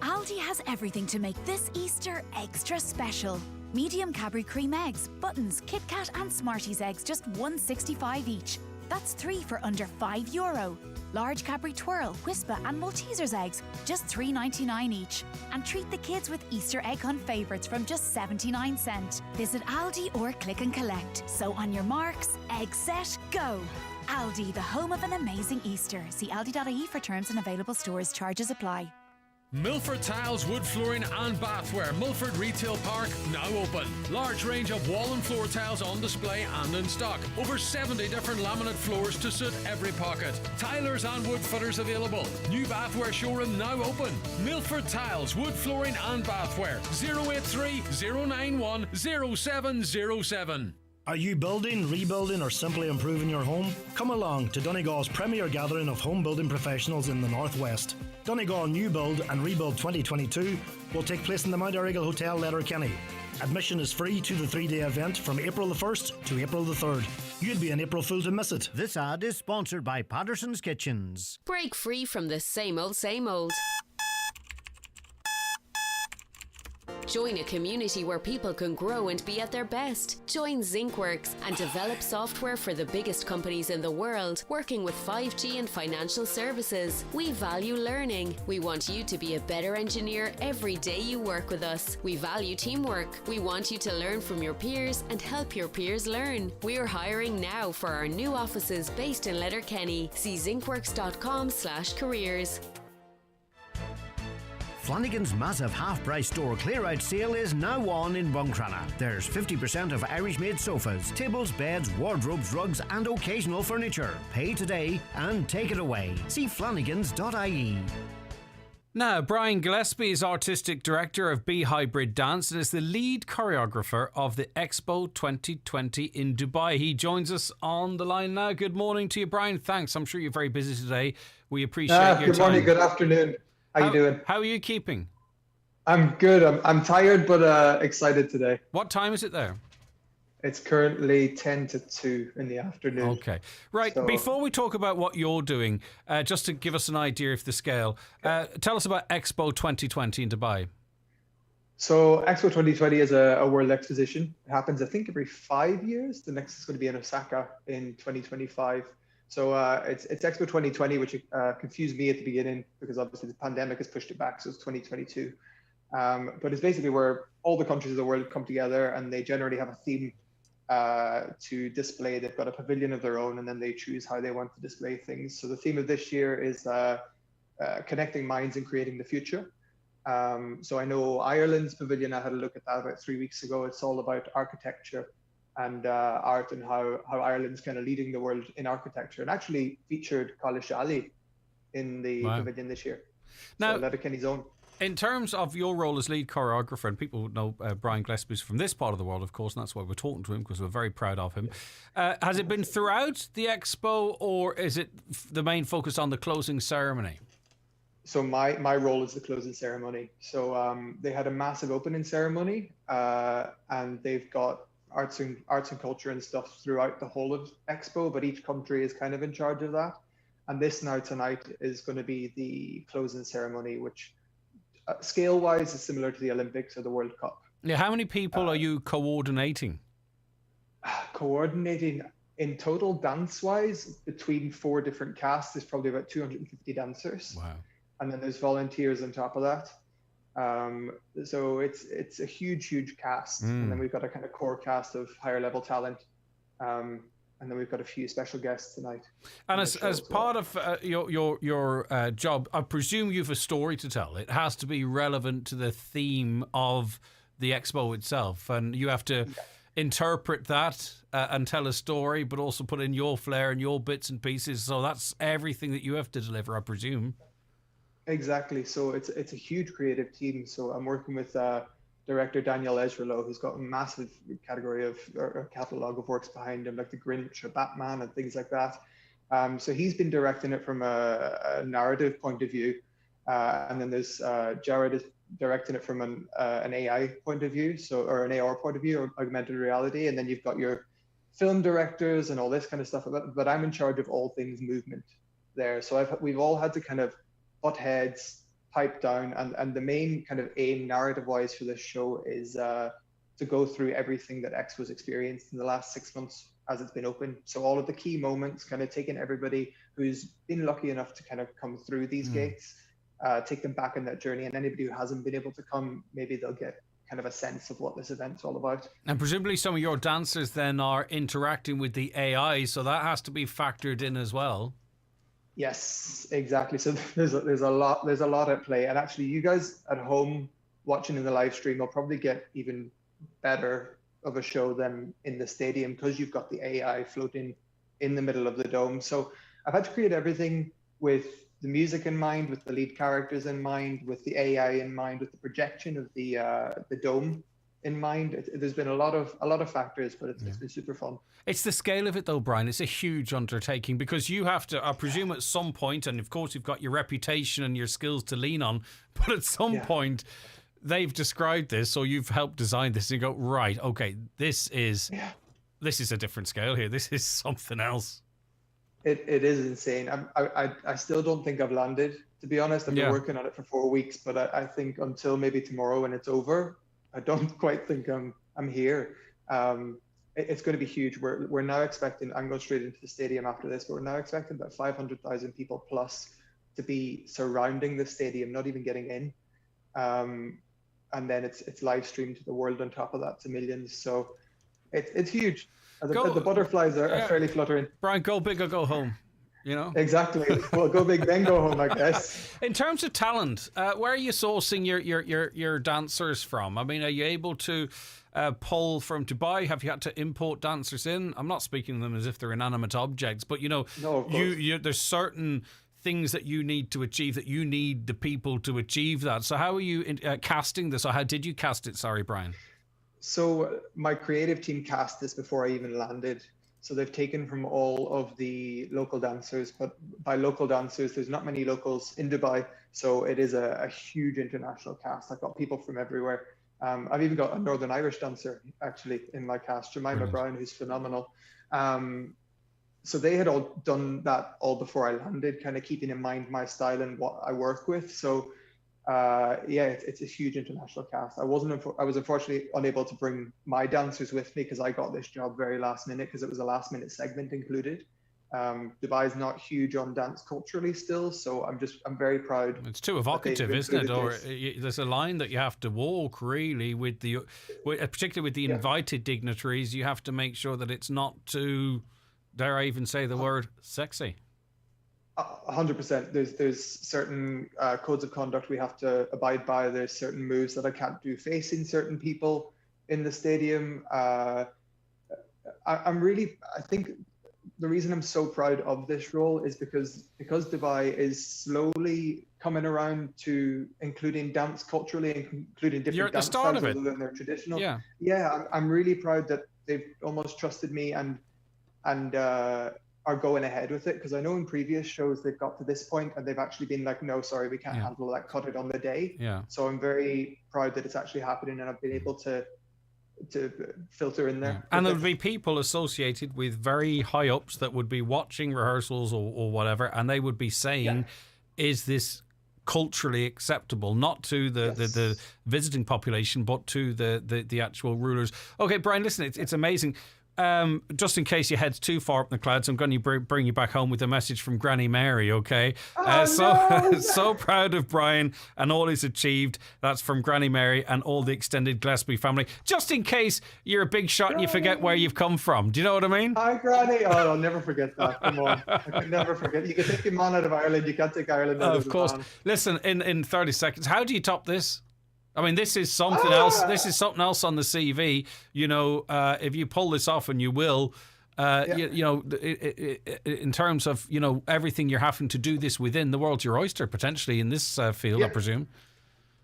Speaker 19: Aldi has everything to make this Easter extra special. Medium Cadbury cream eggs, buttons, Kit Kat and Smarties eggs just $1.65 each. That's 3 for under €5. Large Cadbury Twirl, Whisper and Maltesers eggs, just $3.99 each. And treat the kids with Easter egg hunt favourites from just 79¢. Visit Aldi or click and collect. So on your marks, egg set, go. Aldi, the home of an amazing Easter. See aldi.ie for terms and available stores. Charges apply.
Speaker 20: Milford Tiles, wood flooring and bathware. Milford Retail Park now open. Large range of wall and floor tiles on display and in stock. Over 70 different laminate floors to suit every pocket. Tilers and wood footers available. New bathware showroom now open. Milford Tiles, wood flooring and bathware. 083 091 0707.
Speaker 21: Are you building, rebuilding or simply improving your home? Come along to Donegal's premier gathering of home building professionals in the Northwest. Donegal New Build and Rebuild 2022 will take place in the Mount Errigal Hotel, Letterkenny. Admission is free to the 3-day event from April the 1st to April the 3rd. You'd be an April Fool to miss it.
Speaker 12: This ad is sponsored by Patterson's Kitchens.
Speaker 22: Break free from the same old, same old.
Speaker 18: Join a community where people can grow and be at their best. Join ZincWorks and develop software for the biggest companies in the world, working with 5G and financial services. We value learning. We want you to be a better engineer every day you work with us. We value teamwork. We want you to learn from your peers and help your peers learn. We're hiring now for our new offices based in Letterkenny. See zincworks.com/careers.
Speaker 12: Flanagan's massive half-price store clear-out sale is now on in Buncrana. There's 50% of Irish-made sofas, tables, beds, wardrobes, rugs and occasional furniture. Pay today and take it away. See flanagans.ie.
Speaker 6: Now, Brian Gillespie is Artistic Director of B Hybrid Dance and is the lead choreographer of the Expo 2020 in Dubai. He joins us on the line now. Good morning to you, Brian. Thanks. I'm sure you're very busy today. We appreciate your time.
Speaker 1: Good morning, good afternoon. How you doing?
Speaker 6: How are you keeping?
Speaker 1: I'm good. I'm tired, but excited today.
Speaker 6: What time is it there?
Speaker 1: It's currently 10 to 2 in the afternoon.
Speaker 6: Okay. Right. So, before we talk about what you're doing, just to give us an idea of the scale, tell us about Expo 2020 in Dubai.
Speaker 1: So Expo 2020 is a world exposition. It happens, I think, every 5 years. The next is going to be in Osaka in 2025. So it's Expo 2020, which confused me at the beginning because obviously the pandemic has pushed it back, so it's 2022. But it's basically where all the countries of the world come together and they generally have a theme to display. They've got a pavilion of their own and then they choose how they want to display things. So the theme of this year is connecting minds and creating the future. So I know Ireland's pavilion, I had a look at that about 3 weeks ago. It's all about architecture and art and how Ireland's kind of leading the world in architecture, and actually featured Kalish Ali in the pavilion this year.
Speaker 6: Now,
Speaker 1: so Letterkenny's own.
Speaker 6: In terms of your role as lead choreographer, and people know Brian Gillespie is from this part of the world, of course, and that's why we're talking to him, because we're very proud of him. Has it been throughout the Expo, or is it the main focus on the closing ceremony?
Speaker 1: So my role is the closing ceremony. So they had a massive opening ceremony, and they've got arts and culture and stuff throughout the whole of Expo, but each country is kind of in charge of that. And this now tonight is going to be the closing ceremony, which scale-wise is similar to the Olympics or the World Cup.
Speaker 6: Yeah, how many people are you coordinating?
Speaker 1: Coordinating in total, dance-wise, between 4 different casts, there's probably about 250 dancers.
Speaker 6: Wow.
Speaker 1: And then there's volunteers on top of that. So it's a huge cast. And then we've got a kind of core cast of higher level talent. And then we've got a few special guests tonight.
Speaker 6: And as part of your job, I presume you have a story to tell. It has to be relevant to the theme of the Expo itself. And you have to interpret that and tell a story, but also put in your flair and your bits and pieces. So that's everything that you have to deliver, I presume.
Speaker 1: Exactly. So it's a huge creative team. So I'm working with director Daniel Ezralo, who's got a massive category of or catalog of works behind him, like The Grinch or Batman and things like that. So he's been directing it from a narrative point of view, and then there's Jared is directing it from an AI point of view, or an AR point of view, or augmented reality, and then you've got your film directors and all this kind of stuff. But I'm in charge of all things movement there. So we've all had to kind of butt heads, pipe down, and the main kind of aim narrative-wise for this show is to go through everything that Expo's experienced in the last 6 months as it's been open. So all of the key moments, kind of taking everybody who's been lucky enough to kind of come through these gates, take them back on that journey, and anybody who hasn't been able to come, maybe they'll get kind of a sense of what this event's all about. And presumably some of your dancers then are interacting with the AI, so that has to be factored in as well. Yes, exactly. So there's a lot at play, and actually, you guys at home watching in the live stream will probably get even better of a show than in the stadium because you've got the AI floating in the middle of the dome. So I've had to create everything with the music in mind, with the lead characters in mind, with the AI in mind, with the projection of the dome in mind. There's been a lot of factors, but it's been super fun. It's the scale of it though, Brian. It's a huge undertaking because you have to, I presume at some point, and of course you've got your reputation and your skills to lean on, but at some point they've described this or you've helped design this and you go, right, okay, this is a different scale here. This is something else. It is insane. I still don't think I've landed, to be honest. I've been working on it for 4 weeks, but I think until maybe tomorrow when it's over, I don't quite think I'm here. It's going to be huge. We're now expecting, I'm going straight into the stadium after this, but we're now expecting about 500,000 people plus to be surrounding the stadium, not even getting in. And then it's live streamed to the world on top of that to millions. So it's huge. The butterflies are fairly fluttering.
Speaker 6: Brian, go big or go home. You know?
Speaker 1: Exactly. Well, go big, then go home, I guess.
Speaker 6: In terms of talent, where are you sourcing your dancers from? I mean, are you able to pull from Dubai? Have you had to import dancers in? I'm not speaking of them as if they're inanimate objects, but you know, there's certain things that you need to achieve, that you need the people to achieve that. So how are you casting this, or how did you cast it? Sorry, Brian.
Speaker 1: So my creative team cast this before I even landed. So they've taken from all of the local dancers, but by local dancers, there's not many locals in Dubai. So it is a huge international cast. I've got people from everywhere. I've even got a Northern Irish dancer actually in my cast, Jemima Brown, who's phenomenal. So they had all done that all before I landed, kind of keeping in mind my style and what I work with. So it's a huge international cast. I was unfortunately unable to bring my dancers with me because I got this job very last minute because it was a last minute segment included. Dubai is not huge on dance culturally still, so I'm very proud.
Speaker 6: It's too evocative, isn't it? Or there's a line that you have to walk really particularly with the invited dignitaries. You have to make sure that it's not too, dare I even say the word, sexy.
Speaker 1: 100%. There's certain codes of conduct we have to abide by. There's certain moves that I can't do facing certain people in the stadium. I think the reason I'm so proud of this role is because Dubai is slowly coming around to including dance culturally, including different dance styles other than their traditional. Yeah, I'm really proud that they've almost trusted me and are going ahead with it, because I know in previous shows they've got to this point and they've actually been like, no, sorry, we can't handle that, cut it on the day. So I'm very proud that it's actually happening and I've been able to filter in there.
Speaker 6: And there would be people associated with very high ups that would be watching rehearsals or whatever, and they would be saying, is this culturally acceptable, not to the visiting population, but to the actual rulers. Okay, Brian, listen, it's amazing. Just in case your head's too far up in the clouds, I'm going to bring you back home with a message from Granny Mary, okay? So proud of Brian and all he's achieved. That's from Granny Mary and all the extended Gillespie family. Just in case you're a big shot and you forget where you've come from. Do you know what I mean?
Speaker 1: Hi, Granny. Oh, I'll never forget that. Come on. I can never forget. You can take your man out of Ireland. You can't take Ireland out of
Speaker 6: Of course. Listen, in 30 seconds, how do you top this? I mean, this is something else. This is something else on the CV. You know, if you pull this off, and you will, in terms of, you know, everything you're having to do this within, the world's your oyster potentially in this field, I presume.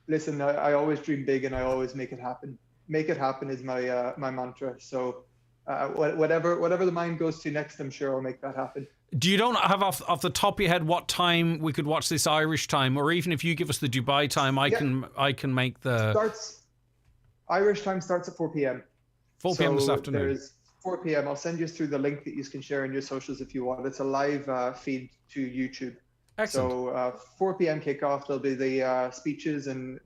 Speaker 1: Listen, I always dream big and I always make it happen. Make it happen is my my mantra. So whatever the mind goes to next, I'm sure I'll make that happen.
Speaker 6: Do you don't have off the top of your head what time we could watch this Irish time, or even if you give us the Dubai time, I can make the
Speaker 1: Irish time starts at 4 p.m.
Speaker 6: 4 p.m. this afternoon.
Speaker 1: There's 4 p.m. I'll send you through the link that you can share in your socials if you want. It's a live feed to YouTube.
Speaker 6: Excellent.
Speaker 1: So 4 p.m. kickoff. There'll be the speeches and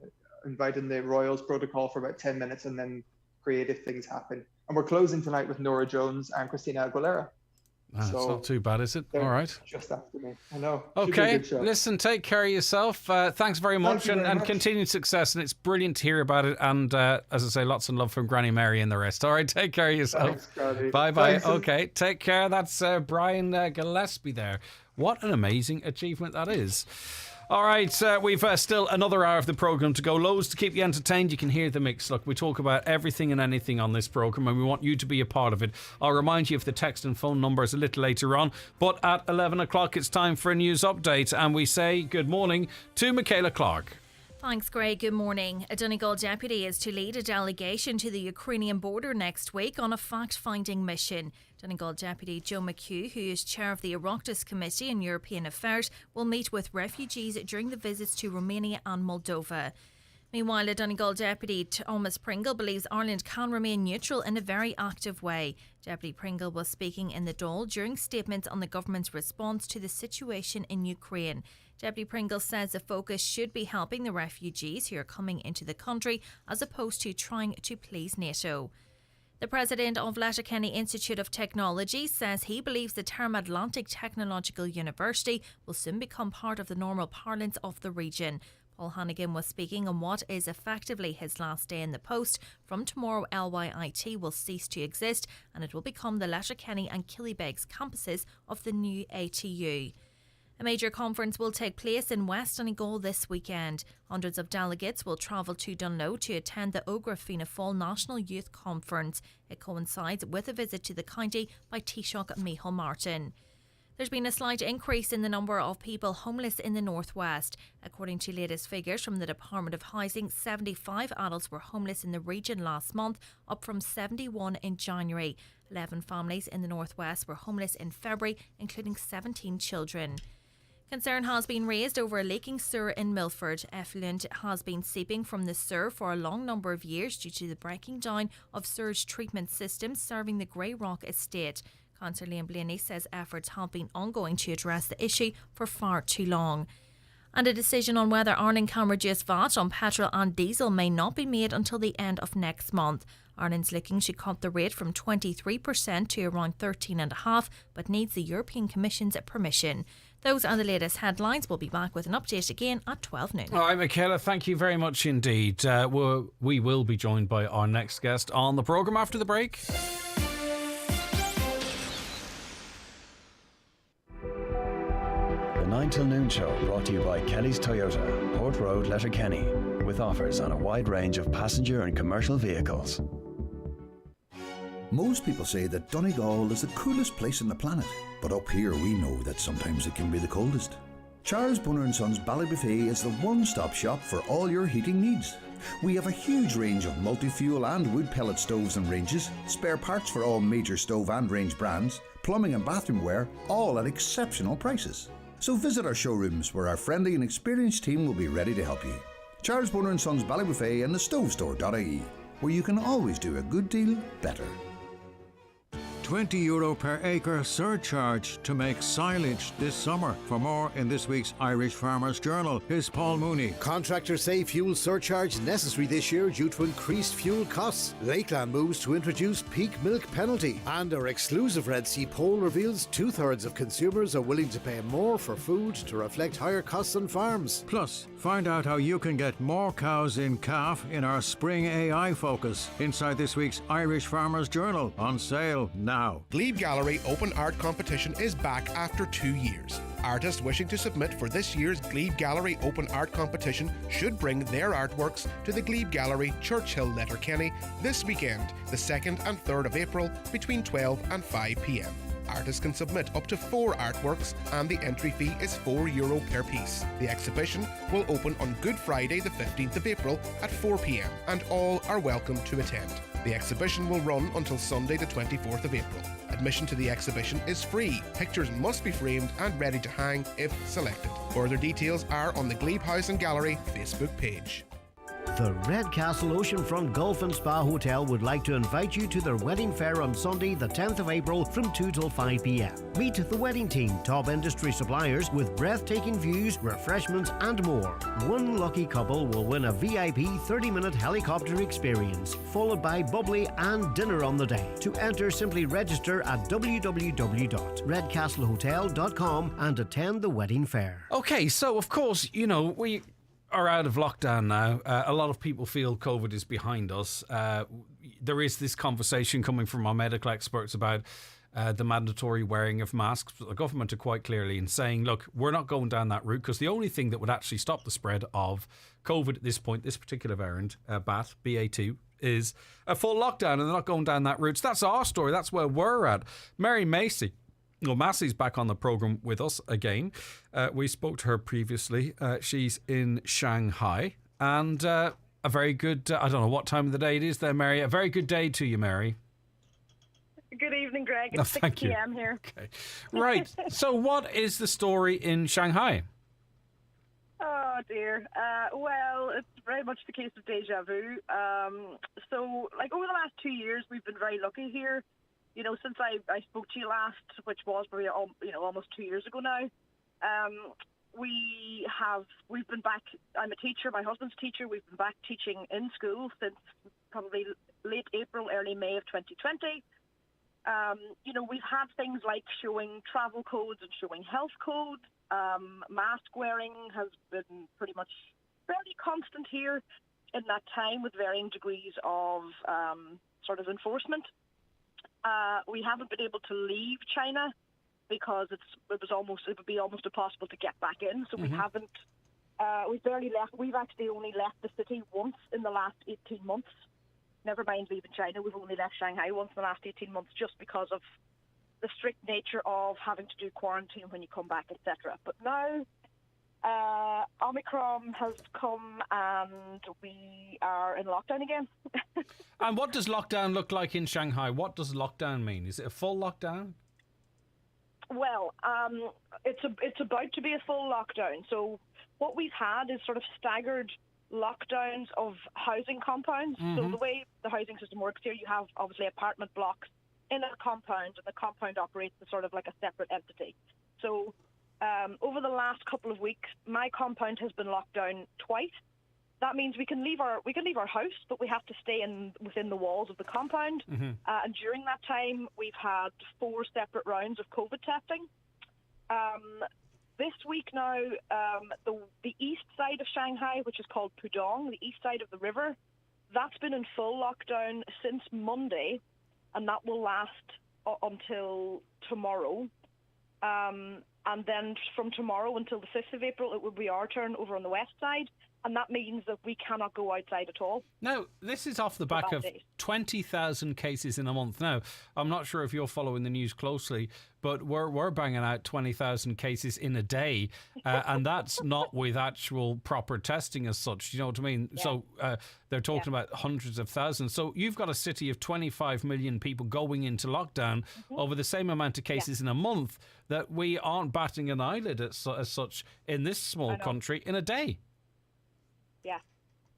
Speaker 1: inviting the Royals protocol for about 10 minutes, and then creative things happen. And we're closing tonight with Norah Jones and Christina Aguilera.
Speaker 6: It's not too bad, is it? All right.
Speaker 1: Just after me. I know.
Speaker 6: Okay. Listen, take care of yourself. Thanks very much, and continued success. And it's brilliant to hear about it. And as I say, lots of love from Granny Mary and the rest. All right. Take care of yourself. Bye bye. Okay. Take care. That's Brian Gillespie there. What an amazing achievement that is. All right, we've still another hour of the programme to go. Loads to keep you entertained. You can hear the mix. Look, we talk about everything and anything on this programme, and we want you to be a part of it. I'll remind you of the text and phone numbers a little later on. But at 11 o'clock, it's time for a news update, and we say good morning to Michaela Clark.
Speaker 10: Thanks, Greg. Good morning. A Donegal deputy is to lead a delegation to the Ukrainian border next week on a fact-finding mission. Donegal Deputy Joe McHugh, who is chair of the Oireachtas Committee on European Affairs, will meet with refugees during the visits to Romania and Moldova. Meanwhile, a Donegal Deputy, Thomas Pringle, believes Ireland can remain neutral in a very active way. Deputy Pringle was speaking in the Dáil during statements on the government's response to the situation in Ukraine. Deputy Pringle says the focus should be helping the refugees who are coming into the country as opposed to trying to please Nato. The president of Letterkenny Institute of Technology says he believes the term Atlantic Technological University will soon become part of the normal parlance of the region. Paul Hannigan was speaking on what is effectively his last day in the post. From tomorrow, LYIT will cease to exist and it will become the Letterkenny and Killybegs campuses of the new ATU. A major conference will take place in West Donegal this weekend. Hundreds of delegates will travel to Dunlo to attend the Ógra Fianna Fáil National Youth Conference. It coincides with a visit to the county by Taoiseach Micheál Martin. There's been a slight increase in the number of people homeless in the northwest. According to latest figures from the Department of Housing, 75 adults were homeless in the region last month, up from 71 in January. 11 families in the northwest were homeless in February, including 17 children. Concern has been raised over a leaking sewer in Milford. Effluent has been seeping from the sewer for a long number of years due to the breaking down of sewage treatment systems serving the Grey Rock estate. Councillor Liam Blaney says efforts have been ongoing to address the issue for far too long. And a decision on whether Ireland can reduce VAT on petrol and diesel may not be made until the end of next month. Ireland's looking to cut the rate from 23% to around 13.5%, but needs the European Commission's permission. Those are the latest headlines. We'll be back with an update again at 12 noon.
Speaker 6: All right, Michaela, thank you very much indeed. We will be joined by our next guest on the programme after the break.
Speaker 4: The 9 till noon show brought to you by Kelly's Toyota, Port Road, Letterkenny, with offers on a wide range of passenger and commercial vehicles.
Speaker 5: Most people say that Donegal is the coolest place on the planet, but up here we know that sometimes it can be the coldest. Charles Bunner & Sons Ballybuffet is the one-stop shop for all your heating needs. We have a huge range of multi-fuel and wood pellet stoves and ranges, spare parts for all major stove and range brands, plumbing and bathroom ware, all at exceptional prices. So visit our showrooms where our friendly and experienced team will be ready to help you. Charles Bunner & Sons Ballybuffet and the stovestore.ie, where you can always do a good deal better.
Speaker 3: €20 per acre surcharge to make silage this summer. For more in this week's Irish Farmers Journal, here's Paul Mooney.
Speaker 14: Contractors say fuel surcharge necessary this year due to increased fuel costs. Lakeland moves to introduce peak milk penalty. And our exclusive Red Sea poll reveals 2/3 of consumers are willing to pay more for food to reflect higher costs on farms.
Speaker 3: Plus, find out how you can get more cows in calf in our spring AI focus inside this week's Irish Farmers Journal, on sale now.
Speaker 22: Glebe Gallery Open Art Competition is back after 2 years. Artists wishing to submit for this year's Glebe Gallery Open Art Competition should bring their artworks to the Glebe Gallery, Churchill, Letterkenny this weekend, the 2nd and 3rd of April, between 12 and 5 p.m. Artists can submit up to 4 artworks and the entry fee is €4 per piece. The exhibition will open on Good Friday the 15th of April at 4 p.m. and all are welcome to attend. The exhibition will run until Sunday the 24th of April. Admission to the exhibition is free. Pictures must be framed and ready to hang if selected. Further details are on the Glebe House and Gallery Facebook page.
Speaker 12: The Redcastle Oceanfront Golf and Spa Hotel would like to invite you to their wedding fair on Sunday the 10th of April from 2 till 5 p.m. Meet the wedding team, top industry suppliers with breathtaking views, refreshments and more. One lucky couple will win a VIP 30-minute helicopter experience, followed by bubbly and dinner on the day. To enter, simply register at www.redcastlehotel.com and attend the wedding fair.
Speaker 6: Okay, so of course, we are out of lockdown now. A lot of people feel COVID is behind us. There is this conversation coming from our medical experts about the mandatory wearing of masks. The government are quite clearly in saying, look, we're not going down that route because the only thing that would actually stop the spread of COVID at this point, this particular variant, BA2, is a full lockdown, and they're not going down that route. So that's our story. That's where we're at. Mary Massey's back on the programme with us again. We spoke to her previously. She's in Shanghai. And a very good, I don't know what time of the day it is there, Mary. A very good day to you, Mary.
Speaker 23: Good evening, Greg. It's 6 p.m. here.
Speaker 6: Okay. Right. So what is the story in Shanghai?
Speaker 23: Oh, dear. Well, it's very much the case of deja vu. So, over the last 2 years, we've been very lucky here. Since I spoke to you last, which was probably almost 2 years ago now, we've been back. I'm a teacher. My husband's a teacher. We've been back teaching in school since probably late April, early May of 2020. We've had things like showing travel codes and showing health codes. Mask wearing has been pretty much fairly constant here in that time, with varying degrees of sort of enforcement. We haven't been able to leave China because it would be almost impossible to get back in. So we haven't. We've barely left. We've actually only left the city once in the last 18 months. Never mind leaving China. We've only left Shanghai once in the last 18 months, just because of the strict nature of having to do quarantine when you come back, etc. But now Omicron has come and we are in lockdown again.
Speaker 6: And what does lockdown look like in Shanghai? What does lockdown mean? Is it a full lockdown?
Speaker 23: Well, it's about to be a full lockdown. So what we've had is sort of staggered lockdowns of housing compounds. So the way the housing system works here, you have obviously apartment blocks in a compound, and the compound operates as sort of like a separate entity. So over the last couple of weeks, my compound has been locked down twice. That means we can leave our house, but we have to stay within the walls of the compound. And during that time, we've had 4 separate rounds of COVID testing. This week now, the east side of Shanghai, which is called Pudong, the east side of the river, that's been in full lockdown since Monday, and that will last until tomorrow. And then from tomorrow until the 5th of April, it will be our turn over on the west side. And that means that we cannot go outside at all.
Speaker 6: Now, this is off the back of 20,000 cases in a month. Now, I'm not sure if you're following the news closely, but we're banging out 20,000 cases in a day. And that's not with actual proper testing as such. You know what I mean? Yeah. So they're talking about hundreds of thousands. So you've got a city of 25 million people going into lockdown over the same amount of cases in a month, that we aren't batting an eyelid as such in this small country in a day.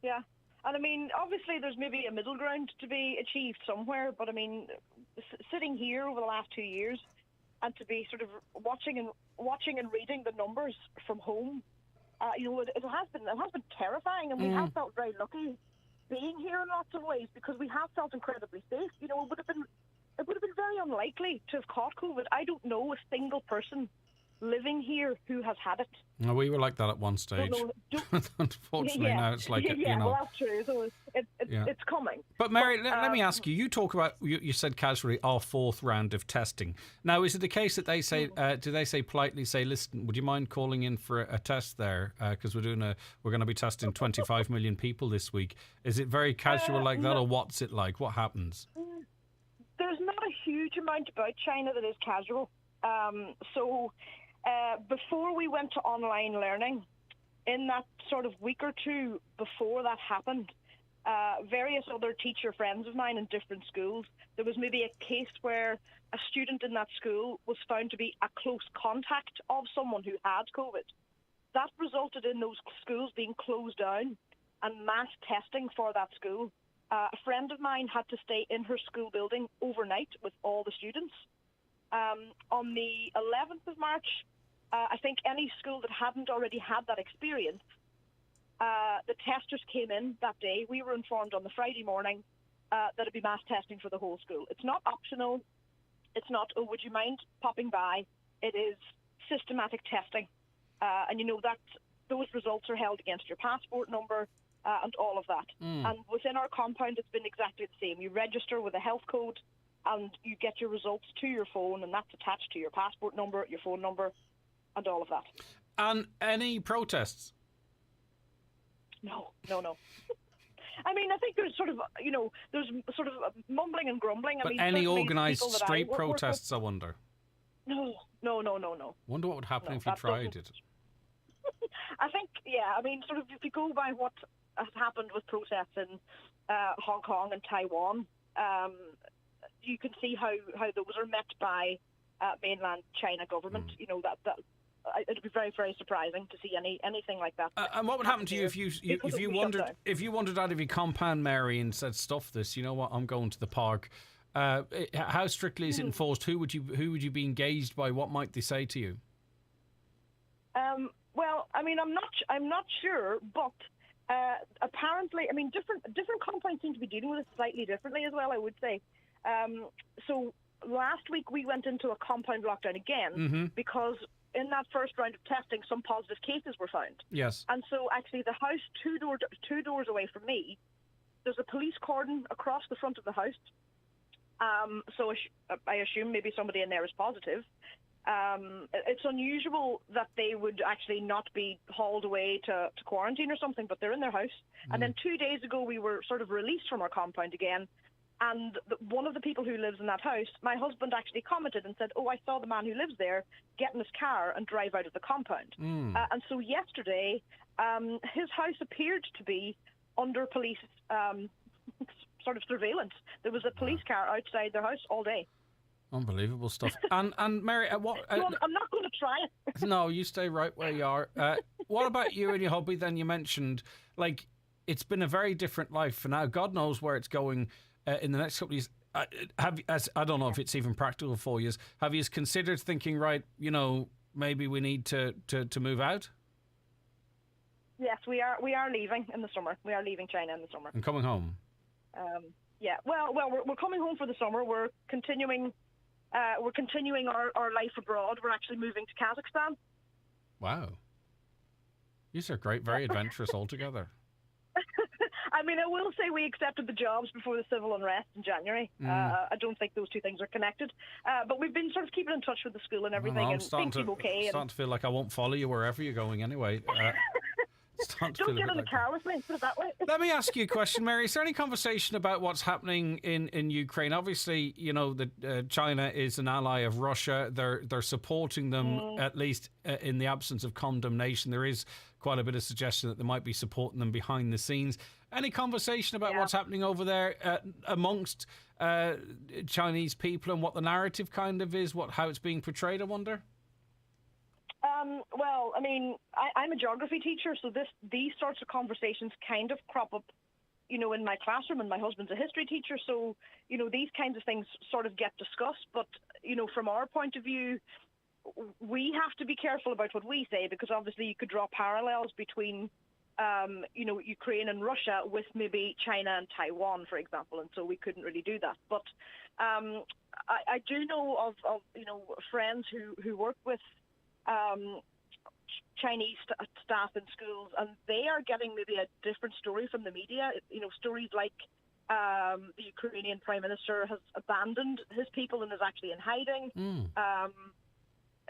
Speaker 23: Yeah. And I mean, obviously there's maybe a middle ground to be achieved somewhere, but I mean, sitting here over the last 2 years and to be sort of watching and reading the numbers from home, it has been terrifying, and we have felt very lucky being here in lots of ways, because we have felt incredibly safe. It would have been very unlikely to have caught COVID. I don't know a single person living here who has had it.
Speaker 6: No, we were like that at one stage. Unfortunately, now it's like,
Speaker 23: well, that's true. So it's coming.
Speaker 6: But Mary, let me ask you. You talk about, you said casually, our 4th round of testing. Now, is it the case that they say, do they say politely, listen, would you mind calling in for a test there? Because we're going to be testing 25 million people this week. Is it very casual like that, or what's it like? What happens?
Speaker 23: There's not a huge amount about China that is casual. Before we went to online learning, in that sort of week or two before that happened, various other teacher friends of mine in different schools, there was maybe a case where a student in that school was found to be a close contact of someone who had COVID. That resulted in those schools being closed down and mass testing for that school. A friend of mine had to stay in her school building overnight with all the students. On the 11th of March, I think any school that hadn't already had that experience, the testers came in that day. We were informed on the Friday morning that it'd be mass testing for the whole school. It's not optional. It's not, oh, would you mind popping by? It is systematic testing. And that those results are held against your passport number and all of that. And within our compound, it's been exactly the same. You register with a health code, and you get your results to your phone, and that's attached to your passport number, your phone number, and all of that.
Speaker 6: And any protests?
Speaker 23: No. I mean, I think there's sort of, there's sort of mumbling and grumbling.
Speaker 6: But any organised street protests, I wonder?
Speaker 23: No.
Speaker 6: Wonder what would happen if you tried it.
Speaker 23: I think, sort of if you go by what has happened with protests in Hong Kong and Taiwan, you can see how those are met by mainland China government. That it'd be very, very surprising to see anything like that.
Speaker 6: And what would happen to you if you wandered out of your compound, Mary, and said, "Stuff this. You know what? I'm going to the park." How strictly is it enforced? Who would you be engaged by? What might they say to you?
Speaker 23: Well, I mean, I'm not sure, but apparently, I mean, different compounds seem to be dealing with it slightly differently as well, I would say. So last week we went into a compound lockdown again because in that first round of testing, some positive cases were found.
Speaker 6: Yes.
Speaker 23: And so actually the house two doors away from me, there's a police cordon across the front of the house. So I assume maybe somebody in there is positive. It's unusual that they would actually not be hauled away to quarantine or something, but they're in their house. And then 2 days ago, we were sort of released from our compound again. And one of the people who lives in that house, my husband actually commented and said, "Oh, I saw the man who lives there get in his car and drive out of the compound." And so yesterday, his house appeared to be under police sort of surveillance. There was a police car outside their house all day.
Speaker 6: Unbelievable stuff. And Mary, what?
Speaker 23: So I'm not going to try it.
Speaker 6: No, you stay right where you are. What about you and your hubby? Then you mentioned, like, it's been a very different life for now. God knows where it's going in the next couple of years. I don't know if it's even practical for you. Have you considered thinking, right, you know, maybe we need to move out?
Speaker 23: Yes, we are leaving in the summer. We are leaving China in the summer.
Speaker 6: And coming home?
Speaker 23: Yeah. Well, we're coming home for the summer. We're continuing our life abroad. We're actually moving to Kazakhstan.
Speaker 6: Wow. These are great, very adventurous altogether.
Speaker 23: I mean, I will say we accepted the jobs before the civil unrest in January. I don't think those two things are connected. But we've been sort of keeping in touch with the school and everything, and things seem okay.
Speaker 6: I'm starting to feel like I won't follow you wherever you're going anyway.
Speaker 23: Don't get in the car with me, put it that way.
Speaker 6: Let me ask you a question, Mary. Is there any conversation about what's happening in Ukraine? Obviously, you know that China is an ally of Russia. They're supporting them, at least in the absence of condemnation. There is quite a bit of suggestion that they might be supporting them behind the scenes. Any conversation about what's happening over there amongst Chinese people and what the narrative kind of is, how it's being portrayed, I wonder?
Speaker 23: Well, I mean, I'm a geography teacher, so these sorts of conversations kind of crop up, you know, in my classroom, and my husband's a history teacher, so, you know, these kinds of things sort of get discussed. But, you know, from our point of view, we have to be careful about what we say, because obviously you could draw parallels between, you know, Ukraine and Russia with maybe China and Taiwan, for example, and so we couldn't really do that. But I do know of you know, friends who work with Chinese staff in schools, and they are getting maybe a different story from the media. You know, stories like the Ukrainian Prime Minister has abandoned his people and is actually in hiding.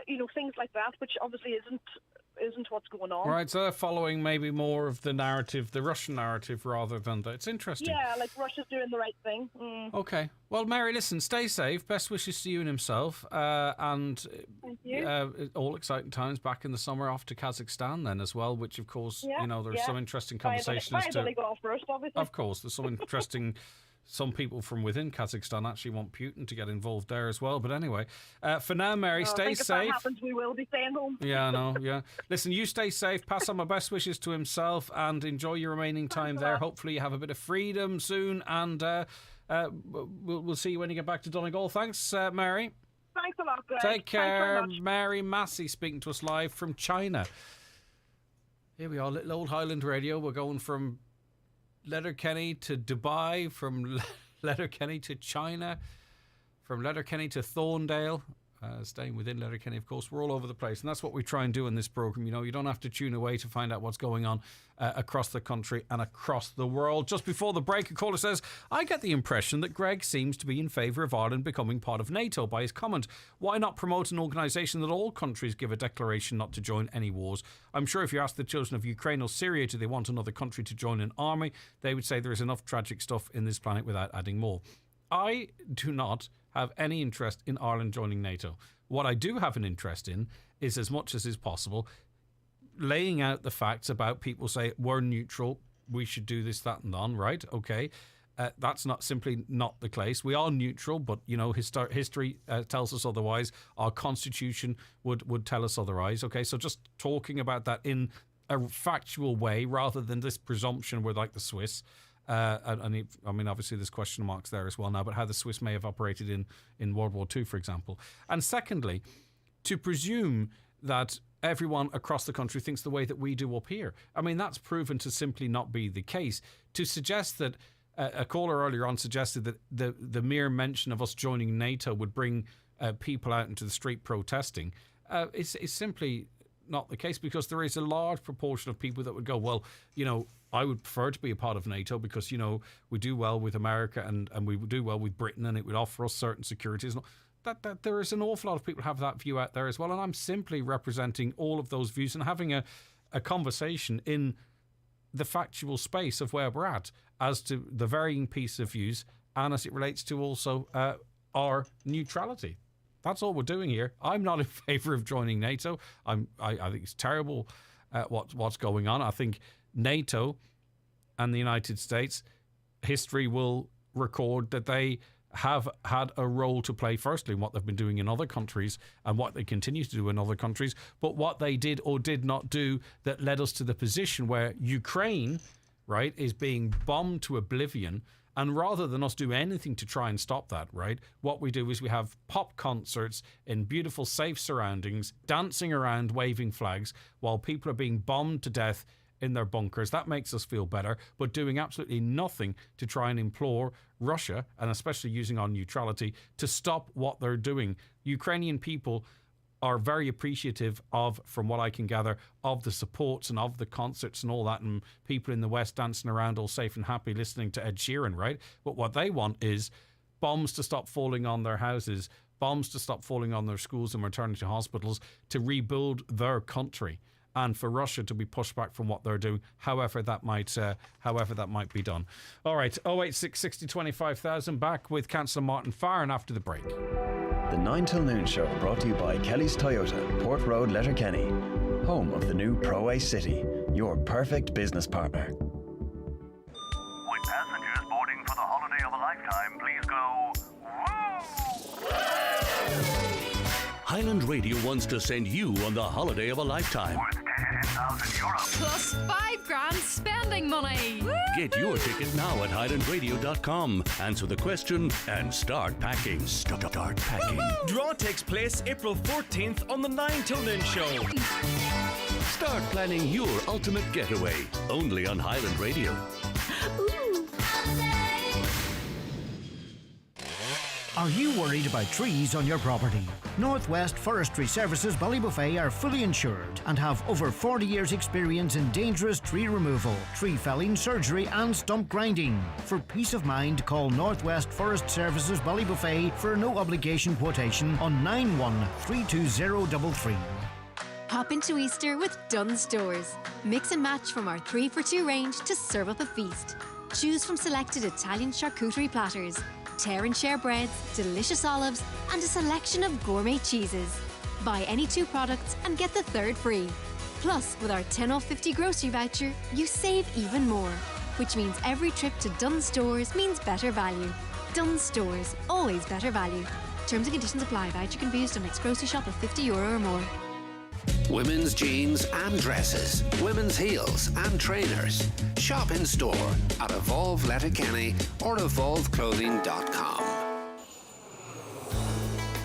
Speaker 23: You know, things like that, which obviously isn't what's going on.
Speaker 6: Right, so they're following maybe more of the narrative, the Russian narrative, rather than it's interesting.
Speaker 23: Yeah, like Russia's doing the right thing.
Speaker 6: Okay. Well, Mary, listen, stay safe. Best wishes to you and himself. And
Speaker 23: Thank you.
Speaker 6: All exciting times back in the summer off to Kazakhstan then as well, which of course, you know, there's some interesting conversations. Of course, there's some interesting... Some people from within Kazakhstan actually want Putin to get involved there as well. But anyway, for now, Mary, stay safe. If
Speaker 23: that happens, we will be staying home.
Speaker 6: Yeah, I know, yeah. Listen, you stay safe. Pass on my best wishes to himself and enjoy your remaining time there. Hopefully you have a bit of freedom soon. And we'll see you when you get back to Donegal. Thanks, Mary.
Speaker 23: Thanks a lot, Greg.
Speaker 6: Take care.
Speaker 23: Thanks very much.
Speaker 6: Mary Massey speaking to us live from China. Here we are, Little Old Highland Radio. We're going from Letterkenny to Dubai, from Letterkenny to China, from Letterkenny to Thorndale, staying within Letterkenny, of course. We're all over the place, and that's what we try and do in this programme. You know, you don't have to tune away to find out what's going on across the country and across the world. Just before the break, a caller says, I get the impression that Greg seems to be in favour of Ireland becoming part of NATO by his comment. Why not promote an organisation that all countries give a declaration not to join any wars? I'm sure if you ask the children of Ukraine or Syria, do they want another country to join an army, they would say there is enough tragic stuff in this planet without adding more. I do not have any interest in Ireland joining NATO. What I do have an interest in is, as much as is possible, laying out the facts about people say we're neutral, we should do this, that and on, right? Okay. That's not simply not the case. We are neutral, but, you know, history tells us otherwise. Our constitution would tell us otherwise. Okay, so just talking about that in a factual way rather than this presumption we're like the Swiss. I mean, obviously there's question marks there as well now, but how the Swiss may have operated in World War II, for example. And secondly, to presume that everyone across the country thinks the way that we do up here. I mean, that's proven to simply not be the case. To suggest that a caller earlier on suggested that the mere mention of us joining NATO would bring people out into the street protesting, it's simply not the case, because there is a large proportion of people that would go, well, I would prefer to be a part of NATO because, we do well with America and we would do well with Britain, and it would offer us certain securities. That there is an awful lot of people who have that view out there as well, and I'm simply representing all of those views and having a conversation in the factual space of where we're at as to the varying piece of views and as it relates to also our neutrality. That's all we're doing here. I'm not in favour of joining NATO. I think it's terrible what's going on. I think NATO and the United States, history will record that they have had a role to play, firstly, in what they've been doing in other countries and what they continue to do in other countries, but what they did or did not do that led us to the position where Ukraine, right, is being bombed to oblivion. And rather than us do anything to try and stop that, right, what we do is we have pop concerts in beautiful, safe surroundings, dancing around, waving flags, while people are being bombed to death in their bunkers. That makes us feel better, but doing absolutely nothing to try and implore Russia, and especially using our neutrality, to stop what they're doing. Ukrainian people are very appreciative of, from what I can gather, of the supports and of the concerts and all that, and people in the West dancing around all safe and happy listening to Ed Sheeran, right? But what they want is bombs to stop falling on their houses, bombs to stop falling on their schools and maternity hospitals, to rebuild their country, and for Russia to be pushed back from what they're doing, however that might be done. All right, 086 60 25,000, back with Councillor Martin Farron after the break.
Speaker 4: The 9 till noon show brought to you by Kelly's Toyota, Port Road, Letterkenny, home of the new Pro A City, your perfect business partner.
Speaker 7: With passengers boarding for the holiday of a lifetime, please go woo!
Speaker 8: Highland Radio wants to send you on the holiday of a lifetime.
Speaker 7: Worth €10,000.
Speaker 9: Plus $5,000 spending money.
Speaker 8: Get your ticket now at highlandradio.com. Answer the question and start packing. Start packing.
Speaker 24: Woo-hoo! Draw takes place April 14th on the 9 till noon show.
Speaker 8: Start planning your ultimate getaway. Only on Highland Radio.
Speaker 12: Are you worried about trees on your property? Northwest Forestry Services Ballybuffet are fully insured and have over 40 years' experience in dangerous tree removal, tree felling, surgery and stump grinding. For peace of mind, call Northwest Forest Services Ballybuffet for a no-obligation quotation on 913233.
Speaker 25: Hop into Easter with Dunnes Stores. Mix and match from our 3 for 2 range to serve up a feast. Choose from selected Italian charcuterie platters, tear and share breads, delicious olives, and a selection of gourmet cheeses. Buy any 2 products and get the 3rd free. Plus, with our 10 off 50 grocery voucher, you save even more, which means every trip to Dunnes Stores means better value. Dunnes Stores, always better value. Terms and conditions apply. Voucher can be used on next grocery shop of €50 or more.
Speaker 26: Women's jeans and dresses, women's heels and trainers. Shop in store at Evolve Letterkenny or evolveclothing.com.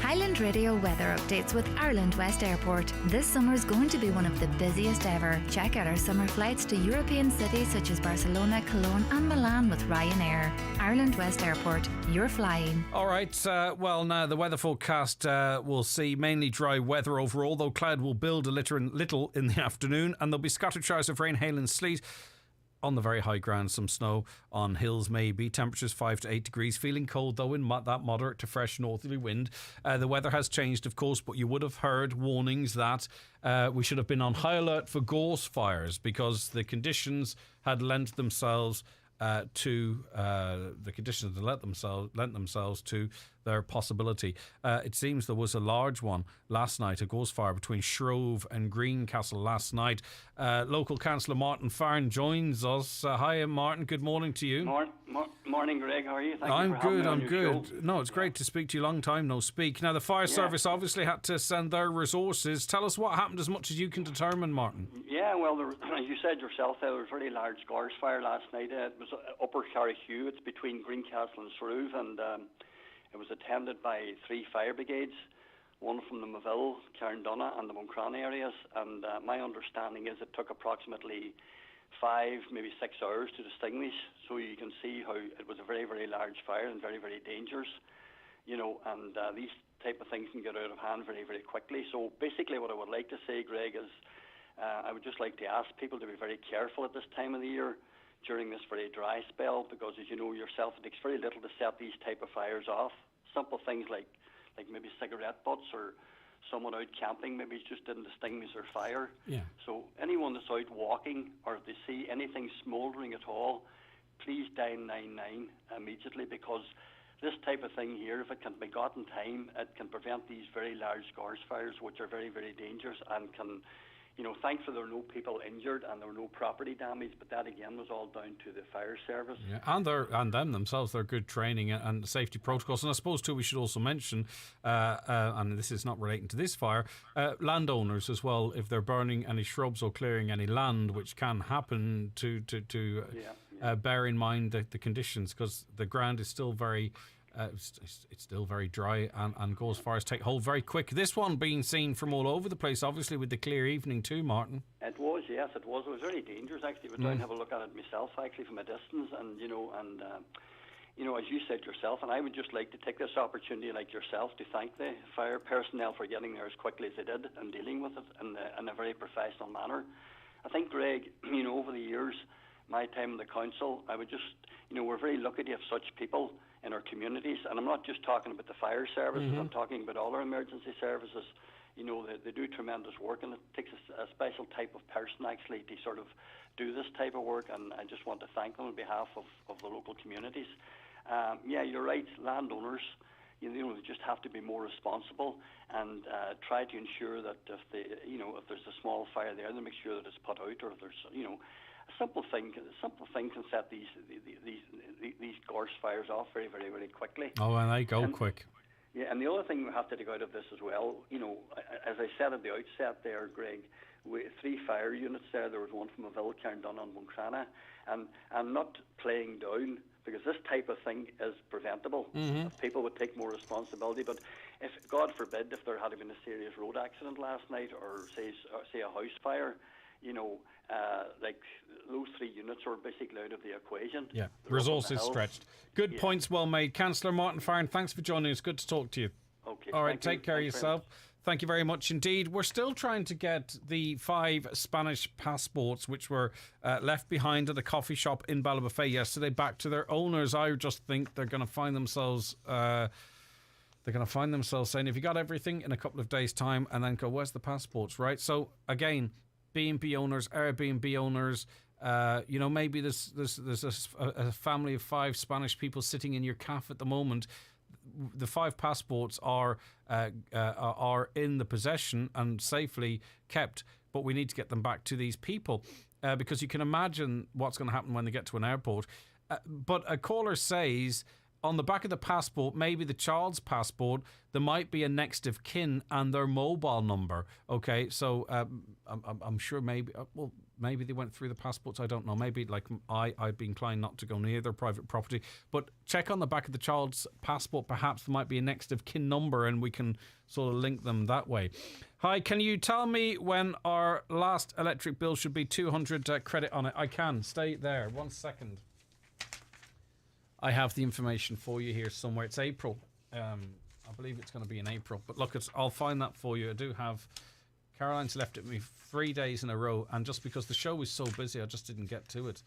Speaker 27: Highland Radio weather updates with Ireland West Airport. This summer is going to be one of the busiest ever. Check out our summer flights to European cities such as Barcelona, Cologne and Milan with Ryanair. Ireland West Airport, you're flying.
Speaker 6: All right, well now the weather forecast will see mainly dry weather overall, though cloud will build a little in the afternoon, and there'll be scattered showers of rain, hail and sleet. On the very high ground, some snow on hills maybe. Temperatures 5 to 8 degrees. Feeling cold though in that moderate to fresh northerly wind. The weather has changed, of course, but you would have heard warnings that we should have been on high alert for gorse fires because the conditions had lent themselves to their possibility. It seems there was a large one last night, a gorse fire between Shrove and Greencastle last night. Local councillor Martin Farron joins us. Hi, Martin. Good morning to you.
Speaker 28: Morning, Greg. How are you?
Speaker 6: I'm good. No, it's great to speak to you. Long time no speak. Now, the fire service obviously had to send their resources. Tell us what happened as much as you can determine, Martin.
Speaker 28: Yeah, well, you said yourself, there was a really large gorse fire last night. It was Upper Carrickhew. It's between Greencastle and Shrove, and it was attended by 3 fire brigades. one from the Maville, Carndonagh and the Moncrana areas, and my understanding is it took approximately 5, maybe 6 hours to extinguish. So you can see how it was a very, very large fire and very, very dangerous, and these type of things can get out of hand very, very quickly. So basically what I would like to say, Greg, is I would just like to ask people to be very careful at this time of the year during this very dry spell, because as you know yourself, it takes very little to set these type of fires off. Simple things like maybe cigarette butts, or someone out camping maybe just didn't extinguish their fire.
Speaker 6: Yeah.
Speaker 28: So anyone that's out walking, or if they see anything smouldering at all, please dial 999 immediately, because this type of thing here, if it can be got in time, it can prevent these very large gorse fires, which are very, very dangerous, and can, thankfully there were no people injured and there were no property damage, but that again was all down to the fire service.
Speaker 6: Yeah, and them themselves, their good training and safety protocols. And I suppose too, we should also mention, and this is not relating to this fire, landowners as well, if they're burning any shrubs or clearing any land, which can happen, to bear in mind the conditions, because the ground is still very. It's still very dry, and ghost fires take hold very quick. This one being seen from all over the place, obviously with the clear evening too, Martin.
Speaker 28: It was, yes, it was. It was very dangerous, actually. I went down and have a look at it myself, actually, from a distance, and as you said yourself, and I would just like to take this opportunity, like yourself, to thank the fire personnel for getting there as quickly as they did and dealing with it in a very professional manner. I think, Greg, over the years, my time in the council, I would just, we're very lucky to have such people in our communities, and I'm not just talking about the fire services, I'm talking about all our emergency services. They do tremendous work, and it takes a special type of person actually to sort of do this type of work, and I just want to thank them on behalf of the local communities. Yeah, you're right, landowners, they just have to be more responsible and try to ensure that if there's a small fire there, they make sure that it's put out, or if there's, a simple thing can set these gorse fires off very, very, very quickly.
Speaker 6: Oh, and they go quick.
Speaker 28: Yeah, and the other thing we have to take out of this as well, as I said at the outset there, Greg, 3 fire units there. There was one from Maville, Carndonagh and Moncrana, and I'm not playing down, because this type of thing is preventable. If people would take more responsibility. But if, God forbid, if there had been a serious road accident last night, or say a house fire, like those 3 units are basically out of the equation.
Speaker 6: Yeah, resources stretched. Good points, well made. Councillor Martin Farron, thanks for joining us. Good to talk to you.
Speaker 28: Okay.
Speaker 6: All right, take care of yourself. Thank you very much indeed. We're still trying to get the 5 Spanish passports which were left behind at a coffee shop in Ballybofey yesterday back to their owners. I just think they're going to find themselves saying, "Have you got everything?" in a couple of days' time, and then go, "Where's the passports?" Right? So again, B&B owners, Airbnb owners, maybe there's a family of 5 Spanish people sitting in your cafe at the moment. The 5 passports are in the possession and safely kept, but we need to get them back to these people, because you can imagine what's going to happen when they get to an airport. But a caller says, on the back of the passport, maybe the child's passport, there might be a next of kin and their mobile number. Okay, so I'm sure maybe they went through the passports. I don't know. Maybe like I'd be inclined not to go near their private property. But check on the back of the child's passport. Perhaps there might be a next of kin number, and we can sort of link them that way. Hi, can you tell me when our last electric bill should be 200 credit on it? I can. Stay there. 1 second. I have the information for you here somewhere. It's April. I believe it's going to be in April. But look, I'll find that for you. I do have... Caroline's left it me 3 days in a row, and just because the show was so busy, I just didn't get to it.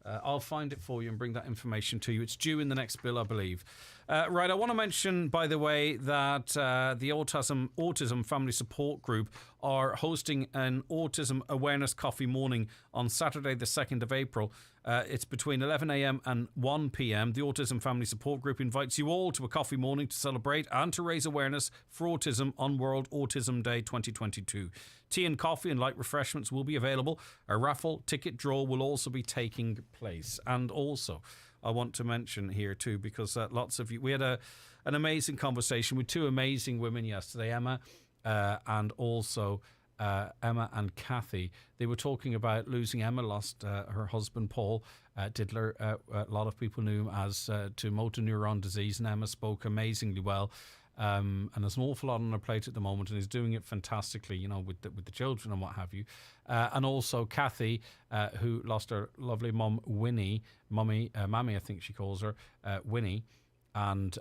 Speaker 6: I'll find it for you and bring that information to you. It's due in the next bill, I believe. Right, I want to mention, by the way, that the Autism Family Support Group are hosting an Autism Awareness Coffee Morning on Saturday, the 2nd of April. It's between 11 a.m. and 1 p.m. The Autism Family Support Group invites you all to a coffee morning to celebrate and to raise awareness for autism on World Autism Day 2022. Tea and coffee and light refreshments will be available. A raffle ticket draw will also be taking place. And also, I want to mention here too, because lots of you, we had an amazing conversation with 2 amazing women yesterday, Emma and also Emma and Kathy. They were talking about losing. Emma lost her husband Paul Diddler. A lot of people knew him as to motor neuron disease, and Emma spoke amazingly well. and there's an awful lot on her plate at the moment, and is doing it fantastically, you know, with the children and what have you. And also Kathy, who lost her lovely mum, Mammy, I think she calls her, Winnie. And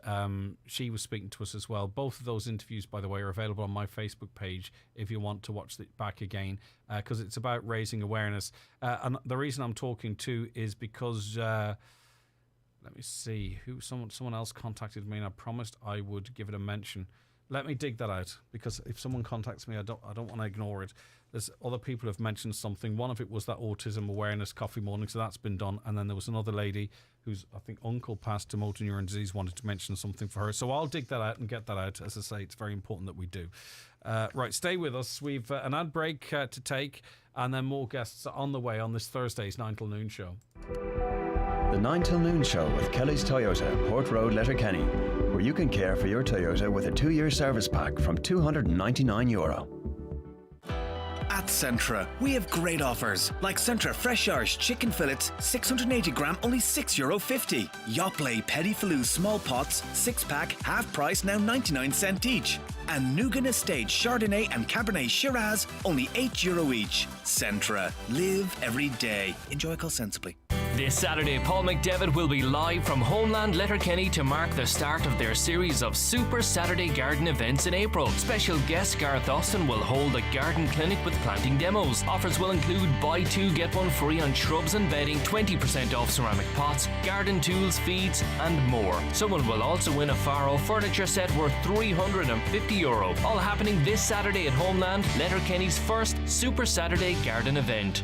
Speaker 6: she was speaking to us as well. Both of those interviews, by the way, are available on my Facebook page if you want to watch it back again, because it's about raising awareness. And the reason I'm talking to is because, let me see, someone else contacted me, and I promised I would give it a mention. Let me dig that out, because if someone contacts me, I don't want to ignore it. There's other people have mentioned something. One of it was that autism awareness coffee morning, so that's been done. And then there was another lady whose, I think, uncle passed to motor neuron disease, wanted to mention something for her. So I'll dig that out and get that out. As I say, it's very important that we do. Right, stay with us. We've an ad break to take, and then more guests are on the way on this Thursday's 9 till noon show.
Speaker 4: The 9 till noon show with Kelly's Toyota, Port Road, Letterkenny, where you can care for your Toyota with a 2-year service pack from €299.
Speaker 2: At Centra, we have great offers like Centra Fresh Irish Chicken Fillets, 680 gram, only €6.50. Yoplait Petit Filou Small Pots, 6-pack, half price, now 99 cents each. And Nugan Estate Chardonnay and Cabernet Shiraz, only €8 each. Centra, live every day. Enjoy cost sensibly.
Speaker 11: This Saturday, Paul McDevitt will be live from Homeland Letterkenny to mark the start of their series of Super Saturday Garden events in April. Special guest Gareth Austin will hold a garden clinic with planting demos. Offers will include buy 2 get 1 free on shrubs and bedding, 20% off ceramic pots, garden tools, feeds and more. Someone will also win a Faro furniture set worth €350. All happening this Saturday at Homeland, Letterkenny's first Super Saturday Garden event.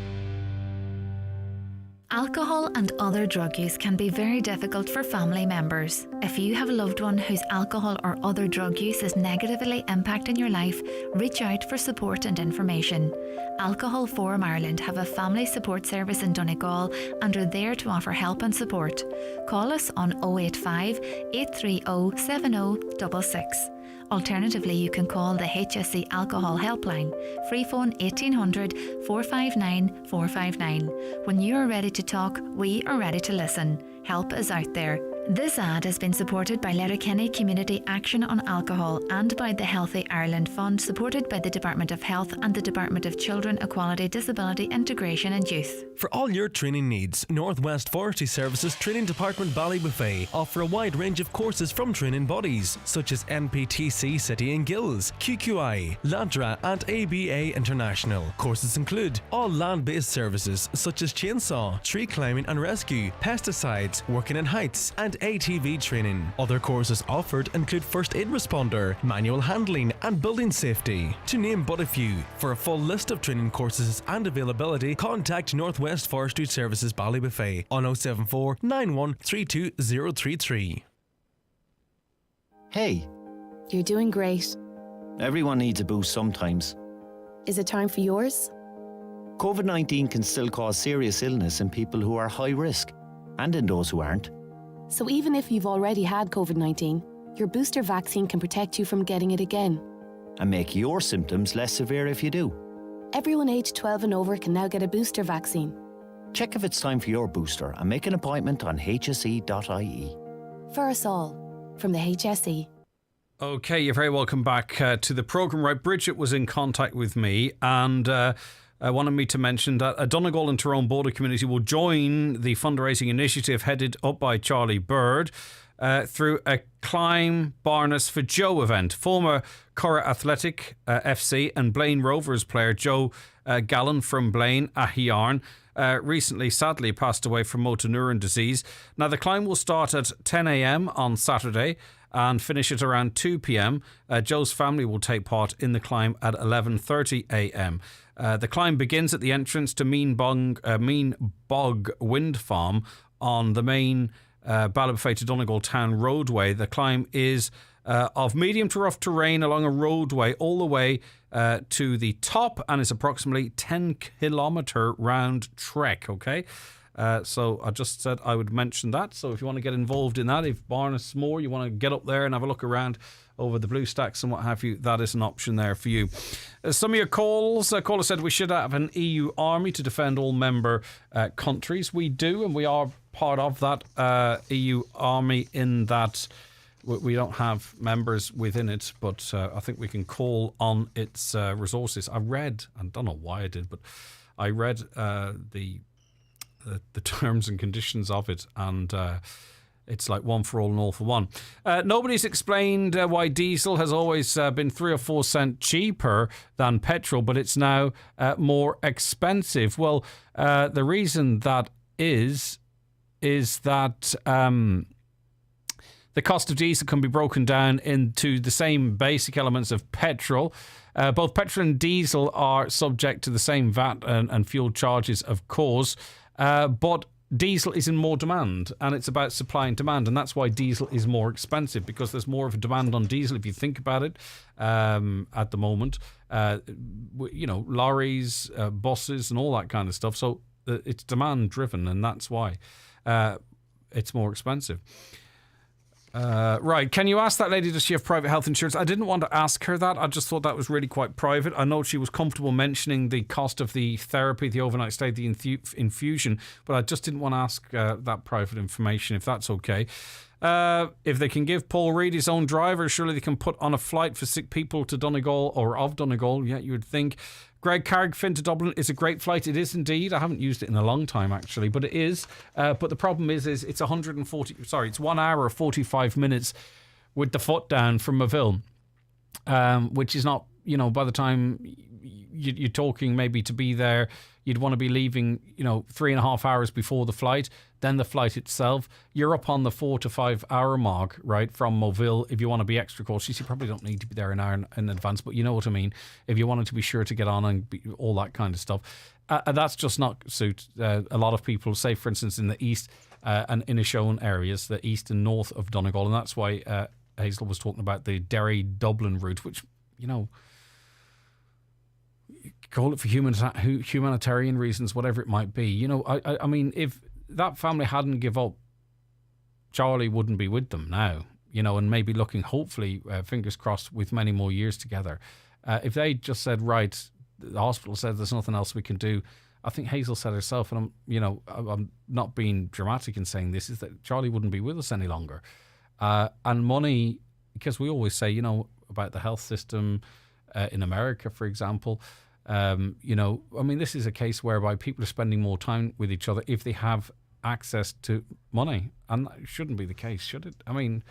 Speaker 27: Alcohol and other drug use can be very difficult for family members. If you have a loved one whose alcohol or other drug use is negatively impacting your life, reach out for support and information. Alcohol Forum Ireland have a family support service in Donegal and are there to offer help and support. Call us on 085 830 7066. Alternatively, you can call the HSE Alcohol Helpline, free phone 1800 459 459. When you are ready to talk, we are ready to listen. Help is out there. This ad has been supported by Letterkenny Community Action on Alcohol and by the Healthy Ireland Fund, supported by the Department of Health and the Department of Children, Equality, Disability, Integration and Youth.
Speaker 24: For all your training needs, Northwest Forestry Services Training Department Ballybuffet offer a wide range of courses from training bodies such as NPTC City and Guilds, QQI, LADRA and ABA International. Courses include all land-based services such as chainsaw, tree climbing and rescue, pesticides, working in heights and ATV training. Other courses offered include first aid responder, manual handling and building safety, to name but a few. For a full list of training courses and availability, contact Northwest Forestry Services Ballybuffet on 074 9132033.
Speaker 13: Hey. You're doing great. Everyone needs a boost sometimes. Is it time for yours? COVID-19 can still cause serious illness in people who are high risk and in those who aren't. So even if you've already had COVID-19, your booster vaccine can protect you from getting it again. And make your symptoms less severe if you do. Everyone aged 12 and over can now get a booster vaccine. Check if it's time for your booster and make an appointment on hse.ie. For us all, from the HSE.
Speaker 6: Okay, you're very welcome back to the programme. Right, Bridget was in contact with me and wanted me to mention that a Donegal and Tyrone border community will join the fundraising initiative headed up by Charlie Bird through a Climb Barnes for Joe event. Former Curra Athletic FC and Blaine Rovers player Joe Gallen from Blaine, Ahiarn, recently sadly passed away from motor neuron disease. Now the climb will start at 10 a.m. on Saturday and finish at around 2 p.m. Joe's family will take part in the climb at 11:30 a.m. The climb begins at the entrance to Mean Bog Wind Farm on the main Ballybuffet to Donegal town roadway. The climb is of medium to rough terrain along a roadway all the way to the top and is approximately 10-kilometre round trek, okay? So I just said I would mention that. So if you want to get involved in that, if Barnesmore, you want to get up there and have a look around over the blue stacks and what have you, that is an option there for you. Some of your calls. Caller said we should have an EU army to defend all member countries. We do, and we are part of that EU army in that We don't have members within it, but I think we can call on its resources. I don't know why I did, but I read the terms and conditions of it, and it's like one for all and all for one. Nobody's explained why diesel has always been 3 or 4 cents cheaper than petrol, but it's now more expensive. Well, the reason that is that the cost of diesel can be broken down into the same basic elements of petrol. Both petrol and diesel are subject to the same VAT and fuel charges, of course, but diesel is in more demand, and it's about supply and demand, and that's why diesel is more expensive, because there's more of a demand on diesel, if you think about it, at the moment. Lorries, buses, and all that kind of stuff. So it's demand driven, and that's why it's more expensive. Right, can you ask that lady, does she have private health insurance? I didn't want to ask her that. I just thought that was really quite private. I know she was comfortable mentioning the cost of the therapy, the overnight stay, the infusion, but I just didn't want to ask that private information, if that's okay. If they can give Paul Reid his own driver, surely they can put on a flight for sick people to Donegal, or of Donegal, yeah, you would think. Greg Carrickfinn to Dublin is a great flight. It is indeed. I haven't used it in a long time, actually, but it is. But the problem is it's it's 1 hour 45 minutes with the foot down from Moville, which is not, by the time you're talking maybe to be there, you'd want to be leaving, 3.5 hours before the flight. Then the flight itself, you're up on the 4 to 5 hour mark, right, from Moville. If you want to be extra cautious, you probably don't need to be there an hour in advance, but you know what I mean. If you wanted to be sure to get on and all that kind of stuff, that's just not suit a lot of people. Say, for instance, in the east and Inishowen areas, the east and north of Donegal, and that's why Hazel was talking about the Derry-Dublin route, which, call it for humanitarian reasons, whatever it might be. I mean, if that family hadn't give up, Charlie wouldn't be with them now, and maybe looking, hopefully, fingers crossed, with many more years together. If they just said, right, the hospital said there's nothing else we can do, I think Hazel said herself, and I'm not being dramatic in saying this, is that Charlie wouldn't be with us any longer. And money, because we always say, about the health system in America, for example, I mean, this is a case whereby people are spending more time with each other if they have access to money, and that shouldn't be the case, should it? I mean,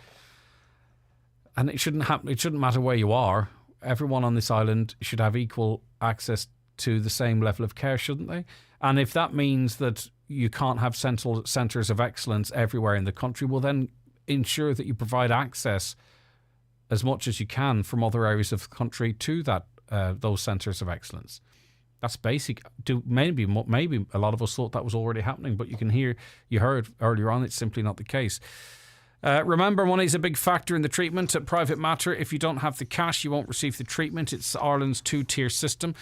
Speaker 6: and it shouldn't happen. It shouldn't matter where you are. Everyone on this island should have equal access to the same level of care, shouldn't they? And if that means that you can't have centres of excellence everywhere in the country, well, then ensure that you provide access as much as you can from other areas of the country to that those centres of excellence. That's basic. Maybe a lot of us thought that was already happening, but you heard earlier on, it's simply not the case. Remember, money is a big factor in the treatment at Private Matter. If you don't have the cash, you won't receive the treatment. It's Ireland's 2-tier system.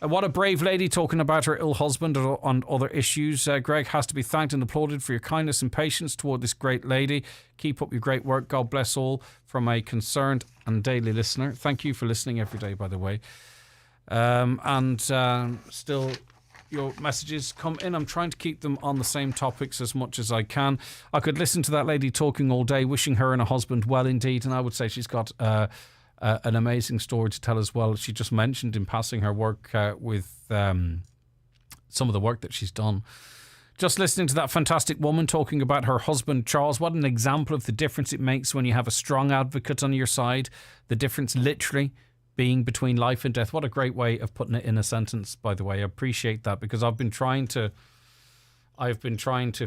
Speaker 6: What a brave lady, talking about her ill husband and other issues. Greg has to be thanked and applauded for your kindness and patience toward this great lady. Keep up your great work. God bless all, from a concerned and daily listener. Thank you for listening every day, by the way. Still, your messages come in. I'm trying to keep them on the same topics as much as I can. I could listen to that lady talking all day, wishing her and her husband well indeed, and I would say she's got an amazing story to tell as well. She just mentioned in passing her work with some of the work that she's done. Just listening to that fantastic woman talking about her husband, Charles. What an example of the difference it makes when you have a strong advocate on your side. The difference literally being between life and death. What a great way of putting it in a sentence, by the way. I appreciate that, because I've been trying to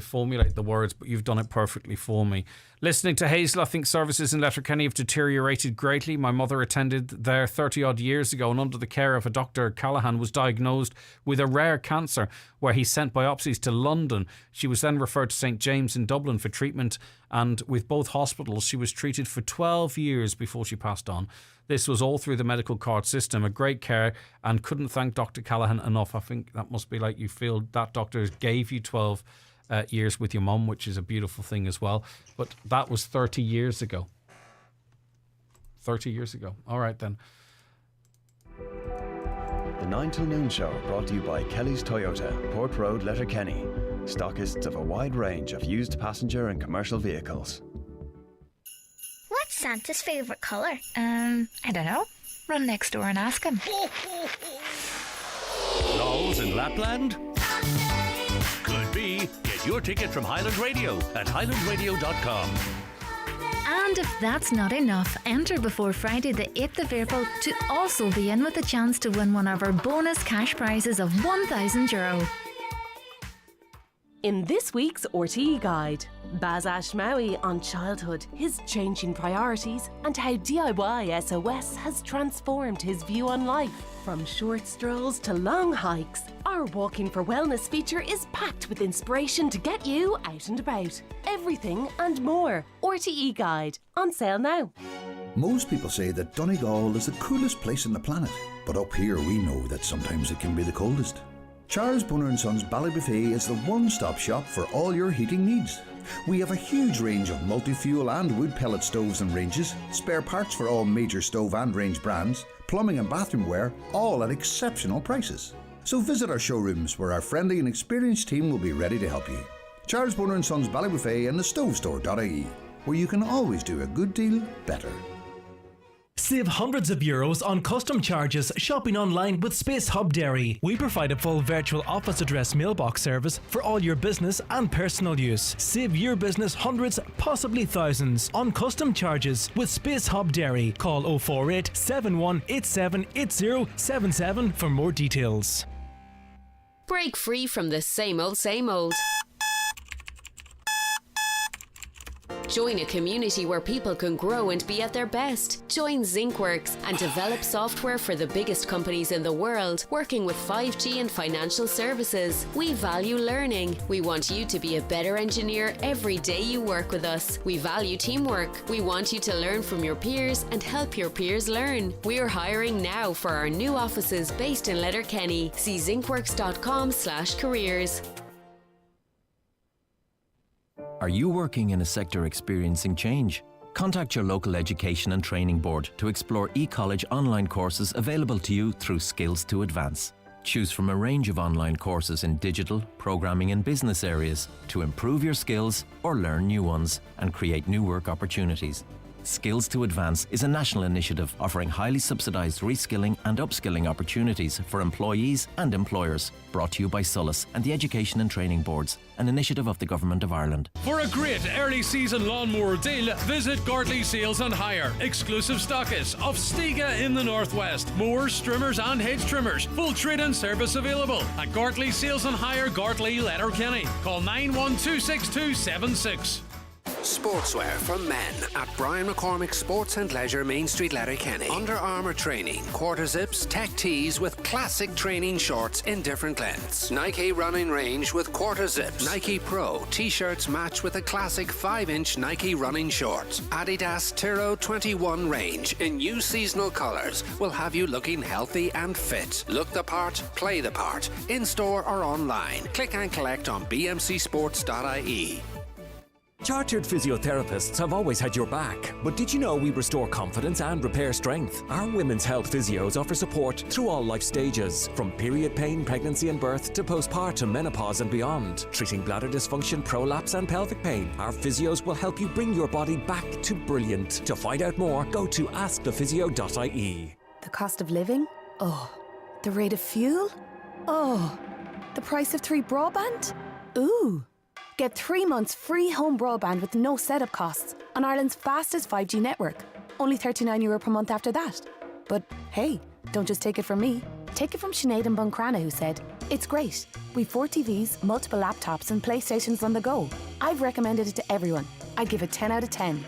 Speaker 6: formulate the words, but you've done it perfectly for me. Listening to Hazel, I think services in Letterkenny have deteriorated greatly. My mother attended there 30 odd years ago, and under the care of a Dr. Callahan was diagnosed with a rare cancer, where he sent biopsies to London. She was then referred to St. James in Dublin for treatment, and with both hospitals she was treated for 12 years before she passed on. This was all through the medical card system. A great care, and couldn't thank Dr. Callahan enough. I think that must be like you feel that doctor gave you 12 years with your mum, which is a beautiful thing as well. But that was 30 years ago. 30 years ago. All right then.
Speaker 4: The 9 till noon show brought to you by Kelly's Toyota, Port Road, Letterkenny. Stockists of a wide range of used passenger and commercial vehicles.
Speaker 27: What's Santa's favourite colour? I don't know. Run next door and ask him.
Speaker 8: Lolls in Lapland? Could be. Get your ticket from Highland Radio at highlandradio.com.
Speaker 27: And if that's not enough, enter before Friday the 8th of April to also be in with a chance to win one of our bonus cash prizes of €1,000.
Speaker 1: In this week's RTE Guide, Baz Ashmawi on childhood, his changing priorities, and how DIY SOS has transformed his view on life. From short strolls to long hikes, our Walking for Wellness feature is packed with inspiration to get you out and about. Everything and more. RTE Guide, on sale now.
Speaker 5: Most people say that Donegal is the coolest place on the planet, but up here we know that sometimes it can be the coldest. Charles Bunner & Sons Ballybuffet is the one-stop shop for all your heating needs. We have a huge range of multi-fuel and wood pellet stoves and ranges, spare parts for all major stove and range brands, plumbing and bathroom ware, all at exceptional prices. So visit our showrooms where our friendly and experienced team will be ready to help you. Charles Bunner & Sons Ballybuffet and the stovestore.ie, where you can always do a good deal better.
Speaker 24: Save hundreds of euros on custom charges shopping online with Space Hub Dairy. We provide a full virtual office address mailbox service for all your business and personal use. Save your business hundreds, possibly thousands on custom charges with Space Hub Dairy. Call 048 7187 8077 for more details.
Speaker 15: Break free from the same old, same old. Join a community where people can grow and be at their best. Join ZincWorks and develop software for the biggest companies in the world, working with 5G and financial services. We value learning. We want you to be a better engineer every day you work with us. We value teamwork. We want you to learn from your peers and help your peers learn. We're hiring now for our new offices based in Letterkenny. See zincworks.com/careers.
Speaker 13: Are you working in a sector experiencing change? Contact your local education and training board to explore eCollege online courses available to you through Skills to Advance. Choose from a range of online courses in digital, programming and business areas to improve your skills or learn new ones and create new work opportunities. Skills to Advance is a national initiative offering highly subsidised reskilling and upskilling opportunities for employees and employers. Brought to you by Solus and the Education and Training Boards, an initiative of the Government of Ireland.
Speaker 16: For a great early season lawnmower deal, visit Gartley Sales and Hire, exclusive stockist of Stiga in the Northwest. Mowers, trimmers and hedge trimmers. Full trade and service available at Gartley Sales and Hire, Gartley, Letterkenny. Call 9126276.
Speaker 26: Sportswear for men at Brian McCormick Sports and Leisure, Main Street, Letterkenny. Under Armour training, quarter zips, tech tees with classic training shorts in different lengths. Nike running range with quarter zips. Nike Pro t-shirts match with a classic 5-inch Nike running short. Adidas Tiro 21 range in new seasonal colours will have you looking healthy and fit. Look the part, play the part. In store or online. Click and collect on bmcsports.ie.
Speaker 17: Chartered physiotherapists have always had your back, but did you know we restore confidence and repair strength? Our women's health physios offer support through all life stages, from period pain, pregnancy and birth to postpartum, menopause and beyond. Treating bladder dysfunction, prolapse and pelvic pain, our physios will help you bring your body back to brilliant. To find out more, go to askthephysio.ie.
Speaker 18: The cost of living? Oh. The rate of fuel? Oh. The price of 3 broadband? Ooh. Get 3 months free home broadband with no setup costs on Ireland's fastest 5G network. Only €39 per month after that. But hey, don't just take it from me. Take it from Sinead and Buncrana, who said, "It's great. We've 4 TVs, multiple laptops and PlayStations on the go. I've recommended it to everyone. I'd give it 10 out of 10.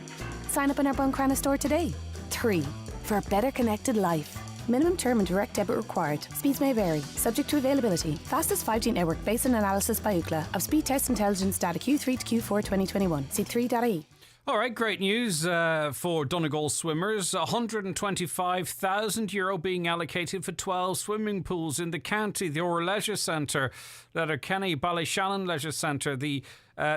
Speaker 18: Sign up in our Buncrana store today." 3. For a better connected life. Minimum term and direct debit required. Speeds may vary. Subject to availability. Fastest 5G network based on analysis by Ookla of speed test intelligence data Q3 to Q4 2021. See 3.ie.
Speaker 6: All right, great news for Donegal swimmers. €125,000 being allocated for 12 swimming pools in the county. The Ora Leisure Centre, Letterkenny, Ballyshannon Leisure Centre, the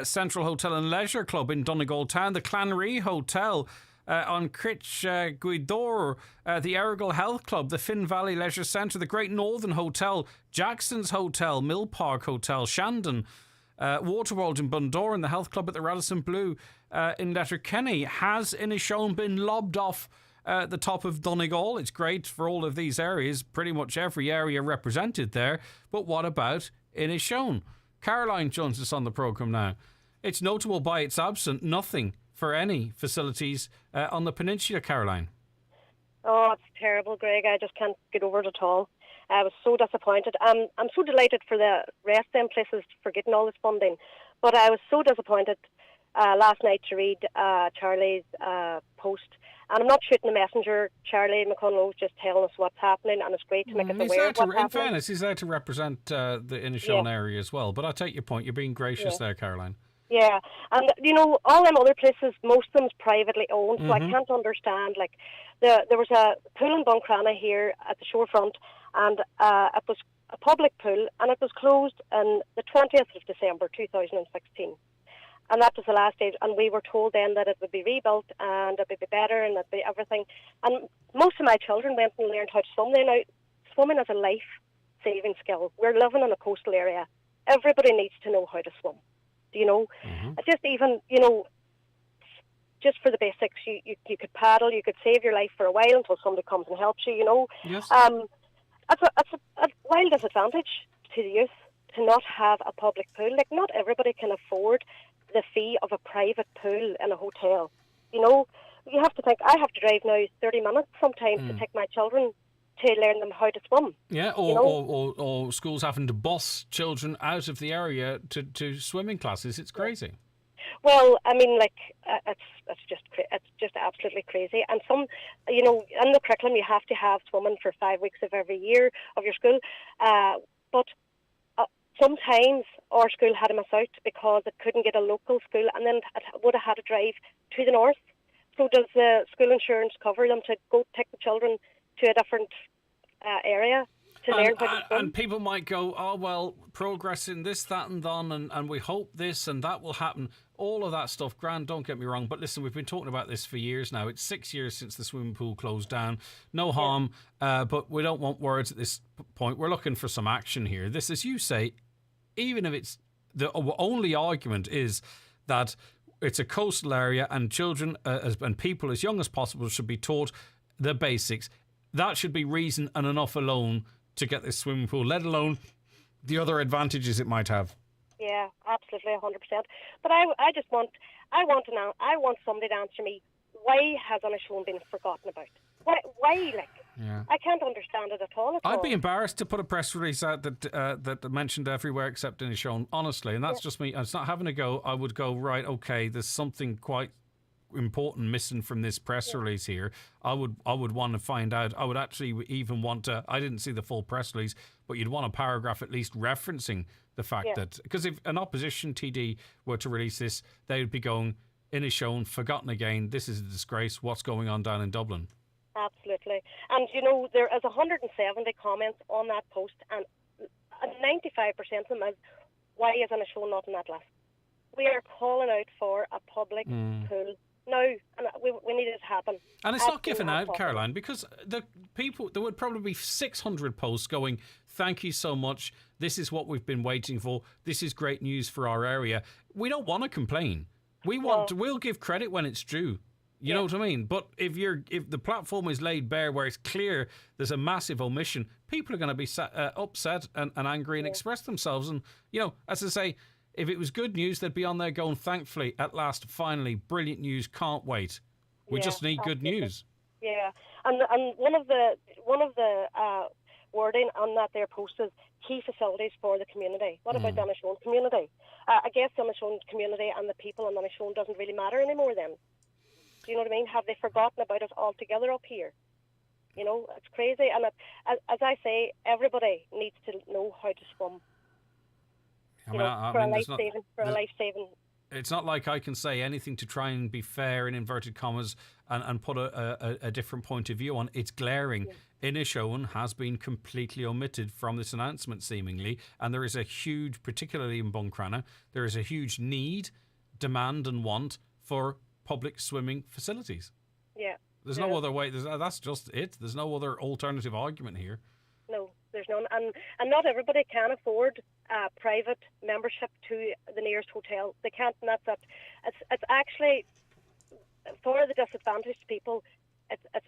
Speaker 6: Central Hotel and Leisure Club in Donegal Town, the Clanree Hotel on Critch Guidor, the Errigal Health Club, the Finn Valley Leisure Centre, the Great Northern Hotel, Jackson's Hotel, Mill Park Hotel, Shandon, Waterworld in Bundoran, the Health Club at the Radisson Blue in Letterkenny. Has Inishowen been lobbed off the top of Donegal? It's great for all of these areas, pretty much every area represented there. But what about Inishowen? Caroline joins us on the programme now. It's notable by its absence, nothing for any facilities on the peninsula, Caroline.
Speaker 3: Oh, it's terrible, Greg. I just can't get over it at all. I was so disappointed. I'm so delighted for the rest of them places for getting all this funding. But I was so disappointed last night to read Charlie's post. And I'm not shooting the messenger. Charlie McConnell was just telling us what's happening, and it's great to make us aware of what's happening.
Speaker 6: In fairness, he's there to represent the Inishowen area as well. But I take your point. You're being gracious there, Caroline.
Speaker 3: Yeah, and all them other places, most of them's privately owned, so I can't understand. Like, there was a pool in Buncrana here at the shorefront, and it was a public pool, and it was closed on the 20th of December 2016. And that was the last day, and we were told then that it would be rebuilt and it would be better and it would be everything. And most of my children went and learned how to swim. Now, swimming is a life-saving skill. We're living in a coastal area. Everybody needs to know how to swim. Just even, just for the basics, you could paddle, you could save your life for a while until somebody comes and helps you,
Speaker 6: Yes.
Speaker 3: It's a wild disadvantage to the youth to not have a public pool. Like, not everybody can afford the fee of a private pool in a hotel. You have to think, I have to drive now 30 minutes sometimes to take my children to learn them how to swim.
Speaker 6: Yeah, or schools having to bus children out of the area to swimming classes. It's crazy.
Speaker 3: Well, I mean, it's just absolutely crazy. And some, in the curriculum, you have to have swimming for 5 weeks of every year of your school. But sometimes our school had to miss out because it couldn't get a local school, and then it would have had to drive to the north. So does the school insurance cover them to go take the children to a different area to learn how to swim?
Speaker 6: And people might go, oh, well, progress in this, that and done, and we hope this and that will happen. All of that stuff, grand, don't get me wrong. But listen, we've been talking about this for years now. It's 6 years since the swimming pool closed down. No harm, but we don't want words at this point. We're looking for some action here. This, as you say, even if it's the only argument is that it's a coastal area and children and people as young as possible should be taught the basics. That should be reason and enough alone to get this swimming pool, let alone the other advantages it might have.
Speaker 3: Yeah, absolutely, 100%. But I want somebody to answer me, why has Inishowen been forgotten about? Why
Speaker 6: Yeah.
Speaker 3: I can't understand it at all.
Speaker 6: I'd be embarrassed to put a press release out that mentioned everywhere except Inishowen, honestly, and that's just me. It's not having a go. I would go, right, okay, there's something quite important missing from this press release here. I would want to find out. I would actually even want to, I didn't see the full press release, but you'd want a paragraph at least referencing the fact that, because if an opposition TD were to release this, they would be going, Inishowen, forgotten again, this is a disgrace, what's going on down in Dublin?
Speaker 3: Absolutely. And, there is 170 comments on that post, and 95% of them is, why is Inishowen not on that list? We are calling out for a public pool now, and we need it to happen.
Speaker 6: And it's not given out, Caroline, because there would probably be 600 posts going, thank you so much, this is what we've been waiting for, this is great news for our area. We don't want to complain. We'll give credit when it's due. You know what I mean? But if the platform is laid bare where it's clear there's a massive omission, people are going to be upset and angry and express themselves. And, as I say, if it was good news, they'd be on there going, thankfully, at last, finally, brilliant news, can't wait. We just need good news.
Speaker 3: Yeah, and one of the wording on that there post is key facilities for the community. What about the Inishowen community? I guess the Inishowen community and the people in Inishowen doesn't really matter anymore then. Do you know what I mean? Have they forgotten about it altogether up here? It's crazy. And as I say, everybody needs to know how to swim. For a life-saving.
Speaker 6: It's not like I can say anything to try and be fair in inverted commas and put a different point of view on. It's glaring. Inishowen has been completely omitted from this announcement, seemingly, and there is a huge, particularly in Buncrana, there is a huge need, demand and want for public swimming facilities.
Speaker 3: Yeah.
Speaker 6: There's no other way. That's just it. There's no other alternative argument here.
Speaker 3: No, there's none. And not everybody can afford private membership to the nearest hotel. They can't, and that's it. It's actually, for the disadvantaged people, it's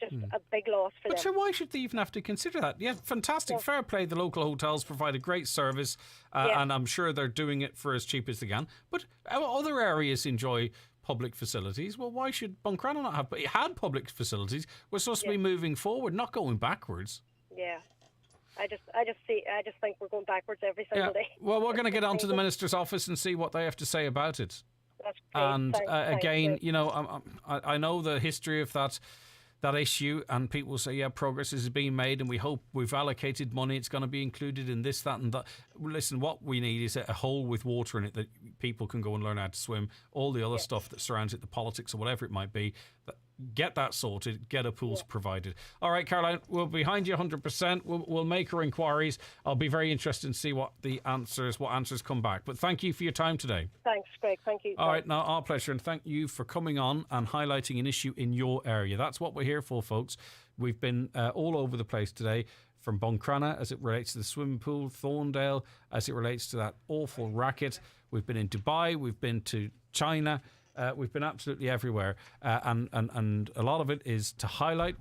Speaker 3: just a big loss for them.
Speaker 6: But so why should they even have to consider that? Yeah, fantastic. Yeah. Fair play. The local hotels provide a great service, and I'm sure they're doing it for as cheap as they can. But other areas enjoy public facilities. Well, why should Buncrana not have? But it had public facilities. We're supposed to be moving forward, not going backwards.
Speaker 3: Yeah. I just think we're going backwards every single day.
Speaker 6: Well, we're going to get onto the Minister's office and see what they have to say about it.
Speaker 3: That's great.
Speaker 6: And again,
Speaker 3: Thanks.
Speaker 6: you know, I know the history of that issue, and people say, yeah, progress is being made, and we hope we've allocated money. It's going to be included in this, that, and that. Listen, what we need is a hole with water in it that people can go and learn how to swim. All the other stuff that surrounds it, the politics or whatever it might be, get that sorted, get a pools provided. All right, Caroline, we're behind you 100%. We'll make our inquiries. I'll be very interested in see what answers come back. But thank you for your time today.
Speaker 3: Thanks, Greg. Thank you.
Speaker 6: All right, now our pleasure, and thank you for coming on and highlighting an issue in your area. That's what we're here for, folks. We've been all over the place today, from Buncrana as it relates to the swimming pool, Thorndale as it relates to that awful racket. We've been in Dubai, we've been to China. We've been absolutely everywhere, and a lot of it is to highlight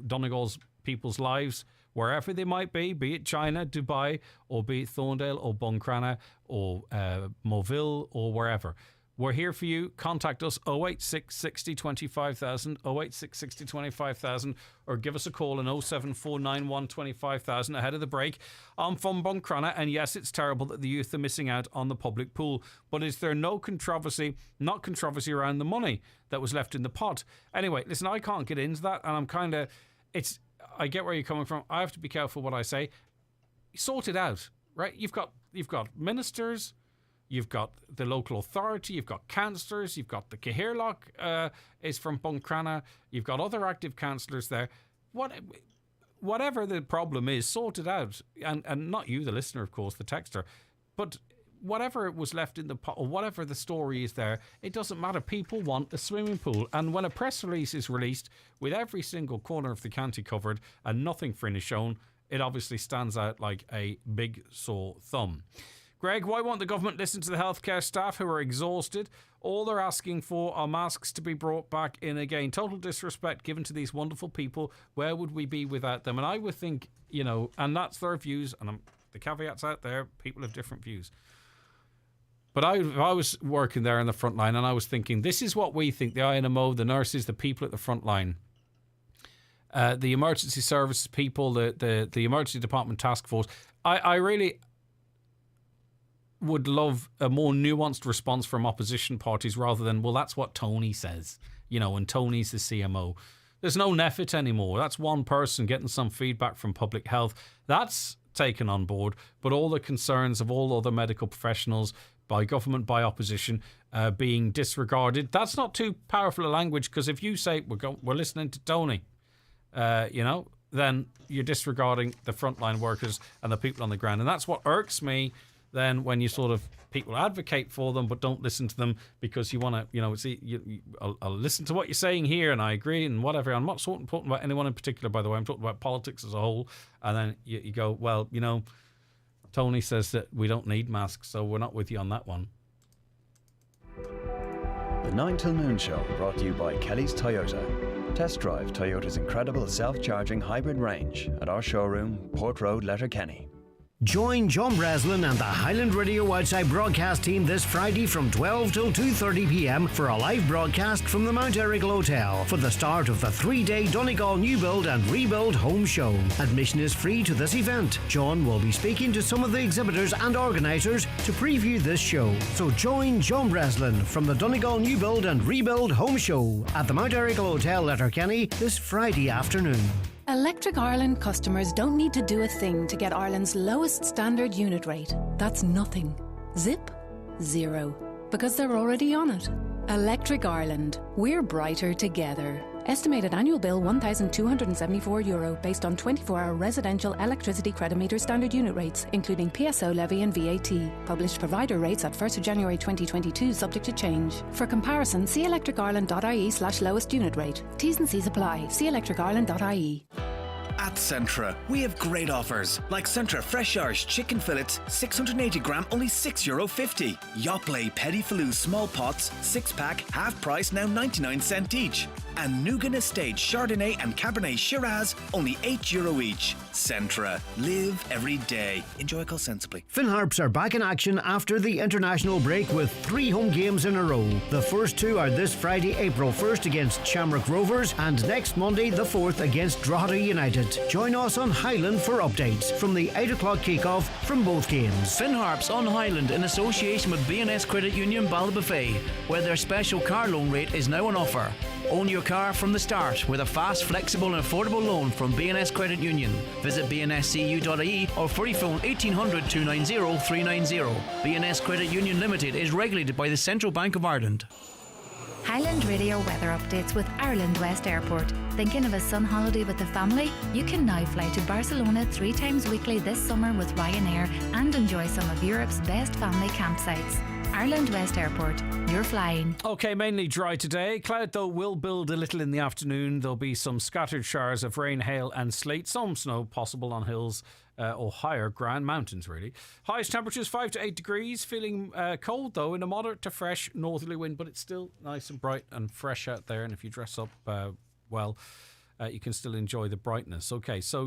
Speaker 6: Donegal's people's lives, wherever they might be it China, Dubai, or be it Thorndale or Buncrana or Moville or wherever. We're here for you. Contact us 086 60 25,000, 086 60 25,000, or give us a call on 07491 25,000 ahead of the break. I'm from Buncrana, and yes, it's terrible that the youth are missing out on the public pool, but is there not controversy around the money that was left in the pot? Anyway, listen, I can't get into that, and I get where you're coming from. I have to be careful what I say. Sort it out, right? You've got ministers, you've got the local authority, you've got councillors, you've got the Cahirlock is from Buncrana, you've got other active councillors there. Whatever the problem is, sort it out. And not you, the listener, of course, the texter. But whatever was left in the pot, or whatever the story is there, it doesn't matter. People want a swimming pool. And when a press release is released with every single corner of the county covered and nothing for is shown, it obviously stands out like a big sore thumb. Greg, why won't the government listen to the healthcare staff who are exhausted? All they're asking for are masks to be brought back in again. Total disrespect given to these wonderful people. Where would we be without them? And I would think, you know, and that's their views, and the caveats out there, people have different views. But I was working there in the front line, and I was thinking, this is what we think, the INMO, the nurses, the people at the front line. The emergency services people, the emergency department task force. I really would love a more nuanced response from opposition parties rather than, well, that's what Tony says, you know, and Tony's the CMO. There's no NEFIT anymore. That's one person getting some feedback from public health. That's taken on board, but all the concerns of all other medical professionals, by government, by opposition, being disregarded. That's not too powerful a language, because if you say we're listening to Tony, you know, then you're disregarding the frontline workers and the people on the ground. And that's what irks me then, when you sort of people advocate for them but don't listen to them because you want to, you know, see, I'll listen to what you're saying here and I agree and whatever. I'm not talking about anyone in particular, by the way. I'm talking about politics as a whole. And then you go, well, you know, Tony says that we don't need masks, so we're not with you on that one.
Speaker 4: The 9 till Noon Show, brought to you by Kelly's Toyota. Test drive Toyota's incredible self-charging hybrid range at our showroom, Port Road, Letterkenny.
Speaker 12: Join John Breslin and the Highland Radio Outside broadcast team this Friday from 12 till 2:30 p.m. for a live broadcast from the Mount Errigal Hotel for the start of the 3-day Donegal New Build and Rebuild Home Show. Admission is free to this event. John will be speaking to some of the exhibitors and organisers to preview this show. So join John Breslin from the Donegal New Build and Rebuild Home Show at the Mount Errigal Hotel, Letterkenny, this Friday afternoon.
Speaker 7: Electric Ireland customers don't need to do a thing to get Ireland's lowest standard unit rate. That's nothing. Zip? Zero. Because they're already on it. Electric Ireland. We're brighter together. Estimated annual bill €1,274 based on 24-hour residential electricity credit meter standard unit rates, including PSO levy and VAT. Published provider rates at 1st of January 2022, subject to change. For comparison, see electricireland.ie/lowest unit rate. T's and C's apply. See electricireland.ie.
Speaker 2: At Centra, we have great offers like Centra Fresh Irish Chicken Fillets, 680 gram, only €6.50. Yoplait Petit Filou Small Pots, 6-pack, half price, now 99 cents each. And Nugan Estate Chardonnay and Cabernet Shiraz, only €8 each. Centra. Live every day. Enjoy it sensibly.
Speaker 12: Finn Harps are back in action after the international break with 3 home games in a row. The first 2 are this Friday, April 1st against Shamrock Rovers, and next Monday, the 4th, against Drogheda United. Join us on Highland for updates from the 8 o'clock kickoff from both games.
Speaker 9: Finn Harps on Highland in association with B&S Credit Union Ballybofey, where their special car loan rate is now on offer. Own your car from the start with a fast, flexible and affordable loan from B&S Credit Union. Visit bnscu.ie or free phone 1800 290 390. B&S Credit Union Limited is regulated by the Central Bank of Ireland.
Speaker 27: Highland Radio weather updates with Ireland West Airport. Thinking of a sun holiday with the family? You can now fly to Barcelona 3 times weekly this summer with Ryanair and enjoy some of Europe's best family campsites. Ireland West Airport, you're flying.
Speaker 6: Okay, mainly dry today. Cloud, though, will build a little in the afternoon. There'll be some scattered showers of rain, hail and sleet. Some snow possible on hills or higher ground, mountains really. Highest temperatures 5 to 8 degrees. Feeling cold, though, in a moderate to fresh northerly wind, but it's still nice and bright and fresh out there. And if you dress up well, you can still enjoy the brightness. Okay, so,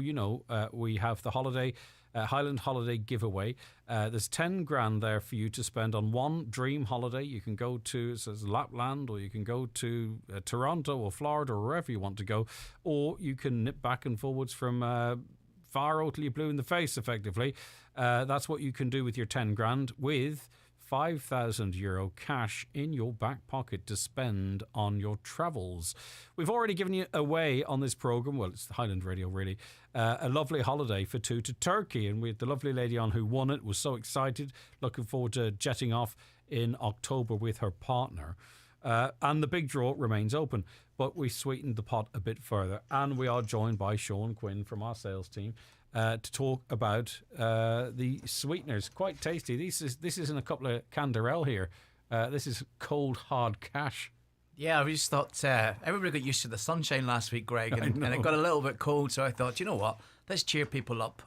Speaker 6: we have the holiday... Highland Holiday giveaway. There's 10 grand there for you to spend on one dream holiday. You can go to Lapland, or you can go to Toronto or Florida or wherever you want to go, or you can nip back and forwards from Faro till you're blue in the face, effectively. That's what you can do with your 10 grand with €5,000 cash in your back pocket to spend on your travels. We've already given you away on this programme, well, it's the Highland Radio really, a lovely holiday for 2 to Turkey, and we had the lovely lady on who won it, was so excited, looking forward to jetting off in October with her partner. And the big draw remains open, but we sweetened the pot a bit further, and we are joined by Sean Quinn from our sales team to talk about the sweeteners. Quite tasty. This isn't a couple of Canderel here. This is cold, hard cash.
Speaker 10: Yeah, I just thought everybody got used to the sunshine last week, Greg, and it got a little bit cold, so I thought, you know what, let's cheer people up.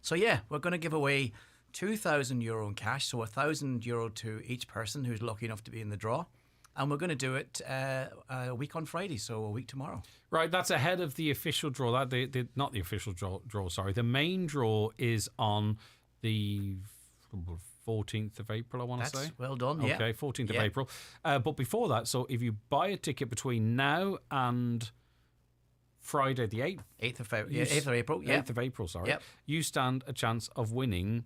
Speaker 10: So yeah, we're going to give away €2,000 in cash, so €1,000 to each person who's lucky enough to be in the draw. And we're going to do it a week on Friday, so a week tomorrow.
Speaker 6: Right, that's ahead of the official draw. Not the official draw, sorry. The main draw is on the 14th of April, I want to say.
Speaker 10: That's well done, yeah.
Speaker 6: Okay, 14th of April. But before that, so if you buy a ticket between now and Friday the 8th.
Speaker 10: 8th of April, yeah.
Speaker 6: 8th of April, sorry.
Speaker 10: Yep.
Speaker 6: You stand a chance of winning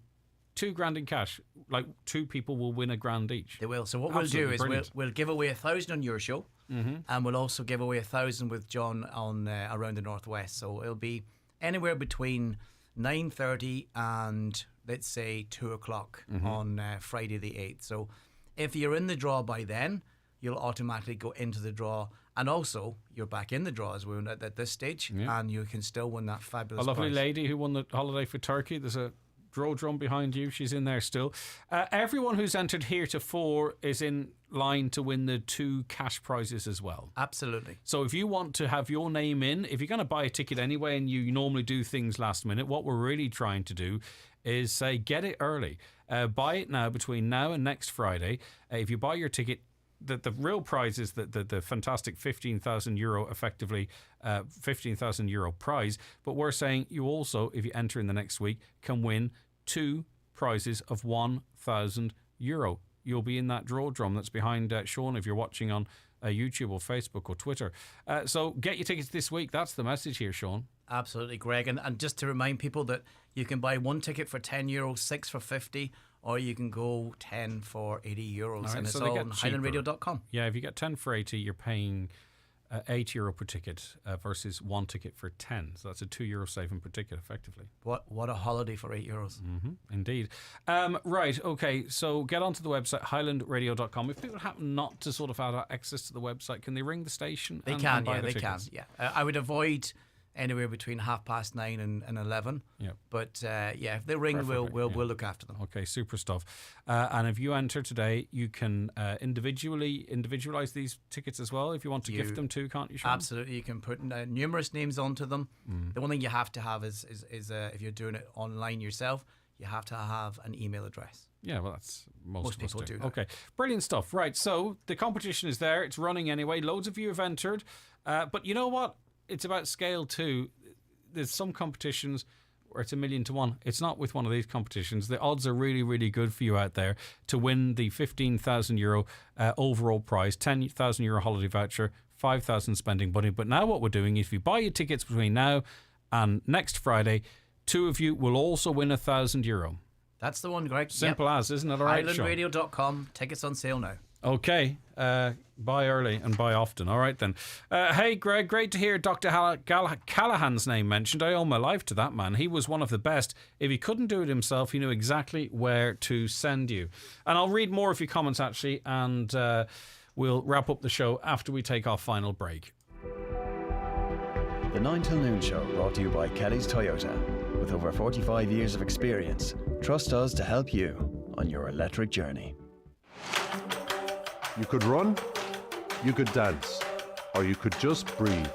Speaker 6: $2 grand in cash. Like 2 people will win $1,000 each.
Speaker 10: They will. So what
Speaker 6: Absolutely
Speaker 10: we'll do is we'll give away 1,000 on your show, and we'll also give away 1,000 with John on around the Northwest. So it'll be anywhere between 9:30 and let's say 2 o'clock on Friday the 8th. So if you're in the draw by then, you'll automatically go into the draw, and also you're back in the draw as we're at this stage, and you can still win that fabulous
Speaker 6: A lovely
Speaker 10: prize.
Speaker 6: lady who won the holiday for Turkey. There's a draw drum behind you. She's in there still. Everyone who's entered heretofore is in line to win the 2 cash prizes as well.
Speaker 10: Absolutely.
Speaker 6: So if you want to have your name in, if you're going to buy a ticket anyway and you normally do things last minute, what we're really trying to do is say get it early. Buy it now between now and next Friday. If you buy your ticket, the real prize is the fantastic €15,000 effectively €15,000 prize, but we're saying you also, if you enter in the next week, can win 2 prizes of €1,000. You'll be in that draw drum that's behind Sean if you're watching on YouTube or Facebook or Twitter. So get your tickets this week. That's the message here, Sean.
Speaker 10: Absolutely, Greg. And just to remind people that you can buy 1 ticket for €10, 6 for 50, or you can go 10 for €80.
Speaker 6: Right,
Speaker 10: and it's
Speaker 6: so
Speaker 10: all on highlandradio.com.
Speaker 6: Yeah, if you get 10 for 80, you're paying €8 per ticket versus 1 ticket for 10. So that's a €2 saving per ticket, effectively.
Speaker 10: What a holiday for €8.
Speaker 6: Indeed. Right, okay, so get onto the website, highlandradio.com. If people happen not to sort of have access to the website, can they ring the station?
Speaker 10: They
Speaker 6: and
Speaker 10: can,
Speaker 6: buy
Speaker 10: yeah,
Speaker 6: the
Speaker 10: they
Speaker 6: tickets?
Speaker 10: can, yeah. I would avoid anywhere between 9:30 and 11.
Speaker 6: Yeah.
Speaker 10: But if they ring, we'll look after them.
Speaker 6: Okay, super stuff. And if you enter today, you can individualize these tickets as well if you want to gift them too, can't you, Sean?
Speaker 10: Absolutely. You can put numerous names onto them. The one thing you have to have is if you're doing it online yourself, you have to have an email address.
Speaker 6: Yeah, well, that's most
Speaker 10: people do that.
Speaker 6: Okay, brilliant stuff. Right, so the competition is there. It's running anyway. Loads of you have entered. But you know what? It's about scale too. There's some competitions where it's 1,000,000 to 1. It's not with one of these competitions. The odds are really, really good for you out there to win the €15,000 overall prize, €10,000 holiday voucher, 5,000 spending money. But now what we're doing, if you buy your tickets between now and next Friday, 2 of you will also win €1,000.
Speaker 10: That's the one, Greg.
Speaker 6: Simple as, isn't it? All right, Sean?
Speaker 10: IrelandRadio.com. Tickets on sale now.
Speaker 6: Okay, buy early and buy often. All right then. Hey Greg, great to hear Dr. Callahan's name mentioned. I owe my life to that man. He was one of the best. If he couldn't do it himself, he knew exactly where to send you. And I'll read more of your comments actually, and we'll wrap up the show after we take our final break.
Speaker 4: The 9 till noon show brought to you by Kelly's Toyota. With over 45 years of experience, trust us to help you on your electric journey.
Speaker 14: You could run, you could dance, or you could just breathe.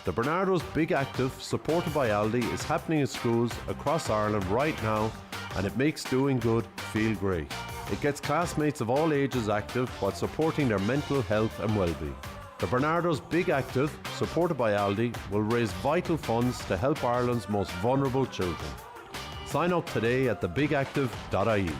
Speaker 14: The Bernardo's Big Active, supported by Aldi, is happening in schools across Ireland right now, and it makes doing good feel great. It gets classmates of all ages active while supporting their mental health and well-being. The Bernardo's Big Active, supported by Aldi, will raise vital funds to help Ireland's most vulnerable children. Sign up today at thebigactive.ie.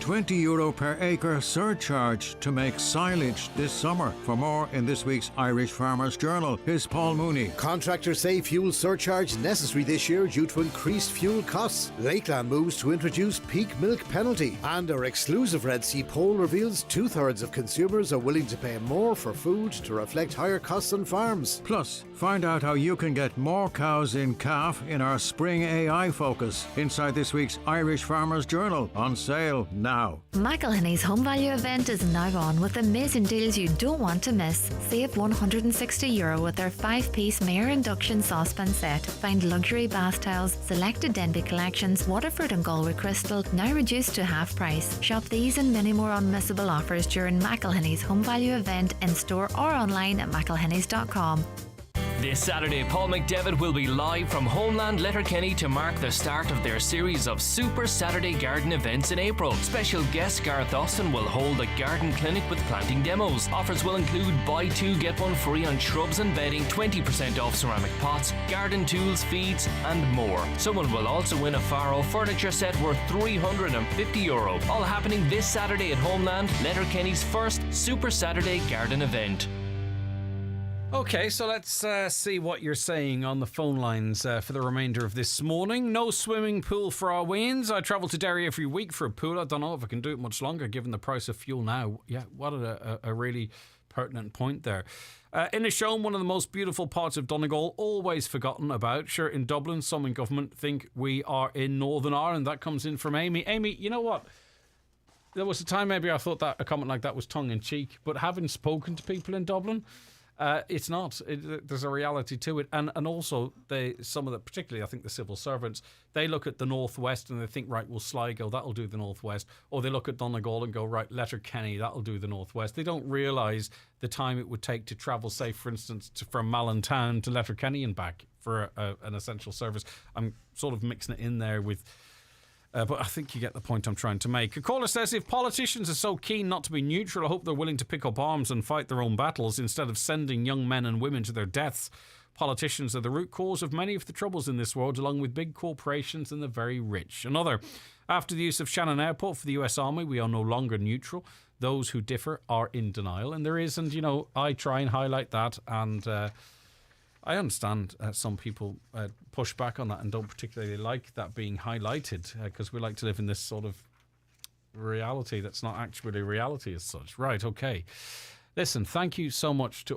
Speaker 19: €20 per acre surcharge to make silage this summer. For more in this week's Irish Farmers Journal, here's Paul Mooney.
Speaker 20: Contractors say fuel surcharge necessary this year due to increased fuel costs. Lakeland moves to introduce peak milk penalty. And our exclusive Red Sea poll reveals 2/3 of consumers are willing to pay more for food to reflect higher costs on farms.
Speaker 19: Plus, find out how you can get more cows in calf in our spring AI focus inside this week's Irish Farmers Journal, on sale now.
Speaker 27: McElhinney's Home Value event is now on with amazing deals you don't want to miss. Save €160 with their 5-piece Mayer induction saucepan set. Find luxury bath towels, selected Denby collections, Waterford and Galway Crystal, now reduced to half price. Shop these and many more unmissable offers during McElhinney's Home Value event in store or online at mcelhinney's.com.
Speaker 11: This Saturday, Paul McDevitt will be live from Homeland Letterkenny to mark the start of their series of Super Saturday Garden events in April. Special guest Gareth Austin will hold a garden clinic with planting demos. Offers will include buy 2 get 1 free on shrubs and bedding, 20% off ceramic pots, garden tools, feeds and more. Someone will also win a Faro furniture set worth €350. All happening this Saturday at Homeland, Letterkenny's first Super Saturday Garden event.
Speaker 6: Okay, so let's see what you're saying on the phone lines for the remainder of this morning. No swimming pool for our Wains. I travel to Derry every week for a pool. I don't know if I can do it much longer given the price of fuel now. Yeah, what a really pertinent point there. In a show, one of the most beautiful parts of Donegal, always forgotten about. Sure, in Dublin, some in government think we are in Northern Ireland. That comes in from Amy. Amy, you know what? There was a time maybe I thought that a comment like that was tongue-in-cheek, but having spoken to people in Dublin, it's not. There's a reality to it, and also some of the, particularly I think the civil servants, they look at the northwest and they think, right, well, Sligo, that'll do the northwest, or they look at Donegal and go, right, Letterkenny, that'll do the northwest. They don't realise the time it would take to travel, say, for instance, from Mallintown to Letterkenny and back for an essential service. I'm sort of mixing it in there with. But I think you get the point I'm trying to make. A caller says, if politicians are so keen not to be neutral, I hope they're willing to pick up arms and fight their own battles instead of sending young men and women to their deaths. Politicians are the root cause of many of the troubles in this world, along with big corporations and the very rich. Another, after the use of Shannon Airport for the US Army, we are no longer neutral. Those who differ are in denial. And there is, and you know, I try and highlight that, and I understand some people push back on that and don't particularly like that being highlighted because we like to live in this sort of reality that's not actually reality as such. Right, okay. Listen, thank you so much to